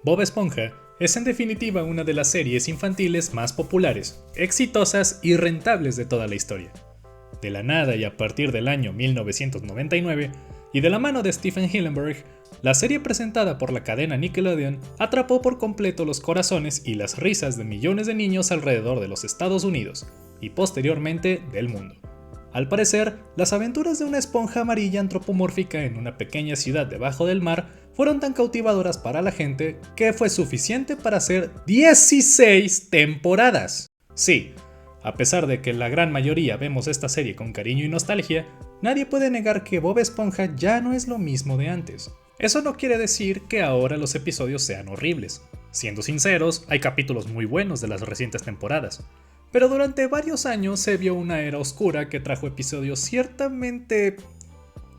Bob Esponja es en definitiva una de las series infantiles más populares, exitosas y rentables de toda la historia. De la nada y a partir del año 1999, y de la mano de Stephen Hillenburg, la serie presentada por la cadena Nickelodeon atrapó por completo los corazones y las risas de millones de niños alrededor de los Estados Unidos, y posteriormente del mundo. Al parecer, las aventuras de una esponja amarilla antropomórfica en una pequeña ciudad debajo del mar fueron tan cautivadoras para la gente que fue suficiente para hacer 16 temporadas. Sí, a pesar de que la gran mayoría vemos esta serie con cariño y nostalgia, nadie puede negar que Bob Esponja ya no es lo mismo de antes. Eso no quiere decir que ahora los episodios sean horribles. Siendo sinceros, hay capítulos muy buenos de las recientes temporadas. Pero durante varios años se vio una era oscura que trajo episodios ciertamente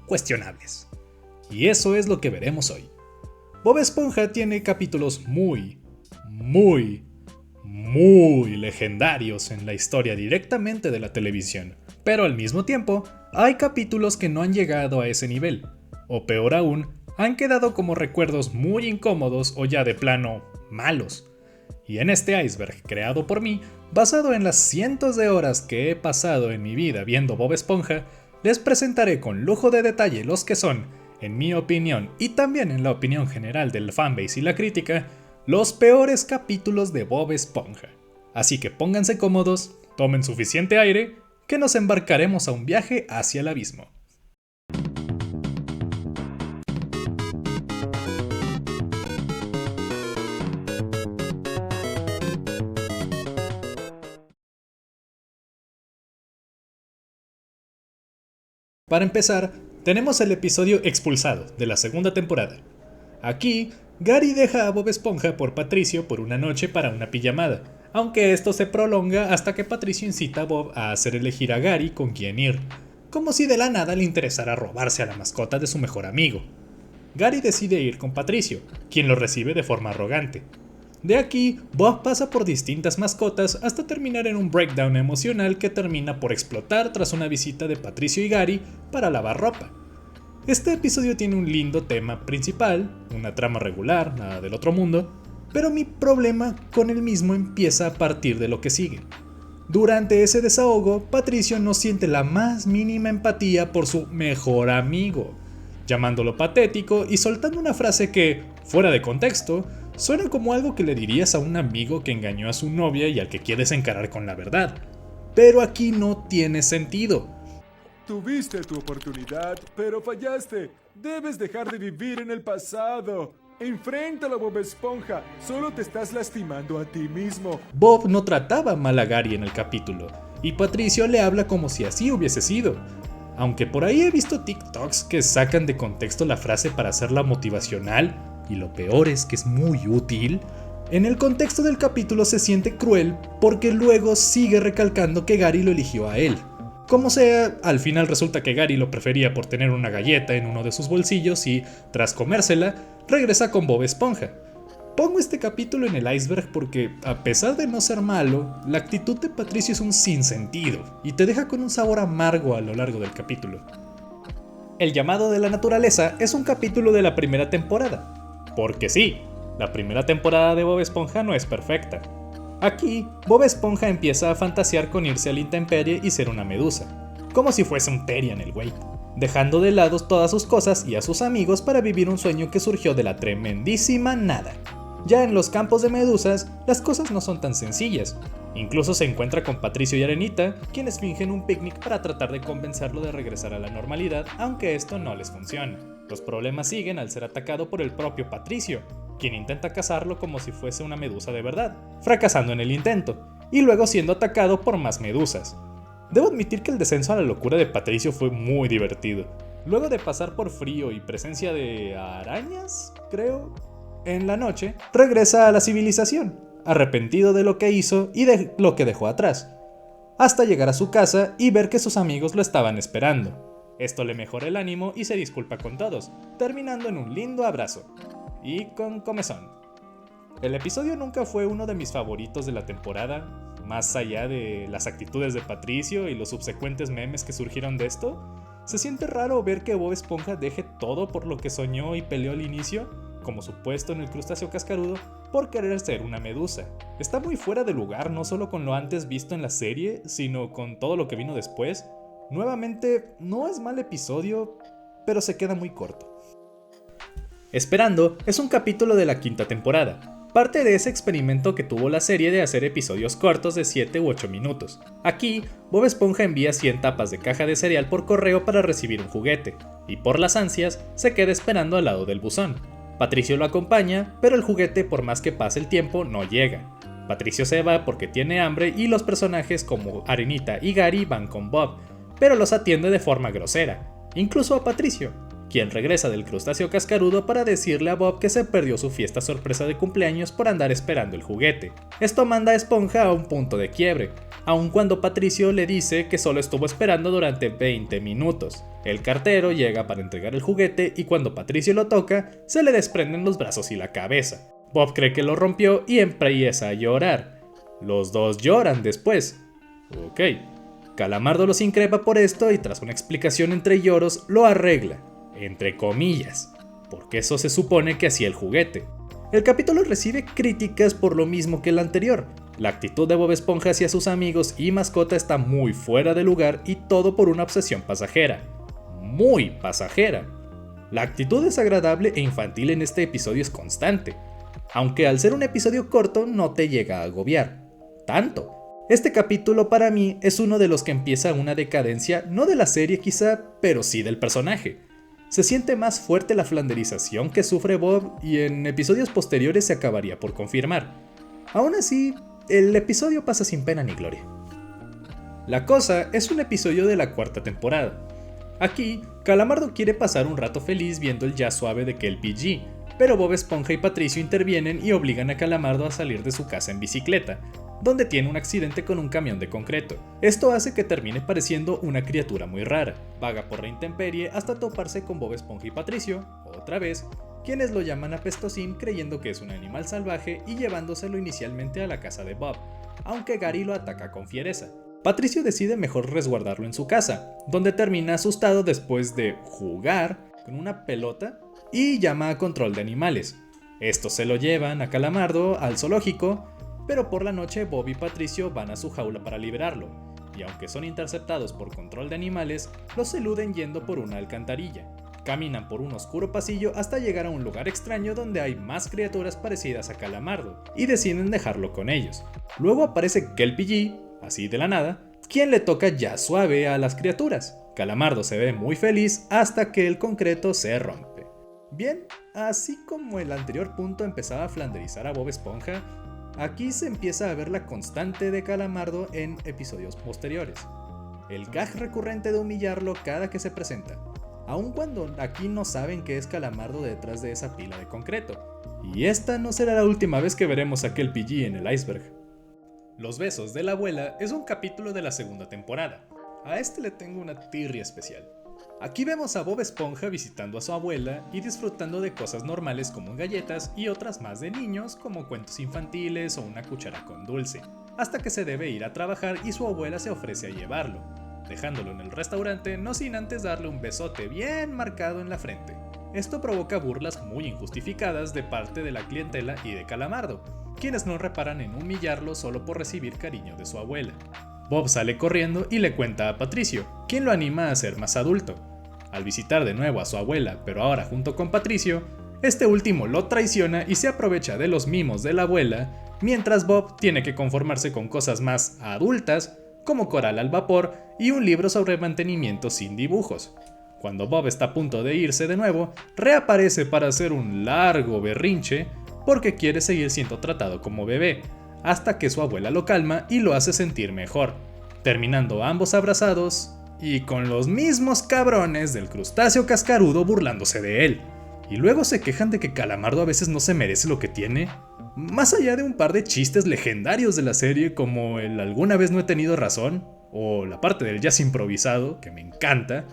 cuestionables. Y eso es lo que veremos hoy. Bob Esponja tiene capítulos muy legendarios en la historia directamente de la televisión. Pero al mismo tiempo, hay capítulos que no han llegado a ese nivel. O peor aún, han quedado como recuerdos muy incómodos o ya de plano malos. Y en este iceberg creado por mí, basado en las cientos de horas que he pasado en mi vida viendo Bob Esponja, les presentaré con lujo de detalle los que son, en mi opinión y también en la opinión general del fanbase y la crítica, los peores capítulos de Bob Esponja. Así que pónganse cómodos, tomen suficiente aire, que nos embarcaremos a un viaje hacia el abismo. Para empezar, tenemos el episodio Expulsado de la segunda temporada. Aquí, Gary deja a Bob Esponja por Patricio por una noche para una pijamada, aunque esto se prolonga hasta que Patricio incita a Bob a hacer elegir a Gary con quién ir, como si de la nada le interesara robarse a la mascota de su mejor amigo. Gary decide ir con Patricio, quien lo recibe de forma arrogante. De aquí, Bob pasa por distintas mascotas hasta terminar en un breakdown emocional que termina por explotar tras una visita de Patricio y Gary para lavar ropa. Este episodio tiene un lindo tema principal, una trama regular, nada del otro mundo, pero mi problema con el mismo empieza a partir de lo que sigue. Durante ese desahogo, Patricio no siente la más mínima empatía por su mejor amigo, llamándolo patético y soltando una frase que, fuera de contexto, suena como algo que le dirías a un amigo que engañó a su novia y al que quieres encarar con la verdad. Pero aquí no tiene sentido. Tuviste tu oportunidad, pero fallaste. Debes dejar de vivir en el pasado. Enfréntalo, Bob Esponja. Solo te estás lastimando a ti mismo. Bob no trataba mal a Gary en el capítulo, y Patricio le habla como si así hubiese sido. Aunque por ahí he visto TikToks que sacan de contexto la frase para hacerla motivacional, y lo peor es que es muy útil, en el contexto del capítulo se siente cruel porque luego sigue recalcando que Gary lo eligió a él. Como sea, al final resulta que Gary lo prefería por tener una galleta en uno de sus bolsillos y, tras comérsela, regresa con Bob Esponja. Pongo este capítulo en el iceberg porque, a pesar de no ser malo, la actitud de Patricio es un sinsentido y te deja con un sabor amargo a lo largo del capítulo. El llamado de la naturaleza es un capítulo de la primera temporada. Porque sí, la primera temporada de Bob Esponja no es perfecta. Aquí, Bob Esponja empieza a fantasear con irse a la intemperie y ser una medusa, como si fuese un Terian el güey, dejando de lado todas sus cosas y a sus amigos para vivir un sueño que surgió de la tremendísima nada. Ya en los campos de medusas, las cosas no son tan sencillas. Incluso se encuentra con Patricio y Arenita, quienes fingen un picnic para tratar de convencerlo de regresar a la normalidad, aunque esto no les funciona. Los problemas siguen al ser atacado por el propio Patricio, quien intenta cazarlo como si fuese una medusa de verdad, fracasando en el intento, y luego siendo atacado por más medusas. Debo admitir que el descenso a la locura de Patricio fue muy divertido. Luego de pasar por frío y presencia de arañas, creo, en la noche, regresa a la civilización, arrepentido de lo que hizo y de lo que dejó atrás, hasta llegar a su casa y ver que sus amigos lo estaban esperando. Esto le mejora el ánimo y se disculpa con todos, terminando en un lindo abrazo. Y con comezón. El episodio nunca fue uno de mis favoritos de la temporada, más allá de las actitudes de Patricio y los subsecuentes memes que surgieron de esto. Se siente raro ver que Bob Esponja deje todo por lo que soñó y peleó al inicio como su puesto en el crustáceo cascarudo, por querer ser una medusa. Está muy fuera de lugar no solo con lo antes visto en la serie, sino con todo lo que vino después. Nuevamente, no es mal episodio, pero se queda muy corto. Esperando es un capítulo de la quinta temporada, parte de ese experimento que tuvo la serie de hacer episodios cortos de 7 u 8 minutos. Aquí, Bob Esponja envía 100 tapas de caja de cereal por correo para recibir un juguete, y por las ansias, se queda esperando al lado del buzón. Patricio lo acompaña, pero el juguete, por más que pase el tiempo, no llega. Patricio se va porque tiene hambre y los personajes como Arenita y Gary van con Bob, pero los atiende de forma grosera, incluso a Patricio, quien regresa del crustáceo cascarudo para decirle a Bob que se perdió su fiesta sorpresa de cumpleaños por andar esperando el juguete. Esto manda a Esponja a un punto de quiebre, aun cuando Patricio le dice que solo estuvo esperando durante 20 minutos. El cartero llega para entregar el juguete y cuando Patricio lo toca, se le desprenden los brazos y la cabeza. Bob cree que lo rompió y empieza a llorar. Los dos lloran después. Ok. Calamardo los increpa por esto y tras una explicación entre lloros, lo arregla. Entre comillas, porque eso se supone que hacía el juguete. El capítulo recibe críticas por lo mismo que el anterior. La actitud de Bob Esponja hacia sus amigos y mascota está muy fuera de lugar y todo por una obsesión pasajera. Muy pasajera. La actitud desagradable e infantil en este episodio es constante, aunque al ser un episodio corto no te llega a agobiar tanto. Este capítulo para mí es uno de los que empieza una decadencia, no de la serie quizá, pero sí del personaje. Se siente más fuerte la flanderización que sufre Bob y en episodios posteriores se acabaría por confirmar. Aún así, el episodio pasa sin pena ni gloria. La Cosa es un episodio de la cuarta temporada. Aquí, Calamardo quiere pasar un rato feliz viendo el jazz suave de Kel PG, pero Bob Esponja y Patricio intervienen y obligan a Calamardo a salir de su casa en bicicleta, donde tiene un accidente con un camión de concreto. Esto hace que termine pareciendo una criatura muy rara, vaga por la intemperie hasta toparse con Bob Esponja y Patricio, otra vez, quienes lo llaman apestosín creyendo que es un animal salvaje y llevándoselo inicialmente a la casa de Bob, aunque Gary lo ataca con fiereza. Patricio decide mejor resguardarlo en su casa, donde termina asustado después de jugar con una pelota y llama a control de animales. Estos se lo llevan a Calamardo al zoológico, pero por la noche Bob y Patricio van a su jaula para liberarlo, y aunque son interceptados por control de animales, los eluden yendo por una alcantarilla. Caminan por un oscuro pasillo hasta llegar a un lugar extraño donde hay más criaturas parecidas a Calamardo, y deciden dejarlo con ellos. Luego aparece Kel PG, así de la nada, quien le toca ya suave a las criaturas. Calamardo se ve muy feliz hasta que el concreto se rompe. Bien, así como el anterior punto empezaba a flanderizar a Bob Esponja, aquí se empieza a ver la constante de Calamardo en episodios posteriores. El gag recurrente de humillarlo cada que se presenta, aun cuando aquí no saben que es Calamardo detrás de esa pila de concreto. Y esta no será la última vez que veremos a Kel PG en el iceberg. Los besos de la abuela es un capítulo de la segunda temporada. A este le tengo una tirria especial. Aquí vemos a Bob Esponja visitando a su abuela y disfrutando de cosas normales como galletas y otras más de niños como cuentos infantiles o una cuchara con dulce, hasta que se debe ir a trabajar y su abuela se ofrece a llevarlo, dejándolo en el restaurante no sin antes darle un besote bien marcado en la frente. Esto provoca burlas muy injustificadas de parte de la clientela y de Calamardo, quienes no reparan en humillarlo solo por recibir cariño de su abuela. Bob sale corriendo y le cuenta a Patricio, quien lo anima a ser más adulto. Al visitar de nuevo a su abuela, pero ahora junto con Patricio, este último lo traiciona y se aprovecha de los mimos de la abuela, mientras Bob tiene que conformarse con cosas más adultas, como coral al vapor y un libro sobre mantenimiento sin dibujos. Cuando Bob está a punto de irse de nuevo, reaparece para hacer un largo berrinche porque quiere seguir siendo tratado como bebé, hasta que su abuela lo calma y lo hace sentir mejor, terminando ambos abrazados y con los mismos cabrones del crustáceo cascarudo burlándose de él. Y luego se quejan de que Calamardo a veces no se merece lo que tiene. Más allá de un par de chistes legendarios de la serie como el "alguna vez no he tenido razón" o la parte del jazz improvisado, que me encanta,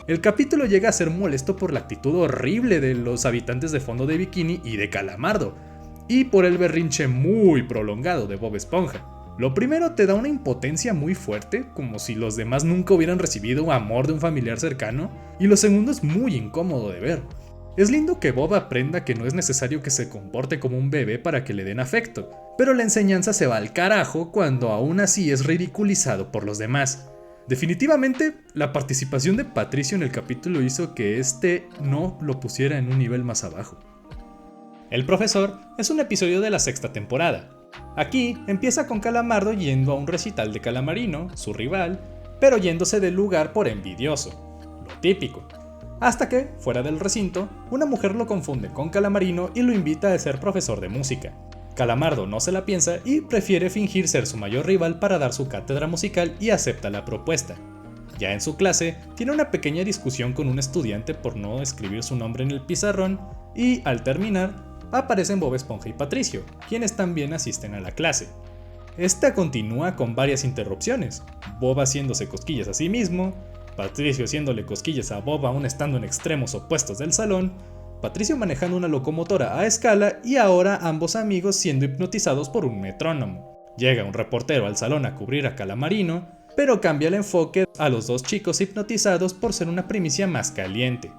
el capítulo llega a ser molesto por la actitud horrible de los habitantes de Fondo de Bikini y de Calamardo, y por el berrinche muy prolongado de Bob Esponja. Lo primero te da una impotencia muy fuerte, como si los demás nunca hubieran recibido amor de un familiar cercano, y lo segundo es muy incómodo de ver. Es lindo que Bob aprenda que no es necesario que se comporte como un bebé para que le den afecto, pero la enseñanza se va al carajo cuando aún así es ridiculizado por los demás. Definitivamente, la participación de Patricio en el capítulo hizo que este no lo pusiera en un nivel más abajo. El profesor es un episodio de la sexta temporada. Aquí empieza con Calamardo yendo a un recital de Calamarino, su rival, pero yéndose del lugar por envidioso, lo típico. Hasta que, fuera del recinto, una mujer lo confunde con Calamarino y lo invita a ser profesor de música. Calamardo no se la piensa y prefiere fingir ser su mayor rival para dar su cátedra musical y acepta la propuesta. Ya en su clase, tiene una pequeña discusión con un estudiante por no escribir su nombre en el pizarrón y, al terminar, aparecen Bob Esponja y Patricio, quienes también asisten a la clase. Esta continúa con varias interrupciones, Bob haciéndose cosquillas a sí mismo, Patricio haciéndole cosquillas a Bob aún estando en extremos opuestos del salón, Patricio manejando una locomotora a escala y ahora ambos amigos siendo hipnotizados por un metrónomo. Llega un reportero al salón a cubrir a Calamarino, pero cambia el enfoque a los dos chicos hipnotizados por ser una primicia más caliente.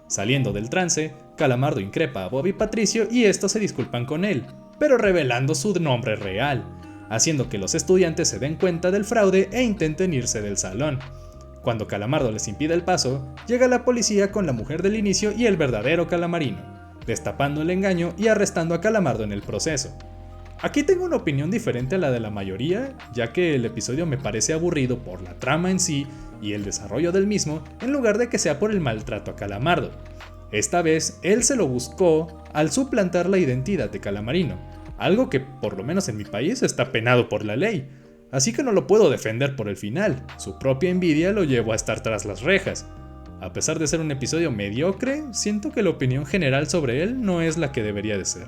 Saliendo del trance, Calamardo increpa a Bob y Patricio y estos se disculpan con él, pero revelando su nombre real, haciendo que los estudiantes se den cuenta del fraude e intenten irse del salón. Cuando Calamardo les impide el paso, llega la policía con la mujer del inicio y el verdadero Calamarino, destapando el engaño y arrestando a Calamardo en el proceso. Aquí tengo una opinión diferente a la de la mayoría, ya que el episodio me parece aburrido por la trama en sí y el desarrollo del mismo, en lugar de que sea por el maltrato a Calamardo. Esta vez, él se lo buscó al suplantar la identidad de Calamarino, algo que, por lo menos en mi país, está penado por la ley. Así que no lo puedo defender por el final, su propia envidia lo llevó a estar tras las rejas. A pesar de ser un episodio mediocre, siento que la opinión general sobre él no es la que debería de ser.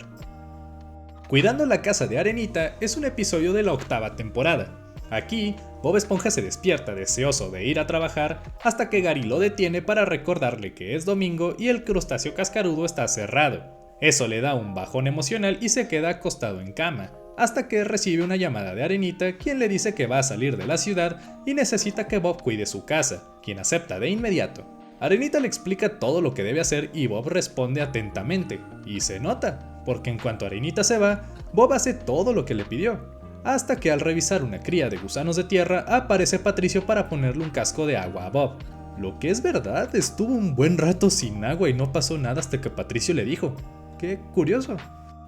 Cuidando la casa de Arenita es un episodio de la octava temporada. Aquí, Bob Esponja se despierta deseoso de ir a trabajar hasta que Gary lo detiene para recordarle que es domingo y el crustáceo cascarudo está cerrado. Eso le da un bajón emocional y se queda acostado en cama, hasta que recibe una llamada de Arenita, quien le dice que va a salir de la ciudad y necesita que Bob cuide su casa, quien acepta de inmediato. Arenita le explica todo lo que debe hacer y Bob responde atentamente, y se nota, porque en cuanto Arenita se va, Bob hace todo lo que le pidió, hasta que al revisar una cría de gusanos de tierra aparece Patricio para ponerle un casco de agua a Bob. Lo que es verdad, estuvo un buen rato sin agua y no pasó nada hasta que Patricio le dijo. ¡Qué curioso!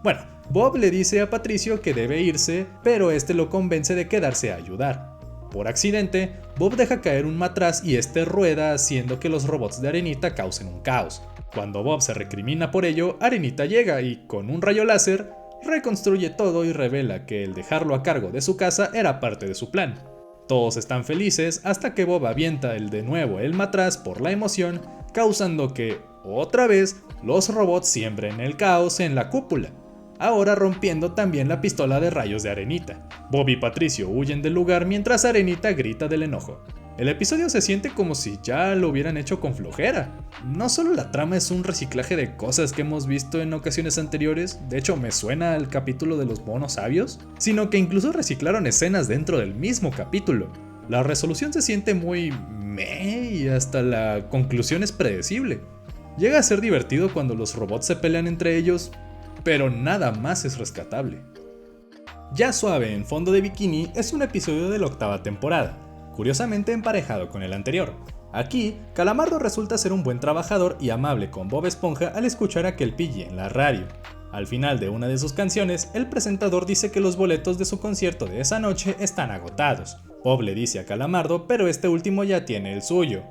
Bueno, Bob le dice a Patricio que debe irse, pero este lo convence de quedarse a ayudar. Por accidente, Bob deja caer un matraz y este rueda haciendo que los robots de Arenita causen un caos. Cuando Bob se recrimina por ello, Arenita llega y, con un rayo láser, reconstruye todo y revela que el dejarlo a cargo de su casa era parte de su plan. Todos están felices hasta que Bob avienta de nuevo el matraz por la emoción, causando que, otra vez, los robots siembren el caos en la cúpula, ahora rompiendo también la pistola de rayos de Arenita. Bob y Patricio huyen del lugar mientras Arenita grita del enojo. El episodio se siente como si ya lo hubieran hecho con flojera. No solo la trama es un reciclaje de cosas que hemos visto en ocasiones anteriores, de hecho me suena al capítulo de los monos sabios, sino que incluso reciclaron escenas dentro del mismo capítulo. La resolución se siente muy meh y hasta la conclusión es predecible. Llega a ser divertido cuando los robots se pelean entre ellos, pero nada más es rescatable. Ya Suave en Fondo de Bikini es un episodio de la octava temporada, curiosamente emparejado con el anterior. Aquí, Calamardo resulta ser un buen trabajador y amable con Bob Esponja al escuchar aquel pilli en la radio. Al final de una de sus canciones, el presentador dice que los boletos de su concierto de esa noche están agotados. Bob le dice a Calamardo, pero este último ya tiene el suyo,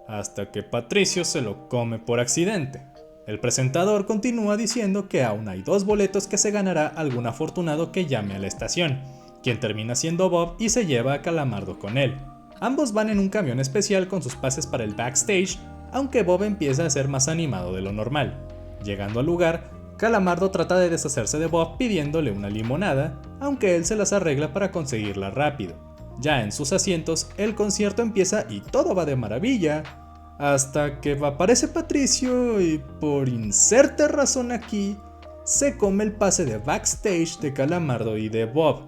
hasta que Patricio se lo come por accidente. El presentador continúa diciendo que aún hay 2 boletos que se ganará algún afortunado que llame a la estación, quien termina siendo Bob y se lleva a Calamardo con él. Ambos van en un camión especial con sus pases para el backstage, aunque Bob empieza a ser más animado de lo normal. Llegando al lugar, Calamardo trata de deshacerse de Bob pidiéndole una limonada, aunque él se las arregla para conseguirla rápido. Ya en sus asientos, el concierto empieza y todo va de maravilla, hasta que aparece Patricio y, por inserte razón aquí, se come el pase de backstage de Calamardo y de Bob.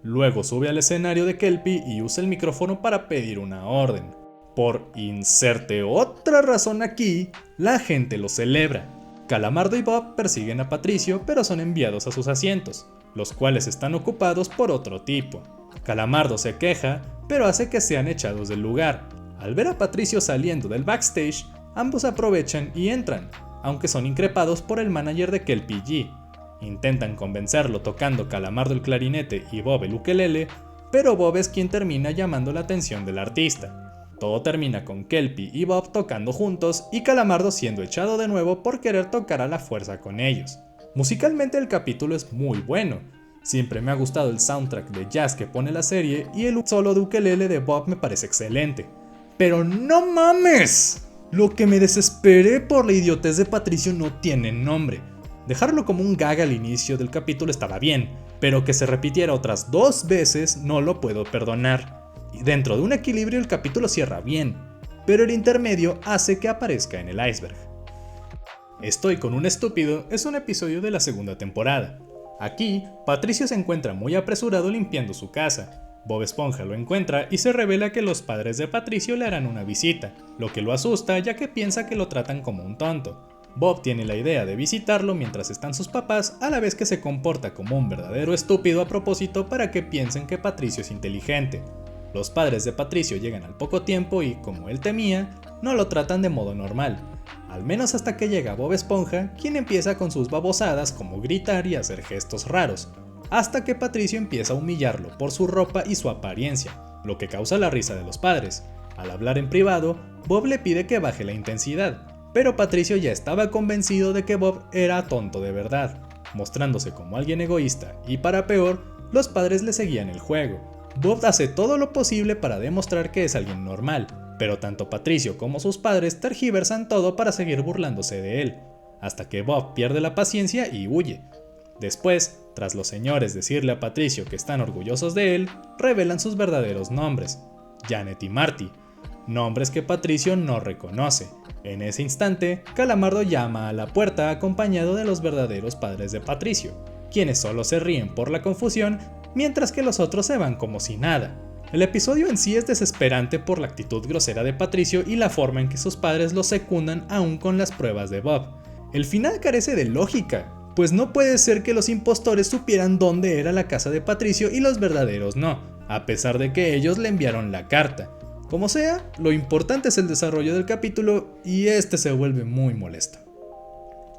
Luego sube al escenario de Kelpie y usa el micrófono para pedir una orden. Por inserte otra razón aquí, la gente lo celebra. Calamardo y Bob persiguen a Patricio, pero son enviados a sus asientos, los cuales están ocupados por otro tipo. Calamardo se queja, pero hace que sean echados del lugar. Al ver a Patricio saliendo del backstage, ambos aprovechan y entran, aunque son increpados por el manager de Kelpie G. Intentan convencerlo tocando Calamardo el clarinete y Bob el ukelele, pero Bob es quien termina llamando la atención del artista. Todo termina con Kelpie y Bob tocando juntos y Calamardo siendo echado de nuevo por querer tocar a la fuerza con ellos. Musicalmente el capítulo es muy bueno. Siempre me ha gustado el soundtrack de jazz que pone la serie y el solo de ukelele de Bob me parece excelente. ¡Pero no mames! Lo que me desesperé por la idiotez de Patricio no tiene nombre. Dejarlo como un gag al inicio del capítulo estaba bien, pero que se repitiera otras 2 veces no lo puedo perdonar. Y dentro de un equilibrio el capítulo cierra bien, pero el intermedio hace que aparezca en el iceberg. Estoy con un estúpido es un episodio de la segunda temporada. Aquí, Patricio se encuentra muy apresurado limpiando su casa. Bob Esponja lo encuentra y se revela que los padres de Patricio le harán una visita, lo que lo asusta ya que piensa que lo tratan como un tonto. Bob tiene la idea de visitarlo mientras están sus papás, a la vez que se comporta como un verdadero estúpido a propósito para que piensen que Patricio es inteligente. Los padres de Patricio llegan al poco tiempo y, como él temía, no lo tratan de modo normal, al menos hasta que llega Bob Esponja, quien empieza con sus babosadas como gritar y hacer gestos raros, hasta que Patricio empieza a humillarlo por su ropa y su apariencia, lo que causa la risa de los padres. Al hablar en privado, Bob le pide que baje la intensidad, pero Patricio ya estaba convencido de que Bob era tonto de verdad, mostrándose como alguien egoísta, y para peor, los padres le seguían el juego. Bob hace todo lo posible para demostrar que es alguien normal, pero tanto Patricio como sus padres tergiversan todo para seguir burlándose de él, hasta que Bob pierde la paciencia y huye. Después, tras los señores decirle a Patricio que están orgullosos de él, revelan sus verdaderos nombres, Janet y Marty, nombres que Patricio no reconoce. En ese instante, Calamardo llama a la puerta acompañado de los verdaderos padres de Patricio, quienes solo se ríen por la confusión, mientras que los otros se van como si nada. El episodio en sí es desesperante por la actitud grosera de Patricio y la forma en que sus padres lo secundan aún con las pruebas de Bob. El final carece de lógica, pues no puede ser que los impostores supieran dónde era la casa de Patricio y los verdaderos no, a pesar de que ellos le enviaron la carta. Como sea, lo importante es el desarrollo del capítulo y este se vuelve muy molesto.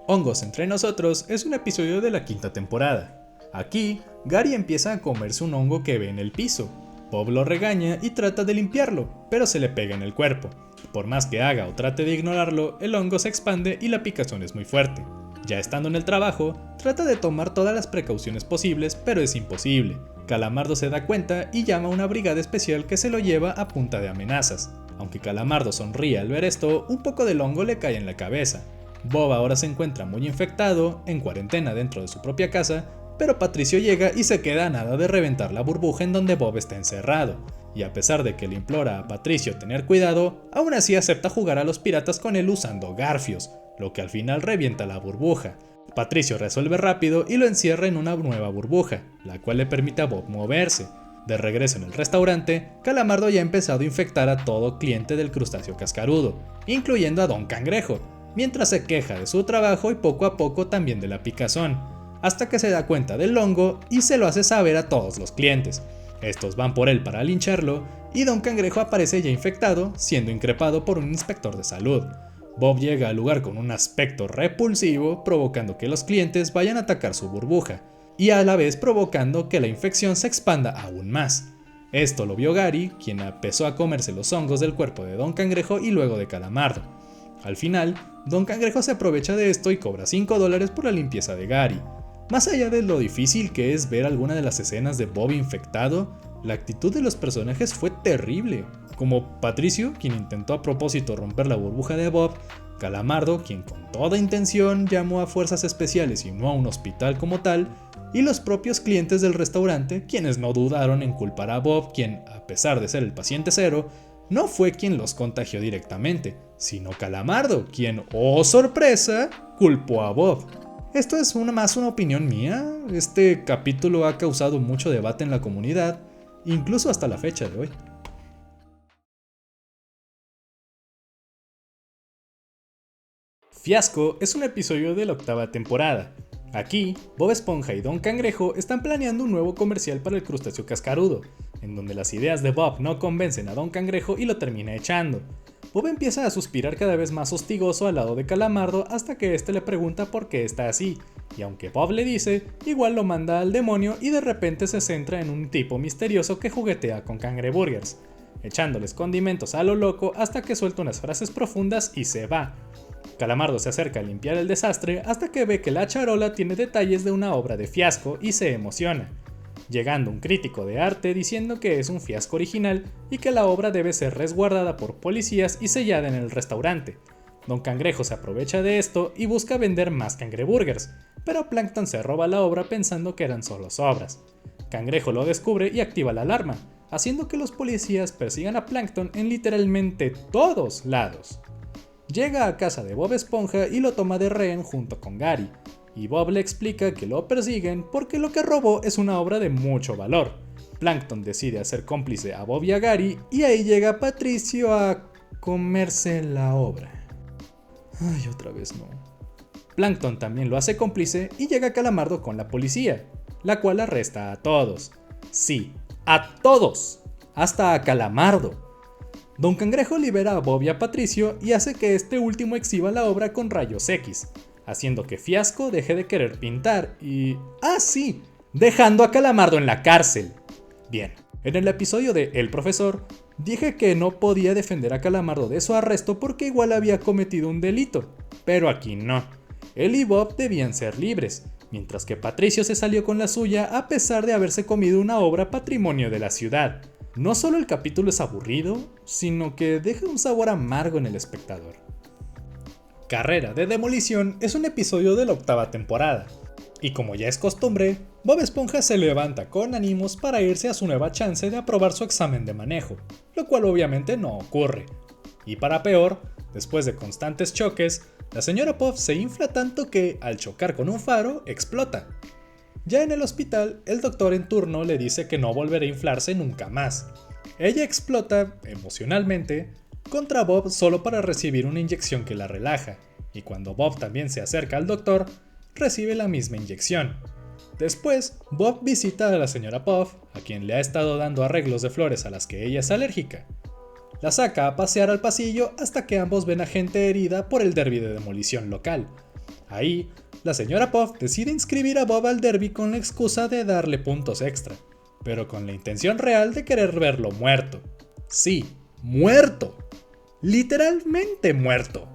Hongos entre nosotros es un episodio de la 5ª temporada. Aquí, Gary empieza a comerse un hongo que ve en el piso. Bob lo regaña y trata de limpiarlo, pero se le pega en el cuerpo. Por más que haga o trate de ignorarlo, el hongo se expande y la picazón es muy fuerte. Ya estando en el trabajo, trata de tomar todas las precauciones posibles, pero es imposible. Calamardo se da cuenta y llama a una brigada especial que se lo lleva a punta de amenazas. Aunque Calamardo sonríe al ver esto, un poco del hongo le cae en la cabeza. Bob ahora se encuentra muy infectado, en cuarentena dentro de su propia casa, pero Patricio llega y se queda a nada de reventar la burbuja en donde Bob está encerrado. Y a pesar de que le implora a Patricio tener cuidado, aún así acepta jugar a los piratas con él usando garfios, lo que al final revienta la burbuja. Patricio resuelve rápido y lo encierra en una nueva burbuja, la cual le permite a Bob moverse. De regreso en el restaurante, Calamardo ya ha empezado a infectar a todo cliente del crustáceo cascarudo, incluyendo a Don Cangrejo, mientras se queja de su trabajo y poco a poco también de la picazón, hasta que se da cuenta del hongo y se lo hace saber a todos los clientes. Estos van por él para lincharlo y Don Cangrejo aparece ya infectado, siendo increpado por un inspector de salud. Bob llega al lugar con un aspecto repulsivo, provocando que los clientes vayan a atacar su burbuja, y a la vez provocando que la infección se expanda aún más. Esto lo vio Gary, quien empezó a comerse los hongos del cuerpo de Don Cangrejo y luego de Calamardo. Al final, Don Cangrejo se aprovecha de esto y cobra $5 por la limpieza de Gary. Más allá de lo difícil que es ver alguna de las escenas de Bob infectado, la actitud de los personajes fue terrible, como Patricio, quien intentó a propósito romper la burbuja de Bob, Calamardo, quien con toda intención llamó a fuerzas especiales y no a un hospital como tal, y los propios clientes del restaurante, quienes no dudaron en culpar a Bob, quien, a pesar de ser el paciente cero, no fue quien los contagió directamente, sino Calamardo, quien, ¡oh sorpresa!, culpó a Bob. Esto es más una opinión mía. Este capítulo ha causado mucho debate en la comunidad, incluso hasta la fecha de hoy. Fiasco es un episodio de la 8ª temporada. Aquí, Bob Esponja y Don Cangrejo están planeando un nuevo comercial para el crustáceo cascarudo, en donde las ideas de Bob no convencen a Don Cangrejo y lo termina echando. Bob empieza a suspirar cada vez más hostigoso al lado de Calamardo hasta que este le pregunta por qué está así, y aunque Bob le dice, igual lo manda al demonio y de repente se centra en un tipo misterioso que juguetea con cangreburgers, echándoles condimentos a lo loco hasta que suelta unas frases profundas y se va. Calamardo se acerca a limpiar el desastre hasta que ve que la charola tiene detalles de una obra de Fiasco y se emociona, llegando un crítico de arte diciendo que es un fiasco original y que la obra debe ser resguardada por policías y sellada en el restaurante. Don Cangrejo se aprovecha de esto y busca vender más cangreburgers, pero Plankton se roba la obra pensando que eran solo sobras. Cangrejo lo descubre y activa la alarma, haciendo que los policías persigan a Plankton en literalmente todos lados. Llega a casa de Bob Esponja y lo toma de rehén junto con Gary, y Bob le explica que lo persiguen porque lo que robó es una obra de mucho valor. Plankton decide hacer cómplice a Bob y a Gary, y ahí llega Patricio a comerse la obra. Ay, otra vez no. Plankton también lo hace cómplice y llega Calamardo con la policía, la cual arresta a todos. Sí, a todos, hasta a Calamardo. Don Cangrejo libera a Bob y a Patricio y hace que este último exhiba la obra con rayos X, haciendo que Fiasco deje de querer pintar y... ¡ah, sí! Dejando a Calamardo en la cárcel. Bien, en el episodio de El Profesor, dije que no podía defender a Calamardo de su arresto porque igual había cometido un delito, pero aquí no. Él y Bob debían ser libres, mientras que Patricio se salió con la suya a pesar de haberse comido una obra patrimonio de la ciudad. No solo el capítulo es aburrido, sino que deja un sabor amargo en el espectador. Carrera de Demolición es un episodio de la 8ª temporada, y como ya es costumbre, Bob Esponja se levanta con ánimos para irse a su nueva chance de aprobar su examen de manejo, lo cual obviamente no ocurre. Y para peor, después de constantes choques, la señora Puff se infla tanto que, al chocar con un faro, explota. Ya en el hospital, el doctor en turno le dice que no volverá a inflarse nunca más. Ella explota, emocionalmente, contra Bob solo para recibir una inyección que la relaja, y cuando Bob también se acerca al doctor, recibe la misma inyección. Después, Bob visita a la señora Puff, a quien le ha estado dando arreglos de flores a las que ella es alérgica. La saca a pasear al pasillo hasta que ambos ven a gente herida por el derbi de demolición local. Ahí, la señora Puff decide inscribir a Bob al derbi con la excusa de darle puntos extra, pero con la intención real de querer verlo muerto. Sí, muerto. Literalmente muerto.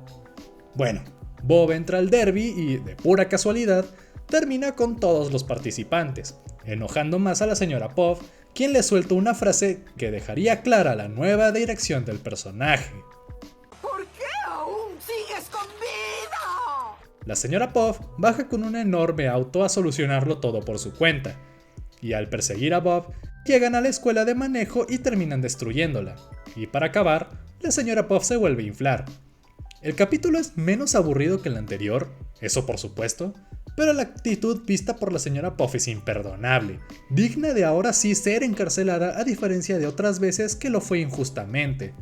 Bueno, Bob entra al derbi y, de pura casualidad, termina con todos los participantes, enojando más a la señora Puff, quien le suelta una frase que dejaría clara la nueva dirección del personaje. ¿Por qué aún sigues con vida? La señora Puff baja con un enorme auto a solucionarlo todo por su cuenta, y al perseguir a Bob, llegan a la escuela de manejo y terminan destruyéndola, y para acabar, la señora Puff se vuelve a inflar. El capítulo es menos aburrido que el anterior, eso por supuesto, pero la actitud vista por la señora Puff es imperdonable, digna de ahora sí ser encarcelada a diferencia de otras veces que lo fue injustamente,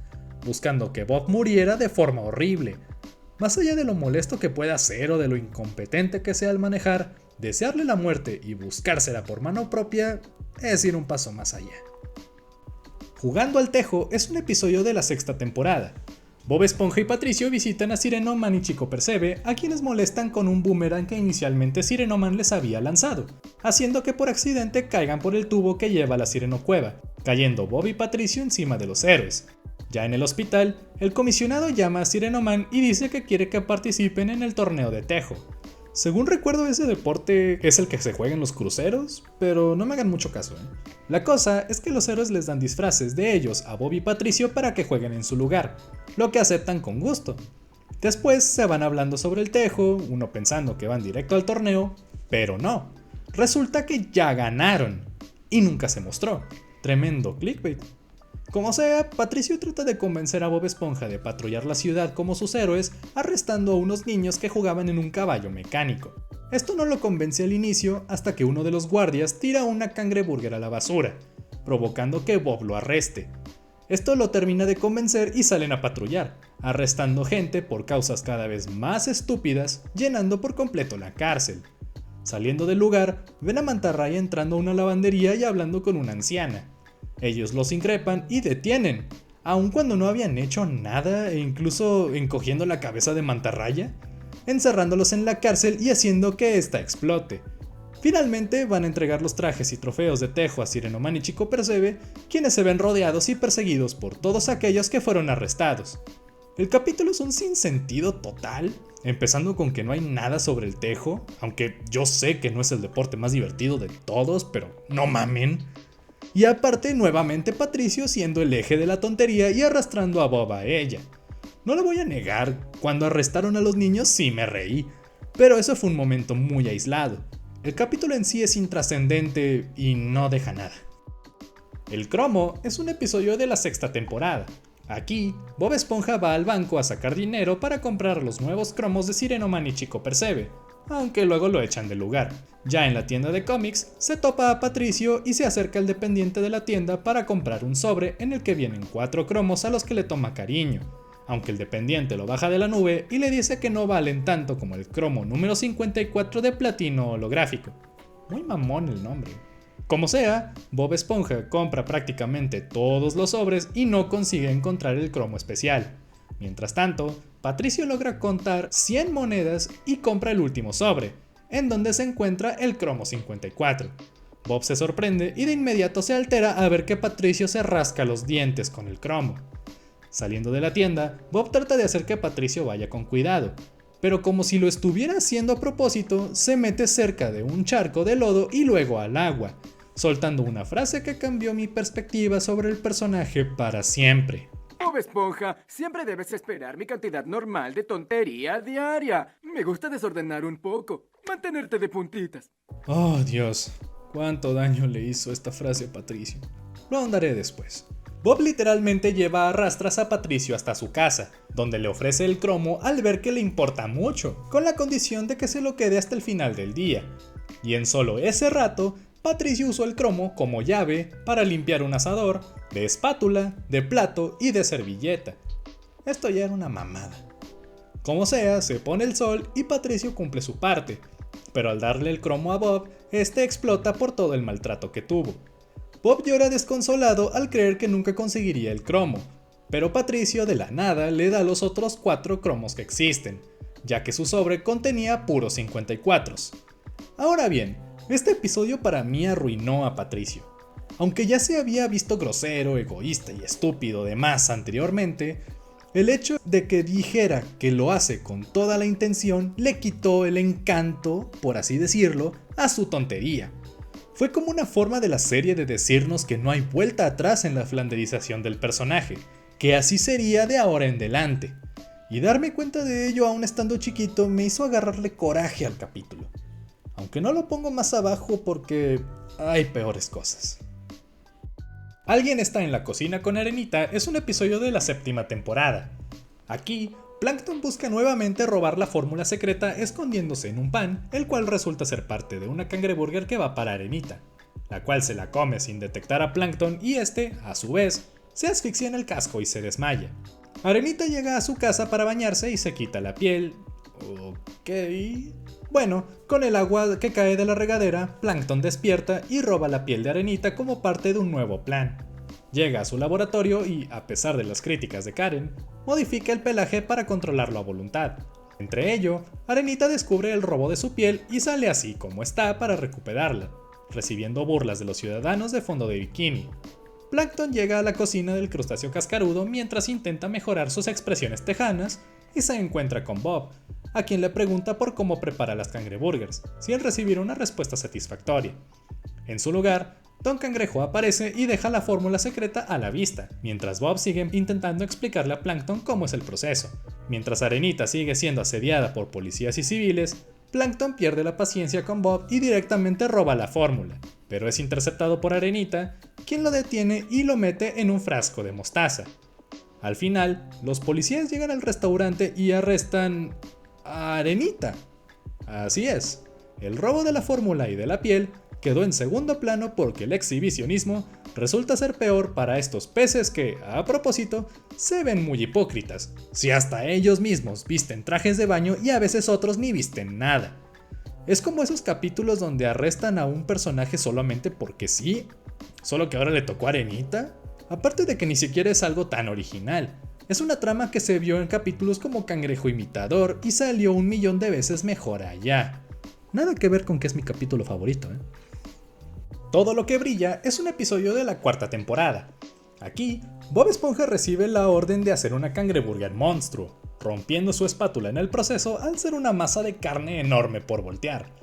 buscando que Bob muriera de forma horrible. Más allá de lo molesto que pueda ser o de lo incompetente que sea al manejar, desearle la muerte y buscársela por mano propia es ir un paso más allá. Jugando al Tejo es un episodio de la 6ª temporada. Bob Esponja y Patricio visitan a Sirenoman y Chico Percebe, a quienes molestan con un boomerang que inicialmente Sirenoman les había lanzado, haciendo que por accidente caigan por el tubo que lleva a la Sirenocueva, cayendo Bob y Patricio encima de los héroes. Ya en el hospital, el comisionado llama a Sirenoman y dice que quiere que participen en el torneo de Tejo. Según recuerdo, ese deporte es el que se juega en los cruceros, pero no me hagan mucho caso, La cosa es que los héroes les dan disfraces de ellos a Bob y Patricio para que jueguen en su lugar, lo que aceptan con gusto. Después se van hablando sobre el Tejo, uno pensando que van directo al torneo, pero no. Resulta que ya ganaron, y nunca se mostró. Tremendo clickbait. Como sea, Patricio trata de convencer a Bob Esponja de patrullar la ciudad como sus héroes, arrestando a unos niños que jugaban en un caballo mecánico. Esto no lo convence al inicio hasta que uno de los guardias tira una cangreburger a la basura, provocando que Bob lo arreste. Esto lo termina de convencer y salen a patrullar, arrestando gente por causas cada vez más estúpidas, llenando por completo la cárcel. Saliendo del lugar, ven a Mantarraya entrando a una lavandería y hablando con una anciana. Ellos los increpan y detienen, aun cuando no habían hecho nada e incluso encogiendo la cabeza de Mantarraya, encerrándolos en la cárcel y haciendo que ésta explote. Finalmente van a entregar los trajes y trofeos de Tejo a Sirenoman y Chico Percebe, quienes se ven rodeados y perseguidos por todos aquellos que fueron arrestados. El capítulo es un sinsentido total, empezando con que no hay nada sobre el tejo, aunque yo sé que no es el deporte más divertido de todos, pero no mamen. Y aparte, nuevamente Patricio siendo el eje de la tontería y arrastrando a Bob a ella. No lo voy a negar, cuando arrestaron a los niños sí me reí, pero eso fue un momento muy aislado. El capítulo en sí es intrascendente y no deja nada. El cromo es un episodio de la 6ª temporada. Aquí, Bob Esponja va al banco a sacar dinero para comprar los nuevos cromos de Sirenoman y Chico Percebe, aunque luego lo echan del lugar. Ya en la tienda de cómics, se topa a Patricio y se acerca al dependiente de la tienda para comprar un sobre en el que vienen 4 cromos a los que le toma cariño, aunque el dependiente lo baja de la nube y le dice que no valen tanto como el cromo número 54 de platino holográfico. Muy mamón el nombre. Como sea, Bob Esponja compra prácticamente todos los sobres y no consigue encontrar el cromo especial. Mientras tanto, Patricio logra contar 100 monedas y compra el último sobre, en donde se encuentra el cromo 54. Bob se sorprende y de inmediato se altera a ver que Patricio se rasca los dientes con el cromo. Saliendo de la tienda, Bob trata de hacer que Patricio vaya con cuidado, pero como si lo estuviera haciendo a propósito, se mete cerca de un charco de lodo y luego al agua, soltando una frase que cambió mi perspectiva sobre el personaje para siempre. Bob Esponja, siempre debes esperar mi cantidad normal de tontería diaria. Me gusta desordenar un poco, mantenerte de puntitas. Oh Dios, cuánto daño le hizo esta frase a Patricio. Lo ahondaré después. Bob literalmente lleva a rastras a Patricio hasta su casa, donde le ofrece el cromo al ver que le importa mucho, con la condición de que se lo quede hasta el final del día. Y en solo ese rato, Patricio usó el cromo como llave para limpiar un asador, de espátula, de plato y de servilleta. Esto ya era una mamada. Como sea, se pone el sol y Patricio cumple su parte, pero al darle el cromo a Bob, este explota por todo el maltrato que tuvo. Bob llora desconsolado al creer que nunca conseguiría el cromo, pero Patricio de la nada le da los otros 4 cromos que existen, ya que su sobre contenía puros 54. Ahora bien, este episodio para mí arruinó a Patricio. Aunque ya se había visto grosero, egoísta y estúpido de más anteriormente, el hecho de que dijera que lo hace con toda la intención le quitó el encanto, por así decirlo, a su tontería. Fue como una forma de la serie de decirnos que no hay vuelta atrás en la flanderización del personaje, que así sería de ahora en adelante. Y darme cuenta de ello aún estando chiquito me hizo agarrarle coraje al capítulo. Aunque no lo pongo más abajo porque hay peores cosas. Alguien está en la cocina con Arenita es un episodio de la 7ª temporada. Aquí, Plankton busca nuevamente robar la fórmula secreta escondiéndose en un pan, el cual resulta ser parte de una cangreburger que va para Arenita, la cual se la come sin detectar a Plankton y este, a su vez, se asfixia en el casco y se desmaya. Arenita llega a su casa para bañarse y se quita la piel. Ok. Bueno, con el agua que cae de la regadera, Plankton despierta y roba la piel de Arenita como parte de un nuevo plan. Llega a su laboratorio y, a pesar de las críticas de Karen, modifica el pelaje para controlarlo a voluntad. Entre ello, Arenita descubre el robo de su piel y sale así como está para recuperarla, recibiendo burlas de los ciudadanos de fondo de bikini. Plankton llega a la cocina del crustáceo cascarudo mientras intenta mejorar sus expresiones tejanas y se encuentra con Bob, a quien le pregunta por cómo prepara las cangreburgers, sin recibir una respuesta satisfactoria. En su lugar, Don Cangrejo aparece y deja la fórmula secreta a la vista, mientras Bob sigue intentando explicarle a Plankton cómo es el proceso. Mientras Arenita sigue siendo asediada por policías y civiles, Plankton pierde la paciencia con Bob y directamente roba la fórmula, pero es interceptado por Arenita, quien lo detiene y lo mete en un frasco de mostaza. Al final, los policías llegan al restaurante y arrestan a Arenita. Así es, El robo de la fórmula y de la piel quedó en segundo plano porque el exhibicionismo resulta ser peor para estos peces que, a propósito, se ven muy hipócritas, si hasta ellos mismos visten trajes de baño y a veces otros ni visten nada. Es como esos capítulos donde arrestan a un personaje solamente porque sí, solo que ahora le tocó arenita. Aparte de que ni siquiera es algo tan original, es una trama que se vio en capítulos como Cangrejo Imitador y salió 1.000.000 de veces mejor allá. Nada que ver con que es mi capítulo favorito, ¿eh? Todo lo que brilla es un episodio de la cuarta temporada. Aquí, Bob Esponja recibe la orden de hacer una cangreburger monstruo, rompiendo su espátula en el proceso al ser una masa de carne enorme por voltear.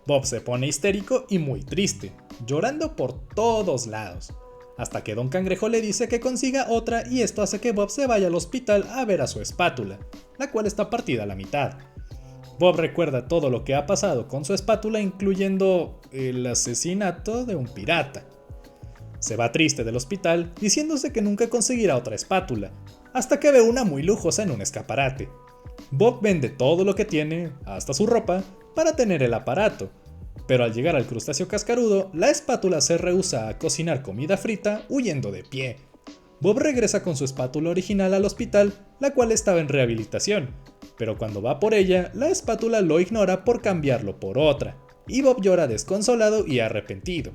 Bob se pone histérico y muy triste, llorando por todos lados, hasta que Don Cangrejo le dice que consiga otra y esto hace que Bob se vaya al hospital a ver a su espátula, la cual está partida a la mitad. Bob recuerda todo lo que ha pasado con su espátula, incluyendo el asesinato de un pirata. Se va triste del hospital, diciéndose que nunca conseguirá otra espátula, hasta que ve una muy lujosa en un escaparate. Bob vende todo lo que tiene, hasta su ropa, para tener el aparato, pero al llegar al crustáceo cascarudo, la espátula se rehúsa a cocinar comida frita huyendo de pie. Bob regresa con su espátula original al hospital, la cual estaba en rehabilitación, pero cuando va por ella, la espátula lo ignora por cambiarlo por otra, y Bob llora desconsolado y arrepentido.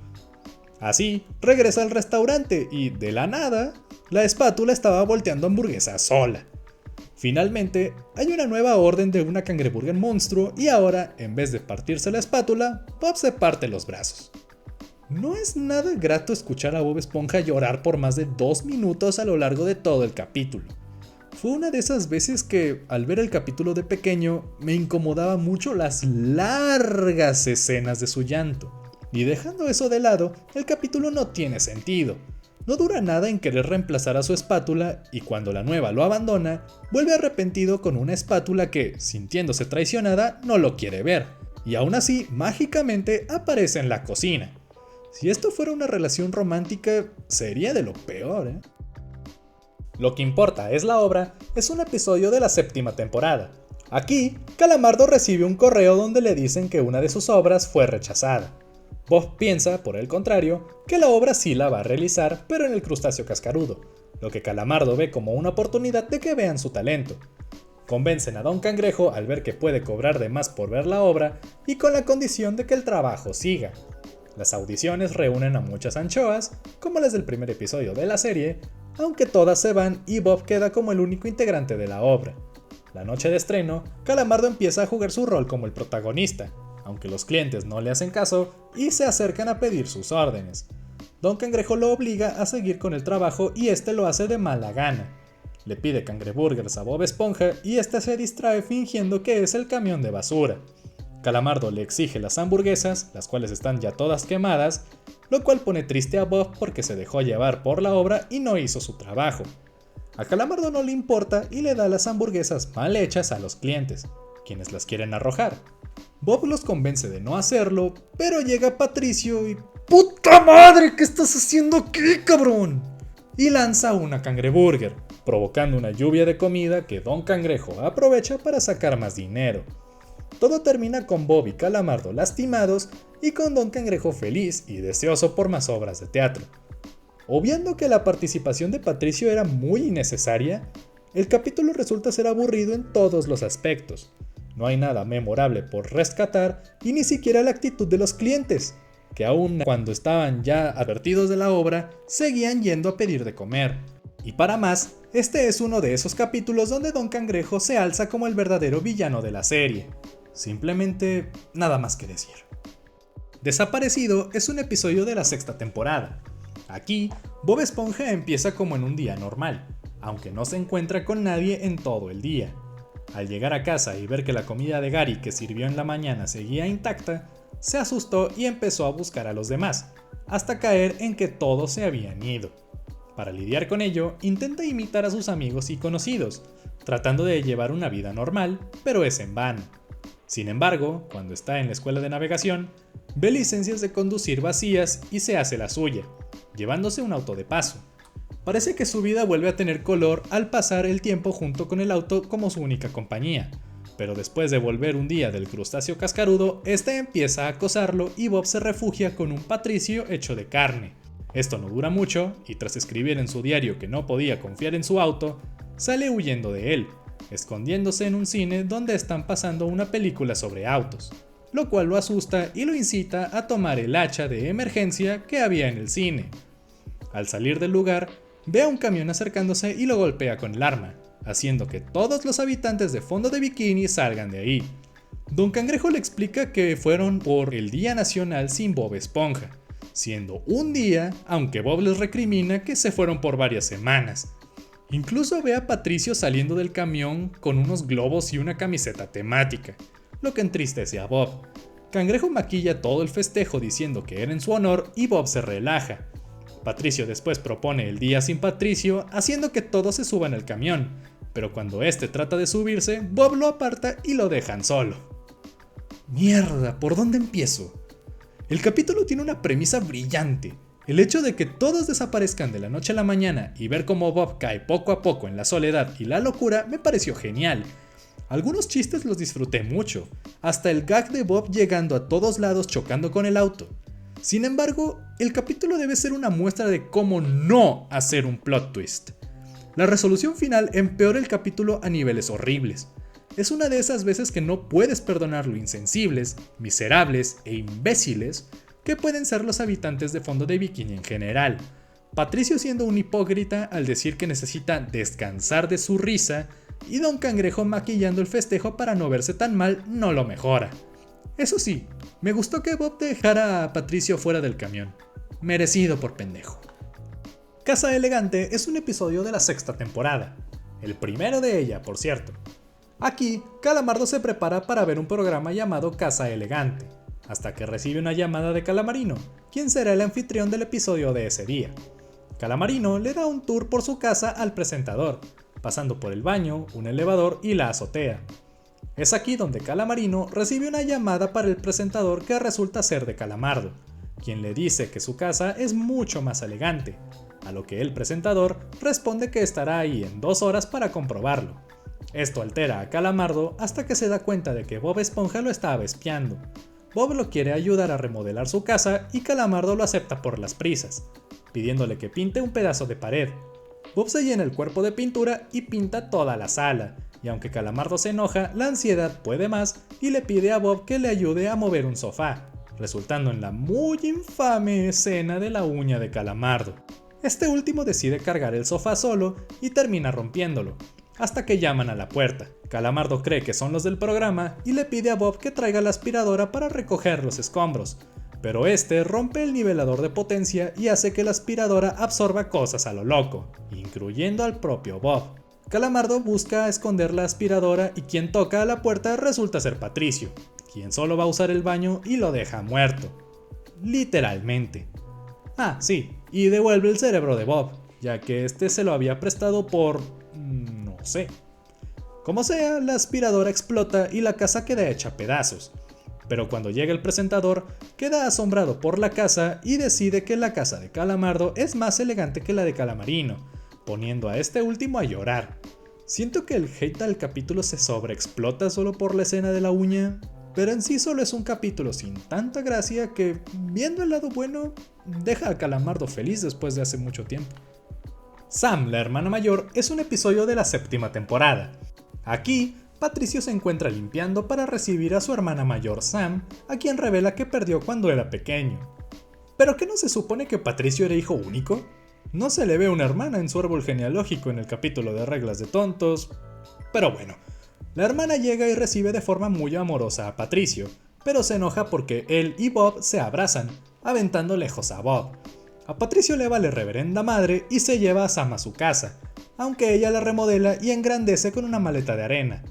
Así, regresa al restaurante y, de la nada, la espátula estaba volteando hamburguesas sola. Finalmente, hay una nueva orden de una cangreburger monstruo y ahora, en vez de partirse la espátula, Bob se parte los brazos. No es nada grato escuchar a Bob Esponja llorar por más de 2 minutos a lo largo de todo el capítulo. Fue una de esas veces que, al ver el capítulo de pequeño, me incomodaba mucho las largas escenas de su llanto. Y dejando eso de lado, el capítulo no tiene sentido. No dura nada en querer reemplazar a su espátula y cuando la nueva lo abandona, vuelve arrepentido con una espátula que, sintiéndose traicionada, no lo quiere ver. Y aún así, mágicamente aparece en la cocina. Si esto fuera una relación romántica, sería de lo peor, ¿eh? Lo que importa es la obra, es un episodio de la 7ª temporada. Aquí, Calamardo recibe un correo donde le dicen que una de sus obras fue rechazada. Bob piensa, por el contrario, que la obra sí la va a realizar, pero en el crustáceo cascarudo, lo que Calamardo ve como una oportunidad de que vean su talento. Convencen a Don Cangrejo al ver que puede cobrar de más por ver la obra y con la condición de que el trabajo siga. Las audiciones reúnen a muchas anchoas, como las del primer episodio de la serie, aunque todas se van y Bob queda como el único integrante de la obra. La noche de estreno, Calamardo empieza a jugar su rol como el protagonista, aunque los clientes no le hacen caso y se acercan a pedir sus órdenes. Don Cangrejo lo obliga a seguir con el trabajo y este lo hace de mala gana. Le pide cangreburgers a Bob Esponja y este se distrae fingiendo que es el camión de basura. Calamardo le exige las hamburguesas, las cuales están ya todas quemadas, lo cual pone triste a Bob porque se dejó llevar por la obra y no hizo su trabajo. A Calamardo no le importa y le da las hamburguesas mal hechas a los clientes, quienes las quieren arrojar. Bob los convence de no hacerlo, pero llega Patricio y ¡puta madre! ¿Qué estás haciendo aquí, cabrón? Y lanza una cangreburger, provocando una lluvia de comida que Don Cangrejo aprovecha para sacar más dinero. Todo termina con Bob y Calamardo lastimados y con Don Cangrejo feliz y deseoso por más obras de teatro. Obviando que la participación de Patricio era muy innecesaria, el capítulo resulta ser aburrido en todos los aspectos. No hay nada memorable por rescatar y ni siquiera la actitud de los clientes, que aun cuando estaban ya advertidos de la obra, seguían yendo a pedir de comer. Y para más, este es uno de esos capítulos donde Don Cangrejo se alza como el verdadero villano de la serie. Simplemente nada más que decir. Desaparecido es un episodio de la 6ª temporada. Aquí, Bob Esponja empieza como en un día normal, aunque no se encuentra con nadie en todo el día. Al llegar a casa y ver que la comida de Gary que sirvió en la mañana seguía intacta, se asustó y empezó a buscar a los demás, hasta caer en que todos se habían ido. Para lidiar con ello, intenta imitar a sus amigos y conocidos, tratando de llevar una vida normal, pero es en vano. Sin embargo, cuando está en la escuela de navegación, ve licencias de conducir vacías y se hace la suya, llevándose un auto de paso. Parece que su vida vuelve a tener color al pasar el tiempo junto con el auto como su única compañía, pero después de volver un día del crustáceo cascarudo, este empieza a acosarlo y Bob se refugia con un Patricio hecho de carne. Esto no dura mucho, y tras escribir en su diario que no podía confiar en su auto, sale huyendo de él, escondiéndose en un cine donde están pasando una película sobre autos, lo cual lo asusta y lo incita a tomar el hacha de emergencia que había en el cine. Al salir del lugar, ve a un camión acercándose y lo golpea con el arma, haciendo que todos los habitantes de Fondo de Bikini salgan de ahí. Don Cangrejo le explica que fueron por el Día Nacional sin Bob Esponja, siendo un día, aunque Bob les recrimina que se fueron por varias semanas. Incluso ve a Patricio saliendo del camión con unos globos y una camiseta temática, lo que entristece a Bob. Cangrejo maquilla todo el festejo diciendo que era en su honor y Bob se relaja. Patricio después propone el día sin Patricio, haciendo que todos se suban al camión, pero cuando este trata de subirse, Bob lo aparta y lo dejan solo. Mierda, ¿por dónde empiezo? El capítulo tiene una premisa brillante. El hecho de que todos desaparezcan de la noche a la mañana y ver cómo Bob cae poco a poco en la soledad y la locura me pareció genial. Algunos chistes los disfruté mucho, hasta el gag de Bob llegando a todos lados chocando con el auto. Sin embargo, el capítulo debe ser una muestra de cómo no hacer un plot twist. La resolución final empeora el capítulo a niveles horribles. Es una de esas veces que no puedes perdonar lo insensibles, miserables e imbéciles que pueden ser los habitantes de Fondo de Bikini en general. Patricio siendo un hipócrita al decir que necesita descansar de su risa y Don Cangrejo maquillando el festejo para no verse tan mal no lo mejora. Eso sí, me gustó que Bob dejara a Patricio fuera del camión. Merecido por pendejo. Casa Elegante es un episodio de la 6ª temporada. El primero de ella, por cierto. Aquí, Calamardo se prepara para ver un programa llamado Casa Elegante, hasta que recibe una llamada de Calamarino, quien será el anfitrión del episodio de ese día. Calamarino le da un tour por su casa al presentador, pasando por el baño, un elevador y la azotea. Es aquí donde Calamarino recibe una llamada para el presentador que resulta ser de Calamardo, quien le dice que su casa es mucho más elegante, a lo que el presentador responde que estará ahí en 2 horas para comprobarlo. Esto altera a Calamardo hasta que se da cuenta de que Bob Esponja lo estaba espiando. Bob lo quiere ayudar a remodelar su casa y Calamardo lo acepta por las prisas, pidiéndole que pinte un pedazo de pared. Bob se llena el cuerpo de pintura y pinta toda la sala, y aunque Calamardo se enoja, la ansiedad puede más y le pide a Bob que le ayude a mover un sofá, resultando en la muy infame escena de la uña de Calamardo. Este último decide cargar el sofá solo y termina rompiéndolo, hasta que llaman a la puerta. Calamardo cree que son los del programa y le pide a Bob que traiga la aspiradora para recoger los escombros, pero este rompe el nivelador de potencia y hace que la aspiradora absorba cosas a lo loco, incluyendo al propio Bob. Calamardo busca esconder la aspiradora y quien toca a la puerta resulta ser Patricio, quien solo va a usar el baño y lo deja muerto. Literalmente. Ah, sí, y devuelve el cerebro de Bob, ya que este se lo había prestado por... no sé. Como sea, la aspiradora explota y la casa queda hecha pedazos. Pero cuando llega el presentador, queda asombrado por la casa y decide que la casa de Calamardo es más elegante que la de Calamarino, poniendo a este último a llorar. Siento que el hate al capítulo se sobreexplota solo por la escena de la uña, pero en sí solo es un capítulo sin tanta gracia que, viendo el lado bueno, deja a Calamardo feliz después de hace mucho tiempo. Sam, la hermana mayor, es un episodio de la 7ª temporada. Aquí, Patricio se encuentra limpiando para recibir a su hermana mayor Sam, a quien revela que perdió cuando era pequeño. ¿Pero qué no se supone que Patricio era hijo único? No se le ve una hermana en su árbol genealógico en el capítulo de Reglas de Tontos, pero bueno. La hermana llega y recibe de forma muy amorosa a Patricio, pero se enoja porque él y Bob se abrazan, aventando lejos a Bob. A Patricio le vale reverenda madre y se lleva a Sam a su casa, aunque ella la remodela y engrandece con una maleta de arena.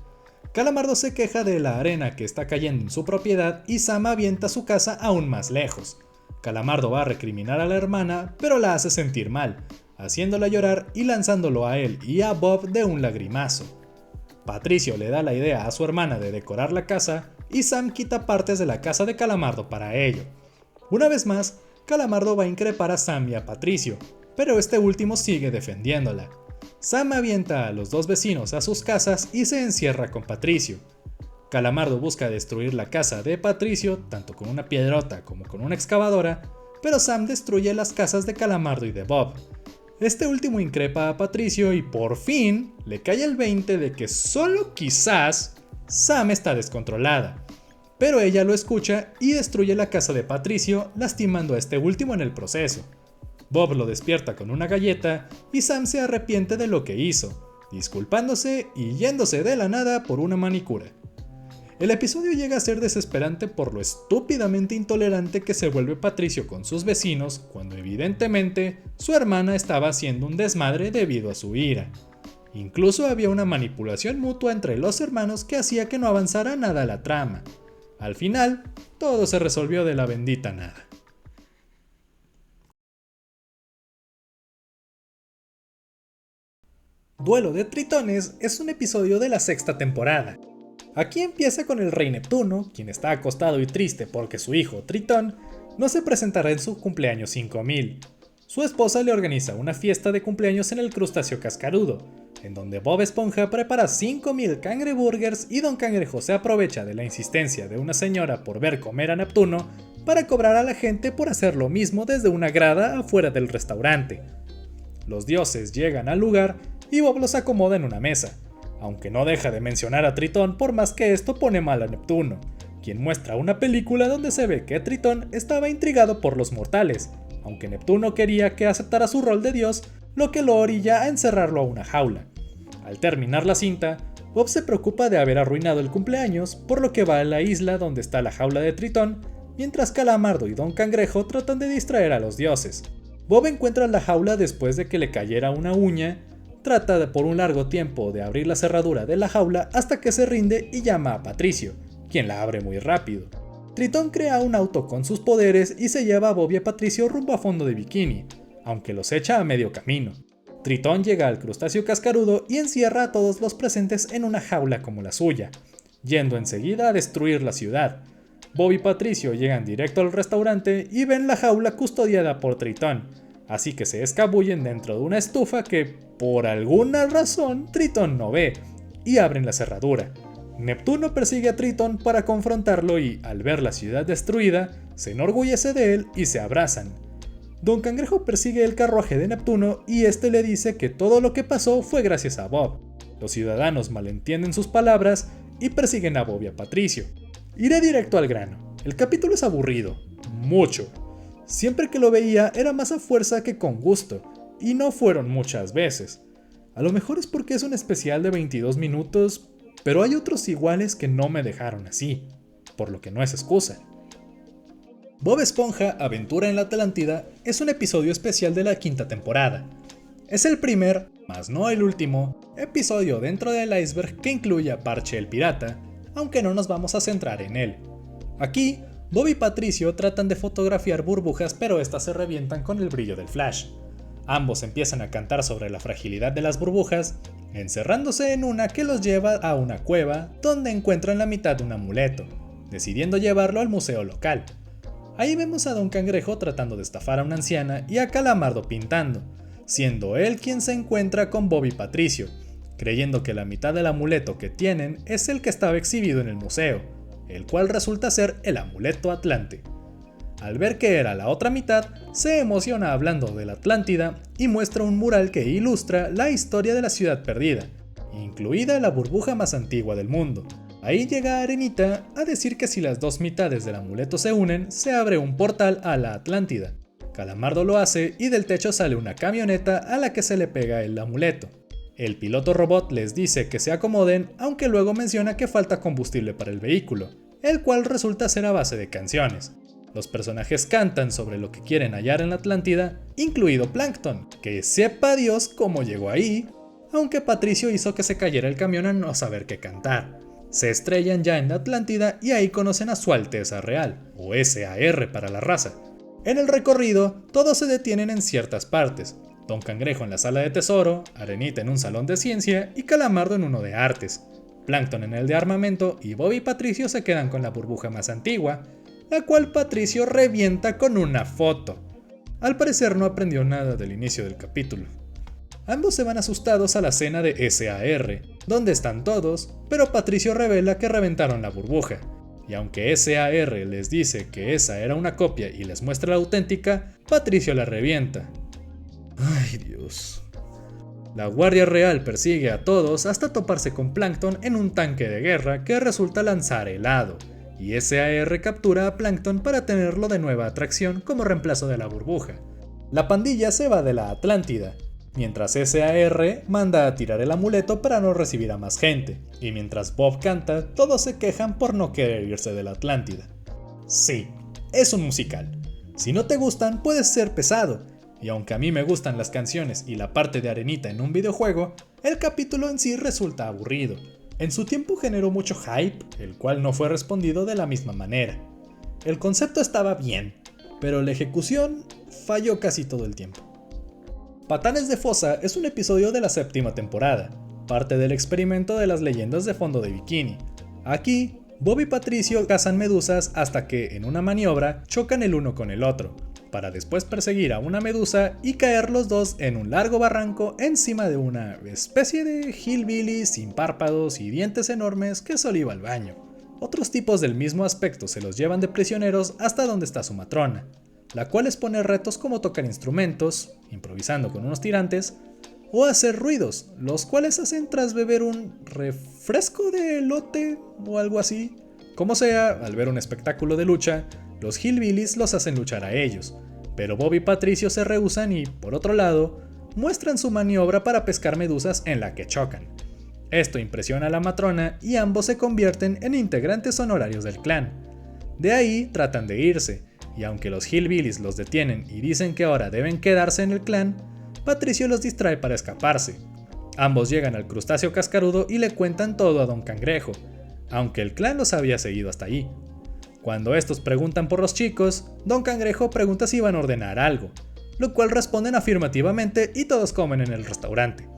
Calamardo se queja de la arena que está cayendo en su propiedad y Sam avienta su casa aún más lejos. Calamardo va a recriminar a la hermana, pero la hace sentir mal, haciéndola llorar y lanzándolo a él y a Bob de un lagrimazo. Patricio le da la idea a su hermana de decorar la casa y Sam quita partes de la casa de Calamardo para ello. Una vez más, Calamardo va a increpar a Sam y a Patricio, pero este último sigue defendiéndola. Sam avienta a los dos vecinos a sus casas y se encierra con Patricio. Calamardo busca destruir la casa de Patricio, tanto con una piedrota como con una excavadora, pero Sam destruye las casas de Calamardo y de Bob. Este último increpa a Patricio y por fin le cae el 20 de que solo quizás Sam está descontrolada. Pero ella lo escucha y destruye la casa de Patricio, lastimando a este último en el proceso. Bob lo despierta con una galleta y Sam se arrepiente de lo que hizo, disculpándose y yéndose de la nada por una manicura. El episodio llega a ser desesperante por lo estúpidamente intolerante que se vuelve Patricio con sus vecinos cuando evidentemente su hermana estaba haciendo un desmadre debido a su ira. Incluso había una manipulación mutua entre los hermanos que hacía que no avanzara nada la trama. Al final, todo se resolvió de la bendita nada. Duelo de Tritones es un episodio de la sexta temporada. Aquí empieza con el rey Neptuno, quien está acostado y triste porque su hijo, Tritón, no se presentará en su cumpleaños 5000. Su esposa le organiza una fiesta de cumpleaños en el crustáceo cascarudo, en donde Bob Esponja prepara 5000 cangreburgers y Don Cangrejo se aprovecha de la insistencia de una señora por ver comer a Neptuno para cobrar a la gente por hacer lo mismo desde una grada afuera del restaurante. Los dioses llegan al lugar y Bob los acomoda en una mesa, aunque no deja de mencionar a Tritón por más que esto pone mal a Neptuno, quien muestra una película donde se ve que Tritón estaba intrigado por los mortales, aunque Neptuno quería que aceptara su rol de dios, lo que lo orilla a encerrarlo a una jaula. Al terminar la cinta, Bob se preocupa de haber arruinado el cumpleaños, por lo que va a la isla donde está la jaula de Tritón, mientras Calamardo y Don Cangrejo tratan de distraer a los dioses. Bob encuentra la jaula después de que le cayera una uña, trata por un largo tiempo de abrir la cerradura de la jaula hasta que se rinde y llama a Patricio, quien la abre muy rápido. Tritón crea un auto con sus poderes y se lleva a Bob y a Patricio rumbo a Fondo de Bikini, aunque los echa a medio camino. Tritón llega al crustáceo cascarudo y encierra a todos los presentes en una jaula como la suya, yendo enseguida a destruir la ciudad. Bob y Patricio llegan directo al restaurante y ven la jaula custodiada por Tritón, así que se escabullen dentro de una estufa que, por alguna razón, Tritón no ve, y abren la cerradura. Neptuno persigue a Tritón para confrontarlo y, al ver la ciudad destruida, se enorgullece de él y se abrazan. Don Cangrejo persigue el carruaje de Neptuno y este le dice que todo lo que pasó fue gracias a Bob. Los ciudadanos malentienden sus palabras y persiguen a Bob y a Patricio. Iré directo al grano. El capítulo es aburrido, mucho. Siempre que lo veía era más a fuerza que con gusto, y no fueron muchas veces. A lo mejor es porque es un especial de 22 minutos, pero hay otros iguales que no me dejaron así, por lo que no es excusa. Bob Esponja Aventura en la Atlántida es un episodio especial de la quinta temporada. Es el primer, mas no el último, episodio dentro del iceberg que incluye a Parche el Pirata, aunque no nos vamos a centrar en él. Aquí, Bob y Patricio tratan de fotografiar burbujas, pero estas se revientan con el brillo del flash. Ambos empiezan a cantar sobre la fragilidad de las burbujas, encerrándose en una que los lleva a una cueva donde encuentran la mitad de un amuleto, decidiendo llevarlo al museo local. Ahí vemos a Don Cangrejo tratando de estafar a una anciana y a Calamardo pintando, siendo él quien se encuentra con Bob y Patricio, creyendo que la mitad del amuleto que tienen es el que estaba exhibido en el museo, el cual resulta ser el amuleto Atlante. Al ver que era la otra mitad, se emociona hablando de la Atlántida y muestra un mural que ilustra la historia de la ciudad perdida, incluida la burbuja más antigua del mundo. Ahí llega Arenita a decir que si las dos mitades del amuleto se unen, se abre un portal a la Atlántida. Calamardo lo hace y del techo sale una camioneta a la que se le pega el amuleto. El piloto robot les dice que se acomoden, aunque luego menciona que falta combustible para el vehículo, el cual resulta ser a base de canciones. Los personajes cantan sobre lo que quieren hallar en la Atlántida, incluido Plankton, que sepa Dios cómo llegó ahí, aunque Patricio hizo que se cayera el camión a no saber qué cantar. Se estrellan ya en la Atlántida y ahí conocen a Su Alteza Real, o SAR para la raza. En el recorrido, todos se detienen en ciertas partes. Don Cangrejo en la sala de tesoro, Arenita en un salón de ciencia y Calamardo en uno de artes. Plankton en el de armamento y Bob y Patricio se quedan con la burbuja más antigua, la cual Patricio revienta con una foto. Al parecer no aprendió nada del inicio del capítulo. Ambos se van asustados a la cena de SAR, donde están todos, pero Patricio revela que reventaron la burbuja. Y aunque SAR les dice que esa era una copia y les muestra la auténtica, Patricio la revienta. Ay Dios. La Guardia Real persigue a todos hasta toparse con Plankton en un tanque de guerra que resulta lanzar helado, y SAR captura a Plankton para tenerlo de nueva atracción como reemplazo de la burbuja. La pandilla se va de la Atlántida, mientras SAR manda a tirar el amuleto para no recibir a más gente, y mientras Bob canta, todos se quejan por no querer irse de la Atlántida. Sí, es un musical. Si no te gustan, puedes ser pesado, y aunque a mí me gustan las canciones y la parte de arenita en un videojuego, el capítulo en sí resulta aburrido. En su tiempo generó mucho hype, el cual no fue respondido de la misma manera. El concepto estaba bien, pero la ejecución falló casi todo el tiempo. Patanes de Fosa es un episodio de la 7ª temporada, parte del experimento de las leyendas de fondo de bikini. Aquí, Bob y Patricio cazan medusas hasta que, en una maniobra, chocan el uno con el otro, para después perseguir a una medusa y caer los dos en un largo barranco encima de una especie de hillbilly sin párpados y dientes enormes que solo iba al baño. Otros tipos del mismo aspecto se los llevan de prisioneros hasta donde está su matrona, la cual les pone retos como tocar instrumentos, improvisando con unos tirantes, o hacer ruidos, los cuales hacen tras beber un refresco de elote o algo así. Como sea, al ver un espectáculo de lucha, los hillbillies los hacen luchar a ellos, pero Bob y Patricio se rehúsan y, por otro lado, muestran su maniobra para pescar medusas en la que chocan. Esto impresiona a la matrona y ambos se convierten en integrantes honorarios del clan. De ahí tratan de irse, y aunque los hillbillies los detienen y dicen que ahora deben quedarse en el clan, Patricio los distrae para escaparse. Ambos llegan al crustáceo cascarudo y le cuentan todo a Don Cangrejo, aunque el clan los había seguido hasta allí. Cuando estos preguntan por los chicos, Don Cangrejo pregunta si van a ordenar algo, lo cual responden afirmativamente y todos comen en el restaurante.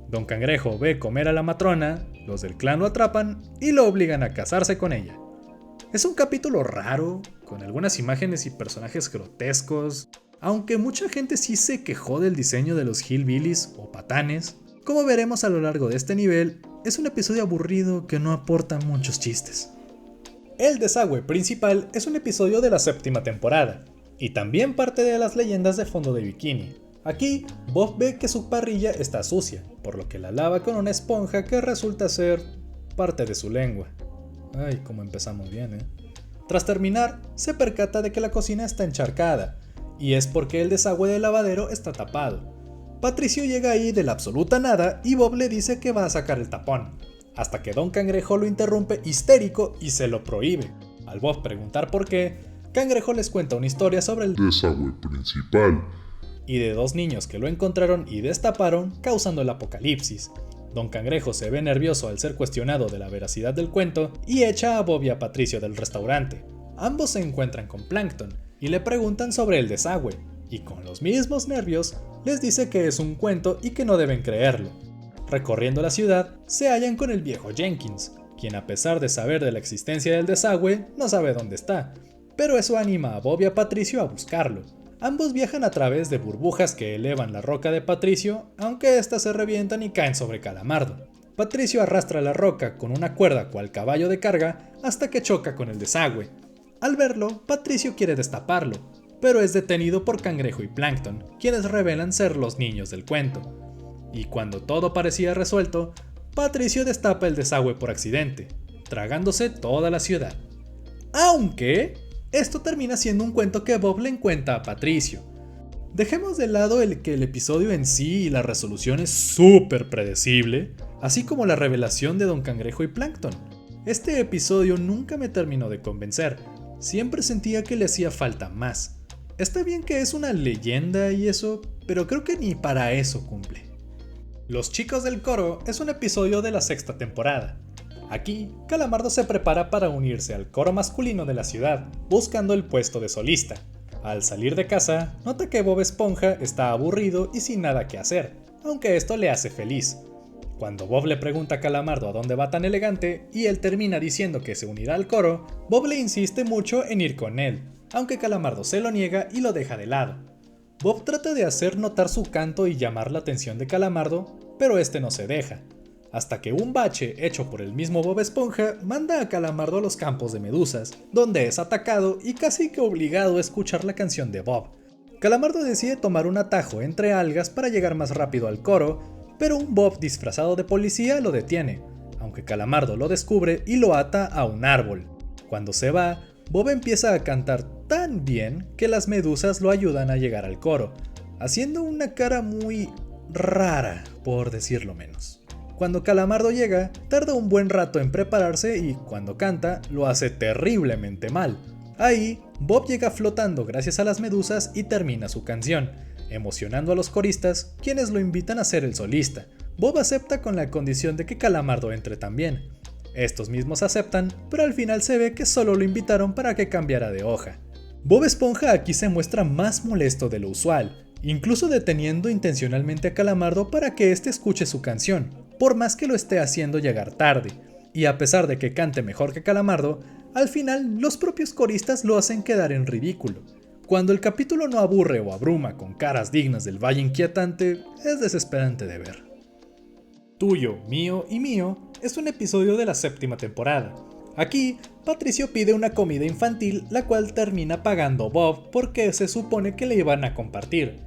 Don Cangrejo ve comer a la matrona, los del clan lo atrapan y lo obligan a casarse con ella. Es un capítulo raro, con algunas imágenes y personajes grotescos, aunque mucha gente sí se quejó del diseño de los hillbillies o patanes. Como veremos a lo largo de este nivel, es un episodio aburrido que no aporta muchos chistes. El desagüe principal es un episodio de la 7ª temporada, y también parte de las leyendas de fondo de bikini. Aquí, Bob ve que su parrilla está sucia, por lo que la lava con una esponja que resulta ser parte de su lengua. Ay, como empezamos bien, Tras terminar, se percata de que la cocina está encharcada, y es porque el desagüe del lavadero está tapado. Patricio llega ahí de la absoluta nada y Bob le dice que va a sacar el tapón, hasta que Don Cangrejo lo interrumpe histérico y se lo prohíbe. Al Bob preguntar por qué, Cangrejo les cuenta una historia sobre el desagüe principal y de dos niños que lo encontraron y destaparon, causando el apocalipsis. Don Cangrejo se ve nervioso al ser cuestionado de la veracidad del cuento y echa a Bob y a Patricio del restaurante. Ambos se encuentran con Plankton y le preguntan sobre el desagüe, y con los mismos nervios les dice que es un cuento y que no deben creerlo. Recorriendo la ciudad, se hallan con el viejo Jenkins, quien a pesar de saber de la existencia del desagüe, no sabe dónde está, pero eso anima a Bob y a Patricio a buscarlo. Ambos viajan a través de burbujas que elevan la roca de Patricio, aunque éstas se revientan y caen sobre Calamardo. Patricio arrastra la roca con una cuerda cual caballo de carga hasta que choca con el desagüe. Al verlo, Patricio quiere destaparlo, pero es detenido por Cangrejo y Plankton, quienes revelan ser los niños del cuento. Y cuando todo parecía resuelto, Patricio destapa el desagüe por accidente, tragándose toda la ciudad. Aunque esto termina siendo un cuento que Bob le cuenta a Patricio. Dejemos de lado que el episodio en sí y la resolución es súper predecible, así como la revelación de Don Cangrejo y Plankton. Este episodio nunca me terminó de convencer, siempre sentía que le hacía falta más. Está bien que es una leyenda y eso, pero creo que ni para eso cumple. Los chicos del coro es un episodio de la 6ª temporada. Aquí, Calamardo se prepara para unirse al coro masculino de la ciudad, buscando el puesto de solista. Al salir de casa, nota que Bob Esponja está aburrido y sin nada que hacer, aunque esto le hace feliz. Cuando Bob le pregunta a Calamardo a dónde va tan elegante y él termina diciendo que se unirá al coro, Bob le insiste mucho en ir con él, aunque Calamardo se lo niega y lo deja de lado. Bob trata de hacer notar su canto y llamar la atención de Calamardo, pero este no se deja, hasta que un bache hecho por el mismo Bob Esponja manda a Calamardo a los campos de medusas, donde es atacado y casi que obligado a escuchar la canción de Bob. Calamardo decide tomar un atajo entre algas para llegar más rápido al coro, pero un Bob disfrazado de policía lo detiene, aunque Calamardo lo descubre y lo ata a un árbol. Cuando se va, Bob empieza a cantar tan bien que las medusas lo ayudan a llegar al coro, haciendo una cara muy rara, por decirlo menos. Cuando Calamardo llega, tarda un buen rato en prepararse y cuando canta, lo hace terriblemente mal. Ahí, Bob llega flotando gracias a las medusas y termina su canción, emocionando a los coristas, quienes lo invitan a ser el solista. Bob acepta con la condición de que Calamardo entre también. Estos mismos aceptan, pero al final se ve que solo lo invitaron para que cambiara de hoja. Bob Esponja aquí se muestra más molesto de lo usual, incluso deteniendo intencionalmente a Calamardo para que éste escuche su canción, por más que lo esté haciendo llegar tarde. Y a pesar de que cante mejor que Calamardo, al final los propios coristas lo hacen quedar en ridículo. Cuando el capítulo no aburre o abruma con caras dignas del Valle Inquietante, es desesperante de ver. Tuyo, mío y mío es un episodio de la 7ª temporada. Aquí, Patricio pide una comida infantil, la cual termina pagando Bob porque se supone que le iban a compartir.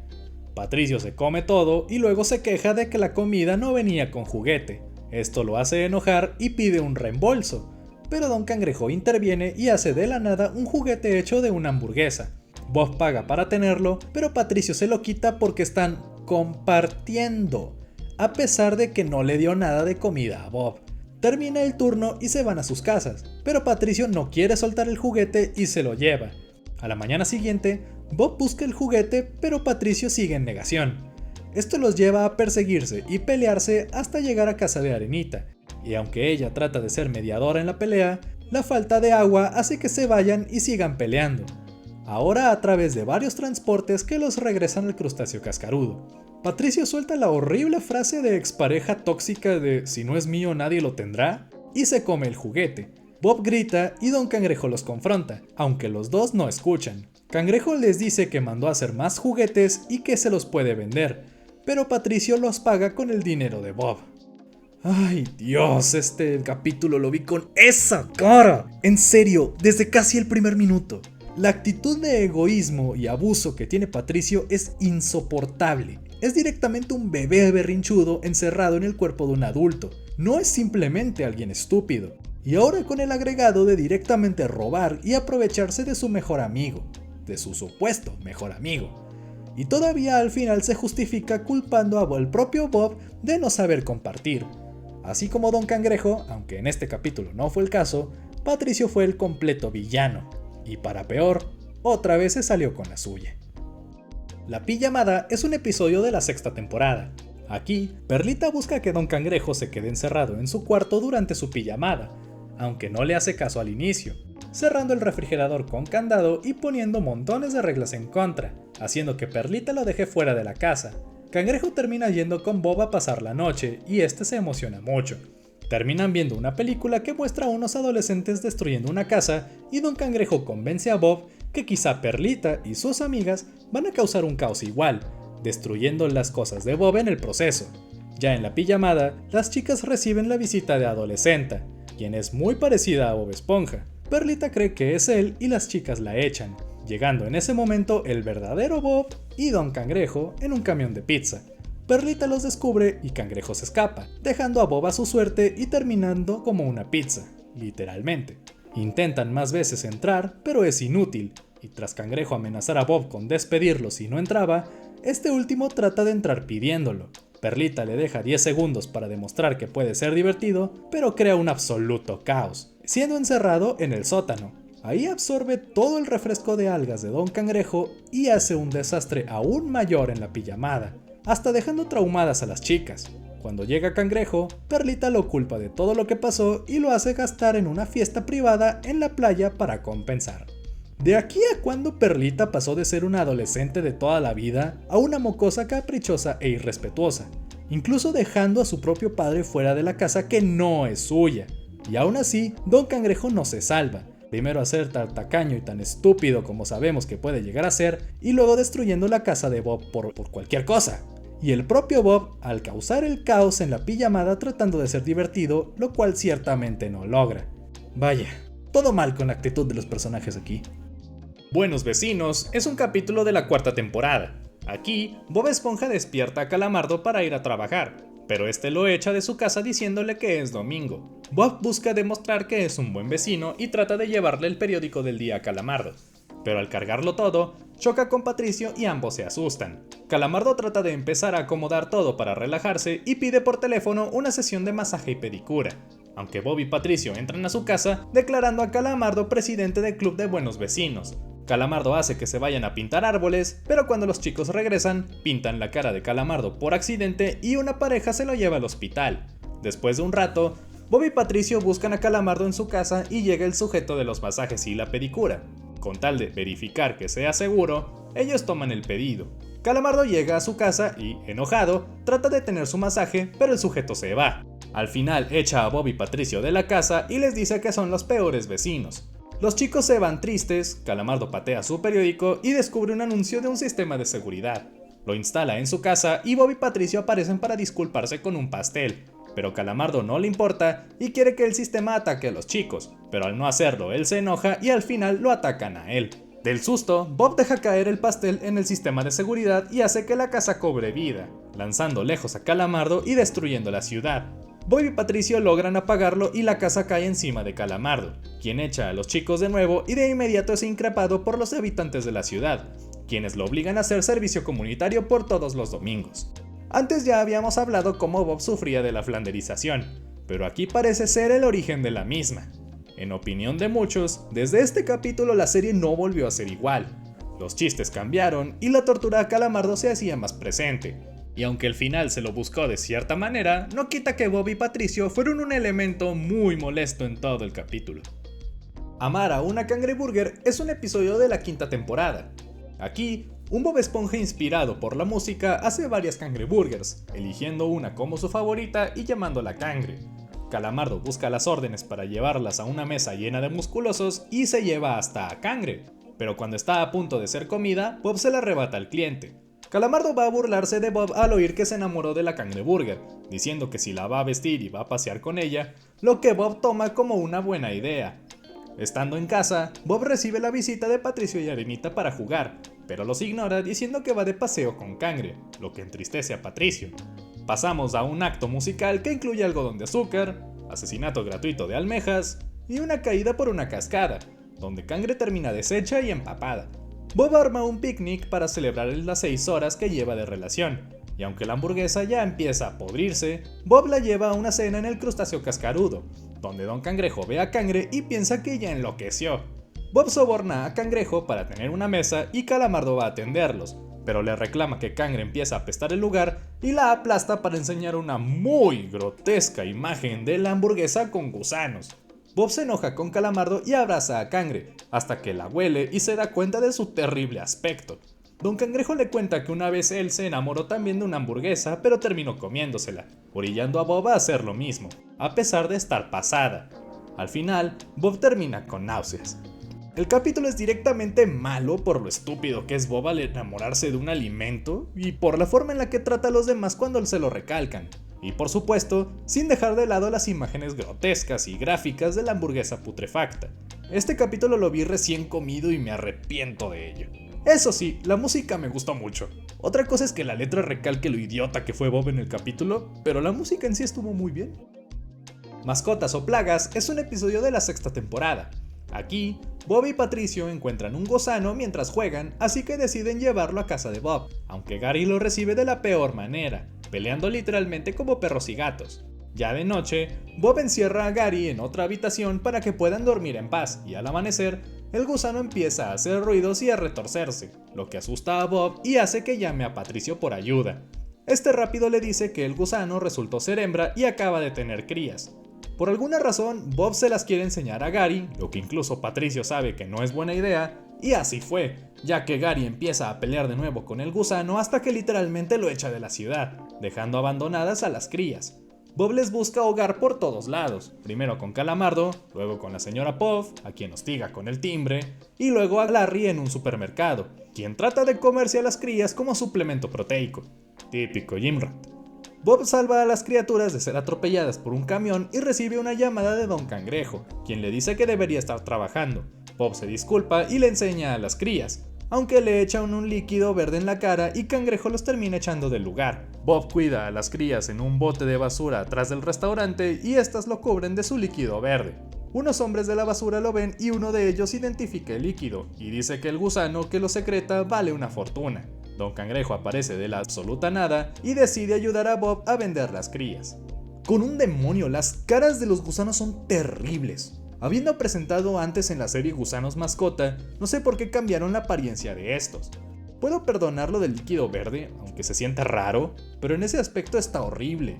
Patricio se come todo y luego se queja de que la comida no venía con juguete. Esto lo hace enojar y pide un reembolso, pero Don Cangrejo interviene y hace de la nada un juguete hecho de una hamburguesa. Bob paga para tenerlo, pero Patricio se lo quita porque están compartiendo, a pesar de que no le dio nada de comida a Bob. Termina el turno y se van a sus casas, pero Patricio no quiere soltar el juguete y se lo lleva. A la mañana siguiente, Bob busca el juguete, pero Patricio sigue en negación. Esto los lleva a perseguirse y pelearse hasta llegar a casa de Arenita, y aunque ella trata de ser mediadora en la pelea, la falta de agua hace que se vayan y sigan peleando. Ahora a través de varios transportes que los regresan al crustáceo cascarudo. Patricio suelta la horrible frase de expareja tóxica de "si no es mío nadie lo tendrá" y se come el juguete. Bob grita y Don Cangrejo los confronta, aunque los dos no escuchan. Cangrejo les dice que mandó a hacer más juguetes y que se los puede vender, pero Patricio los paga con el dinero de Bob. Ay Dios, este capítulo lo vi con esa cara. En serio, desde casi el primer minuto. La actitud de egoísmo y abuso que tiene Patricio es insoportable. Es directamente un bebé berrinchudo encerrado en el cuerpo de un adulto. No es simplemente alguien estúpido. Y ahora con el agregado de directamente robar y aprovecharse de su mejor amigo. De su supuesto mejor amigo. Y todavía al final se justifica culpando al propio Bob de no saber compartir. Así como Don Cangrejo, aunque en este capítulo no fue el caso, Patricio fue el completo villano. Y para peor, otra vez se salió con la suya. La Pijamada es un episodio de la 6ª temporada. Aquí, Perlita busca que Don Cangrejo se quede encerrado en su cuarto durante su pijamada, aunque no le hace caso al inicio, cerrando el refrigerador con candado y poniendo montones de reglas en contra, haciendo que Perlita lo deje fuera de la casa. Cangrejo termina yendo con Bob a pasar la noche y este se emociona mucho. Terminan viendo una película que muestra a unos adolescentes destruyendo una casa y Don Cangrejo convence a Bob que quizá Perlita y sus amigas van a causar un caos igual, destruyendo las cosas de Bob en el proceso. Ya en la pijamada, las chicas reciben la visita de Adolescenta, quien es muy parecida a Bob Esponja. Perlita cree que es él y las chicas la echan, llegando en ese momento el verdadero Bob y Don Cangrejo en un camión de pizza. Perlita los descubre y Cangrejo se escapa, dejando a Bob a su suerte y terminando como una pizza, literalmente. Intentan más veces entrar, pero es inútil, y tras Cangrejo amenazar a Bob con despedirlo si no entraba, este último trata de entrar pidiéndolo. Perlita le deja 10 segundos para demostrar que puede ser divertido, pero crea un absoluto caos, siendo encerrado en el sótano. Ahí absorbe todo el refresco de algas de Don Cangrejo y hace un desastre aún mayor en la pijamada, hasta dejando traumadas a las chicas. Cuando llega Cangrejo, Perlita lo culpa de todo lo que pasó y lo hace gastar en una fiesta privada en la playa para compensar. De aquí a cuando Perlita pasó de ser una adolescente de toda la vida a una mocosa caprichosa e irrespetuosa, incluso dejando a su propio padre fuera de la casa que no es suya. Y aún así, Don Cangrejo no se salva, Primero a ser tan tacaño y tan estúpido como sabemos que puede llegar a ser, y luego destruyendo la casa de Bob por cualquier cosa. Y el propio Bob al causar el caos en la pijamada tratando de ser divertido, lo cual ciertamente no logra. Vaya, todo mal con la actitud de los personajes aquí. Buenos Vecinos es un capítulo de la 4ª temporada. Aquí, Bob Esponja despierta a Calamardo para ir a trabajar, pero este lo echa de su casa diciéndole que es domingo. Bob busca demostrar que es un buen vecino y trata de llevarle el periódico del día a Calamardo, pero al cargarlo todo, choca con Patricio y ambos se asustan. Calamardo trata de empezar a acomodar todo para relajarse y pide por teléfono una sesión de masaje y pedicura, aunque Bob y Patricio entran a su casa declarando a Calamardo presidente del club de buenos vecinos. Calamardo hace que se vayan a pintar árboles, pero cuando los chicos regresan, pintan la cara de Calamardo por accidente y una pareja se lo lleva al hospital. Después de un rato, Bob y Patricio buscan a Calamardo en su casa y llega el sujeto de los masajes y la pedicura. Con tal de verificar que sea seguro, ellos toman el pedido. Calamardo llega a su casa y, enojado, trata de tener su masaje, pero el sujeto se va. Al final echa a Bob y Patricio de la casa y les dice que son los peores vecinos. Los chicos se van tristes, Calamardo patea su periódico y descubre un anuncio de un sistema de seguridad. Lo instala en su casa y Bob y Patricio aparecen para disculparse con un pastel, pero Calamardo no le importa y quiere que el sistema ataque a los chicos, pero al no hacerlo él se enoja y al final lo atacan a él. Del susto, Bob deja caer el pastel en el sistema de seguridad y hace que la casa cobre vida, lanzando lejos a Calamardo y destruyendo la ciudad. Bob y Patricio logran apagarlo y la casa cae encima de Calamardo, quien echa a los chicos de nuevo y de inmediato es increpado por los habitantes de la ciudad, quienes lo obligan a hacer servicio comunitario por todos los domingos. Antes ya habíamos hablado cómo Bob sufría de la flanderización, pero aquí parece ser el origen de la misma. En opinión de muchos, desde este capítulo la serie no volvió a ser igual. Los chistes cambiaron y la tortura a Calamardo se hacía más presente. Y aunque el final se lo buscó de cierta manera, no quita que Bob y Patricio fueron un elemento muy molesto en todo el capítulo. Amar a una cangreburger es un episodio de la 5ª temporada. Aquí, un Bob Esponja inspirado por la música hace varias cangreburgers, eligiendo una como su favorita y llamándola Cangre. Calamardo busca las órdenes para llevarlas a una mesa llena de musculosos y se lleva hasta a Cangre, pero cuando está a punto de ser comida, Bob se la arrebata al cliente. Calamardo va a burlarse de Bob al oír que se enamoró de la cangreburger, diciendo que si la va a vestir y va a pasear con ella, lo que Bob toma como una buena idea. Estando en casa, Bob recibe la visita de Patricio y Arenita para jugar, pero los ignora diciendo que va de paseo con Cangre, lo que entristece a Patricio. Pasamos a un acto musical que incluye algodón de azúcar, asesinato gratuito de almejas y una caída por una cascada, donde Cangre termina deshecha y empapada. Bob arma un picnic para celebrar las 6 horas que lleva de relación, y aunque la hamburguesa ya empieza a podrirse, Bob la lleva a una cena en el crustáceo cascarudo, donde Don Cangrejo ve a Cangre y piensa que ya enloqueció. Bob soborna a Cangrejo para tener una mesa y Calamardo va a atenderlos, pero le reclama que Cangre empieza a apestar el lugar y la aplasta para enseñar una muy grotesca imagen de la hamburguesa con gusanos. Bob se enoja con Calamardo y abraza a Cangre, hasta que la huele y se da cuenta de su terrible aspecto. Don Cangrejo le cuenta que una vez él se enamoró también de una hamburguesa, pero terminó comiéndosela, orillando a Bob a hacer lo mismo, a pesar de estar pasada. Al final, Bob termina con náuseas. El capítulo es directamente malo por lo estúpido que es Bob al enamorarse de un alimento y por la forma en la que trata a los demás cuando se lo recalcan. Y por supuesto, sin dejar de lado las imágenes grotescas y gráficas de la hamburguesa putrefacta. Este capítulo lo vi recién comido y me arrepiento de ello. Eso sí, la música me gustó mucho. Otra cosa es que la letra recalque lo idiota que fue Bob en el capítulo, pero la música en sí estuvo muy bien. Mascotas o Plagas es un episodio de la 6ª temporada. Aquí, Bob y Patricio encuentran un gusano mientras juegan, así que deciden llevarlo a casa de Bob, aunque Gary lo recibe de la peor manera, peleando literalmente como perros y gatos. Ya de noche, Bob encierra a Gary en otra habitación para que puedan dormir en paz, y al amanecer, el gusano empieza a hacer ruidos y a retorcerse, lo que asusta a Bob y hace que llame a Patricio por ayuda. Este rápido le dice que el gusano resultó ser hembra y acaba de tener crías. Por alguna razón, Bob se las quiere enseñar a Gary, lo que incluso Patricio sabe que no es buena idea, y así fue, ya que Gary empieza a pelear de nuevo con el gusano hasta que literalmente lo echa de la ciudad, dejando abandonadas a las crías. Bob les busca hogar por todos lados, primero con Calamardo, luego con la señora Puff, a quien hostiga con el timbre, y luego a Larry en un supermercado, quien trata de comerse a las crías como suplemento proteico. Típico Jim Rat. Bob salva a las criaturas de ser atropelladas por un camión y recibe una llamada de Don Cangrejo, quien le dice que debería estar trabajando. Bob se disculpa y le enseña a las crías, aunque le echan un líquido verde en la cara y Cangrejo los termina echando del lugar. Bob cuida a las crías en un bote de basura atrás del restaurante y estas lo cubren de su líquido verde. Unos hombres de la basura lo ven y uno de ellos identifica el líquido y dice que el gusano que lo secreta vale una fortuna. Don Cangrejo aparece de la absoluta nada y decide ayudar a Bob a vender las crías. Con un demonio, las caras de los gusanos son terribles. Habiendo presentado antes en la serie Gusanos Mascota, no sé por qué cambiaron la apariencia de estos. Puedo perdonar lo del líquido verde, aunque se sienta raro, pero en ese aspecto está horrible.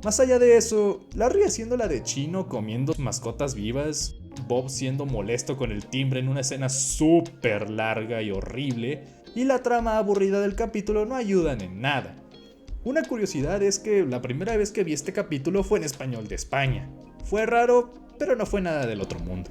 Más allá de eso, Larry haciendo la de chino comiendo mascotas vivas, Bob siendo molesto con el timbre en una escena súper larga y horrible, y la trama aburrida del capítulo no ayudan en nada. Una curiosidad es que la primera vez que vi este capítulo fue en español de España. Fue raro, pero no fue nada del otro mundo.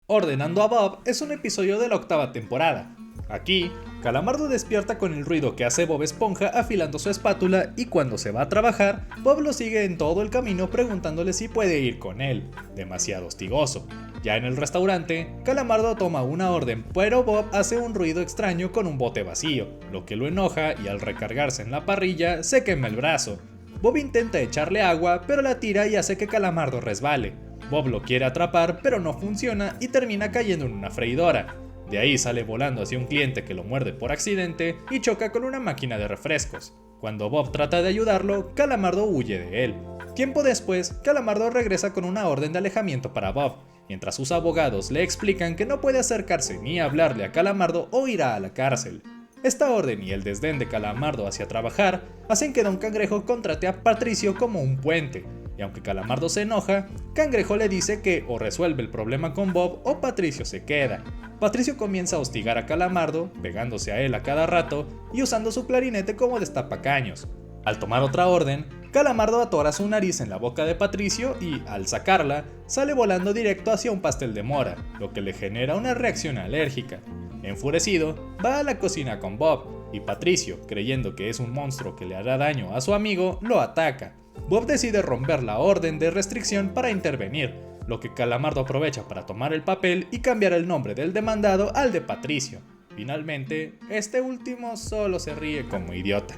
Ordenando a Bob es un episodio de la 8ª temporada. Aquí, Calamardo despierta con el ruido que hace Bob Esponja afilando su espátula y cuando se va a trabajar, Bob lo sigue en todo el camino preguntándole si puede ir con él, demasiado hostigoso. Ya en el restaurante, Calamardo toma una orden, pero Bob hace un ruido extraño con un bote vacío, lo que lo enoja y al recargarse en la parrilla se quema el brazo. Bob intenta echarle agua, pero la tira y hace que Calamardo resbale. Bob lo quiere atrapar, pero no funciona y termina cayendo en una freidora. De ahí sale volando hacia un cliente que lo muerde por accidente y choca con una máquina de refrescos. Cuando Bob trata de ayudarlo, Calamardo huye de él. Tiempo después, Calamardo regresa con una orden de alejamiento para Bob, mientras sus abogados le explican que no puede acercarse ni hablarle a Calamardo o irá a la cárcel. Esta orden y el desdén de Calamardo hacia trabajar hacen que Don Cangrejo contrate a Patricio como un puente, y aunque Calamardo se enoja, Cangrejo le dice que o resuelve el problema con Bob o Patricio se queda. Patricio comienza a hostigar a Calamardo, pegándose a él a cada rato y usando su clarinete como destapacaños. Al tomar otra orden, Calamardo atora su nariz en la boca de Patricio y, al sacarla, sale volando directo hacia un pastel de mora, lo que le genera una reacción alérgica. Enfurecido, va a la cocina con Bob, y Patricio, creyendo que es un monstruo que le hará daño a su amigo, lo ataca. Bob decide romper la orden de restricción para intervenir, lo que Calamardo aprovecha para tomar el papel y cambiar el nombre del demandado al de Patricio. Finalmente, este último solo se ríe como idiota.